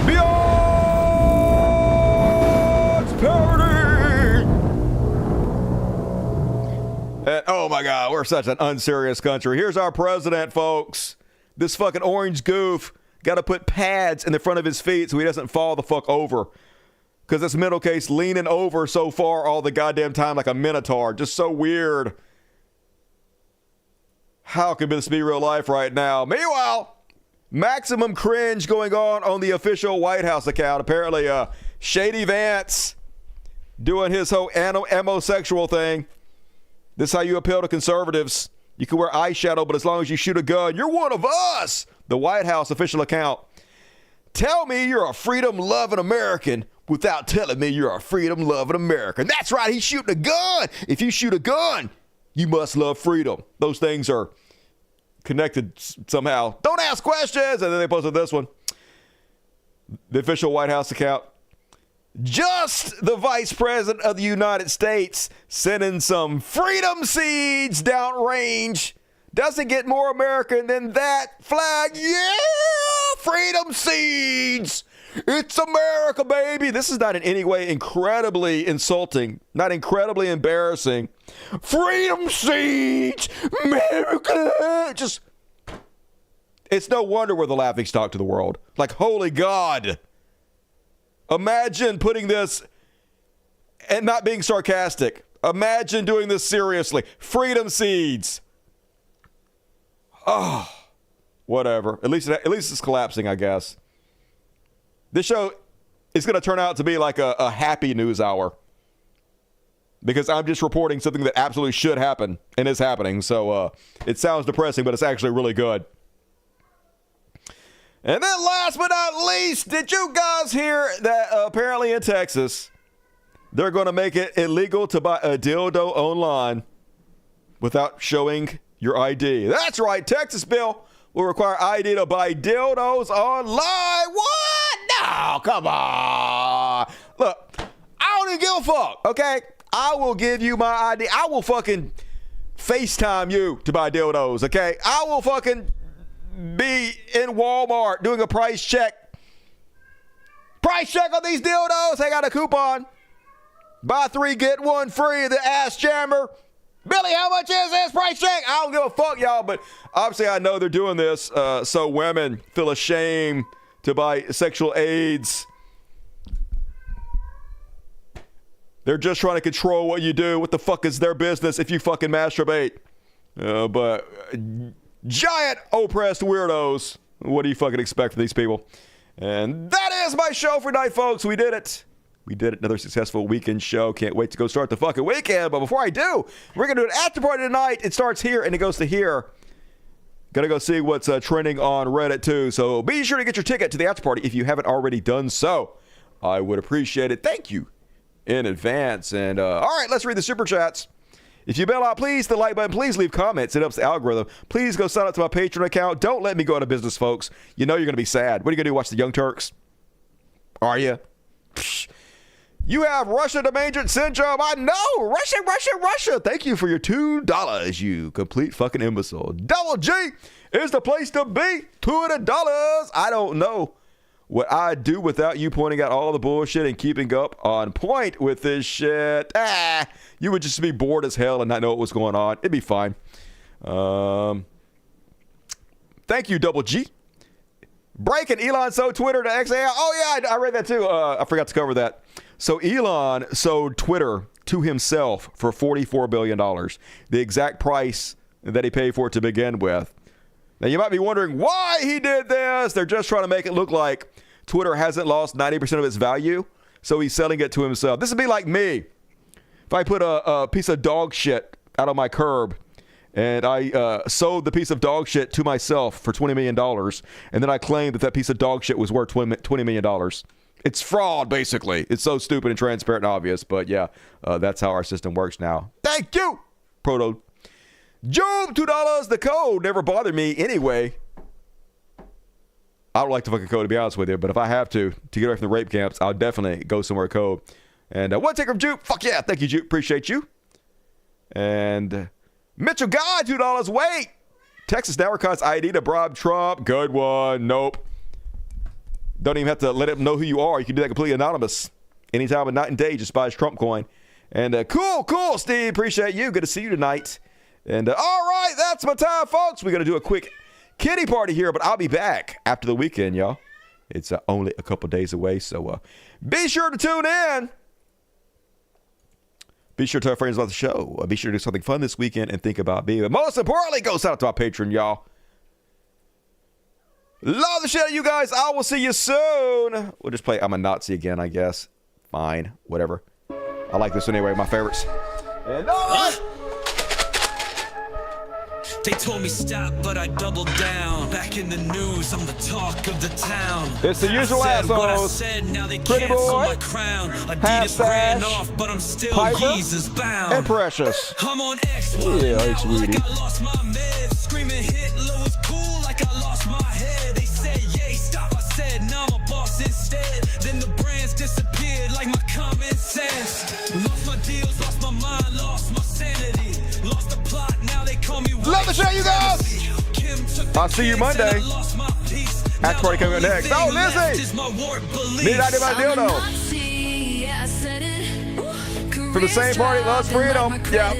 Beyond Parody! And, oh my God, we're such an unserious country. Here's our president, folks. This fucking orange goof got to put pads in the front of his feet so he doesn't fall the fuck over. Because this middle case leaning over so far all the goddamn time like a minotaur. Just so weird. How could this be real life right now? Meanwhile, maximum cringe going on the official White House account. Apparently, Shady Vance doing his whole amosexual thing. This is how you appeal to conservatives. You can wear eyeshadow, but as long as you shoot a gun, you're one of us. The White House official account. Tell me you're a freedom-loving American without telling me you're a freedom-loving American. That's right, he's shooting a gun. If you shoot a gun, you must love freedom. Those things are connected somehow. Don't ask questions. And then they posted this one. The official White House account. Just the Vice President of the United States sending some freedom seeds downrange. Doesn't get more American than that flag. Yeah, freedom seeds. It's America, baby. This is not in any way incredibly insulting, not incredibly embarrassing. Freedom seeds, America. Just, it's no wonder we're the laughing stock to the world. Like, holy God. Imagine putting this and not being sarcastic. Imagine doing this seriously. Freedom seeds. Oh, whatever. At least it's collapsing, I guess. This show it's going to turn out to be like a happy news hour. Because I'm just reporting something that absolutely should happen and is happening. So it sounds depressing, but it's actually really good. And then last but not least, did you guys hear that apparently in Texas, they're going to make it illegal to buy a dildo online without showing your ID? That's right. Texas bill will require ID to buy dildos online. What? No, come on. Look, I don't even give a fuck, okay? I will give you my ID. I will fucking FaceTime you to buy dildos, okay? I will fucking be in Walmart doing a price check. Price check on these dildos. I got a coupon. Buy 3, get 1 free. The ass jammer. Billy, how much is this? Price check. I don't give a fuck, y'all, but obviously I know they're doing this so women feel ashamed to buy sexual aids. They're just trying to control what you do. What the fuck is their business if you fucking masturbate? But giant oppressed weirdos. What do you fucking expect from these people? And that is my show for tonight, folks. We did it. We did it. Another successful weekend show. Can't wait to go start the fucking weekend. But before I do, we're going to do an after party tonight. It starts here and it goes to here. Gonna go see what's trending on Reddit too. So be sure to get your ticket to the after party if you haven't already done so. I would appreciate it. Thank you in advance. And all right, let's read the super chats. If you bail out, please hit the like button. Please leave comments. It helps the algorithm. Please go sign up to my Patreon account. Don't let me go out of business, folks. You know you're going to be sad. What are you going to do, watch the Young Turks? Are you? Psh. You have Russia domain syndrome. I know. Russia. Thank you for your $2, you complete fucking imbecile. Double G is the place to be. $200. I don't know what I'd do without you pointing out all the bullshit and keeping up on point with this shit. You would just be bored as hell and not know what was going on. It'd be fine. Thank you, Double G. Breaking Elon sold Twitter to XAI. Oh, yeah, I read that too. I forgot to cover that. So Elon sold Twitter to himself for $44 billion, the exact price that he paid for it to begin with. Now, you might be wondering why he did this. They're just trying to make it look like Twitter hasn't lost 90% of its value, so he's selling it to himself. This would be like me. If I put a piece of dog shit out on my curb and I sold the piece of dog shit to myself for $20 million, and then I claimed that piece of dog shit was worth $20 million. It's fraud, basically. It's so stupid and transparent and obvious, but yeah, that's how our system works now. Thank you, Proto. Job, $2. The code never bothered me anyway. I don't like the fucking code, to be honest with you, but if I have to get away from the rape camps, I'll definitely go somewhere code. And one ticker from Jupe. Fuck yeah. Thank you, Jupe. Appreciate you. And Mitchell Guy, $2. Wait. Texas now requires ID to bribe Trump. Good one. Nope. Don't even have to let him know who you are. You can do that completely anonymous. Anytime of night and day, just buy his Trump coin. And cool, Steve. Appreciate you. Good to see you tonight. And all right, that's my time, folks. We're going to do a quick kitty party here, but I'll be back after the weekend, y'all. It's only a couple days away, so be sure to tune in. Be sure to tell your friends about the show. Be sure to do something fun this weekend and think about me. But most importantly, go sign up to my Patreon, y'all. Love the shit out of you guys. I will see you soon. We'll just play I'm a Nazi again, I guess. Fine, whatever. I like this one anyway, my favorites. And all right. They told me stop, but I doubled down. Back in the news, I'm the talk of the town. It's the usual assholes. Pretty boy, Half-Stash, off, but I'm still Piper, and Precious. I'm on X, yeah, hey, sweetie. Like I lost my meds. Screaming Hitler was cool, like I lost my head. They said, yay, stop. I said, nah, I'm a boss instead. Then the brands disappeared like my common sense. Lost my deals, lost my mind, lost my sanity. Lost the plot, now they call me. Love the show, you guys. I'll see you Monday. After party coming up next. Oh, Lizzie. Need I do my dildo? For the same party, loves freedom. Yeah.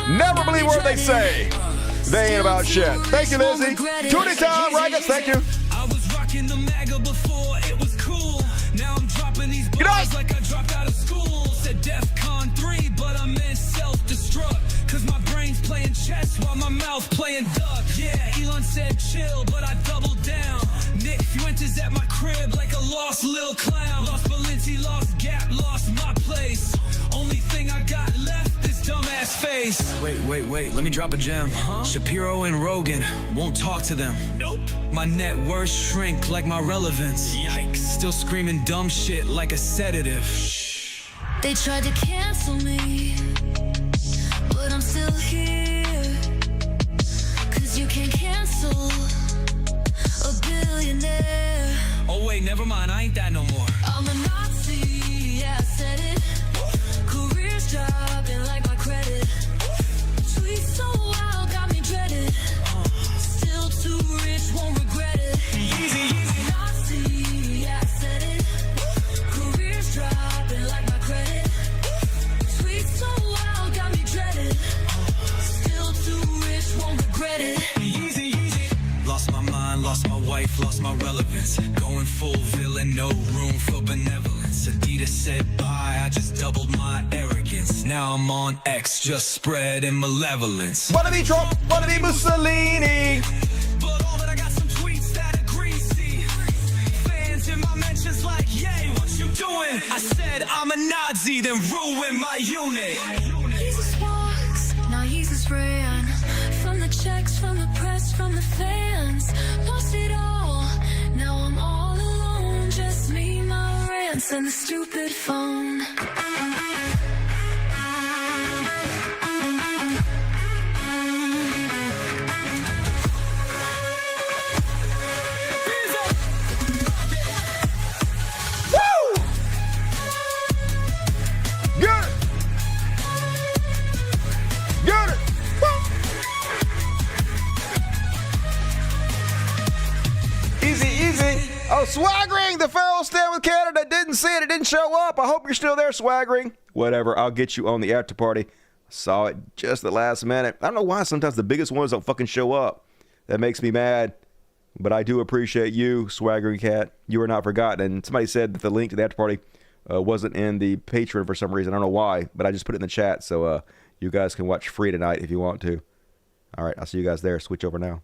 Never believe what they say. They ain't about shit. Thank you, Lizzie. Tune in time, Raggers. Thank you. I was rocking the MAGA before it was cool. Now I'm dropping these bars like I dropped out of school. Said DEFCON 3, but I'm in self-destruct. Cause my brain's playing chess while my mouth playing duck. Yeah, Elon said chill, but I doubled down. Nick Fuentes at my crib like a lost face. Wait, let me drop a gem. Shapiro and Rogan, won't talk to them. Nope. My net worth shrink like my relevance. Yikes. Still screaming dumb shit like a sedative. They tried to cancel me, but I'm still here. Cause you can't cancel a billionaire. Oh wait, never mind, I ain't that no more. I'm a Nazi, yeah, I said it. Careers dropping like my credit. Tweets so wild, got me dreaded. Still too rich, won't regret it. Easy. Nazi, yeah, I said it. Careers dropping like my credit. Tweets so wild, got me dreaded. Still too rich, won't regret it. Easy. Lost my mind, lost my wife, lost my relevance. Going full villain, no room for benevolence. Adidas said bye, I just doubled my arrogance. Now I'm on X, just spreading malevolence. Wanna be Trump, wanna be Mussolini. But all that I got some tweets that are greasy. Fans in my mentions like, yay, what you doing? I said I'm a Nazi, then ruin my unit. Jesus walks, now he's his brand. From the checks, from the press, from the fans. Lost it all, now I'm all alone. Just me, my rants, and the stupid phone. Easy. Oh, swaggering! The Pharaoh stand with Canada. Didn't see it. It didn't show up. I hope you're still there, swaggering. Whatever. I'll get you on the after party. Saw it just the last minute. I don't know why sometimes the biggest ones don't fucking show up. That makes me mad. But I do appreciate you, swaggering cat. You are not forgotten. And somebody said that the link to the after party wasn't in the Patreon for some reason. I don't know why, but I just put it in the chat. So you guys can watch free tonight if you want to. All right. I'll see you guys there. Switch over now.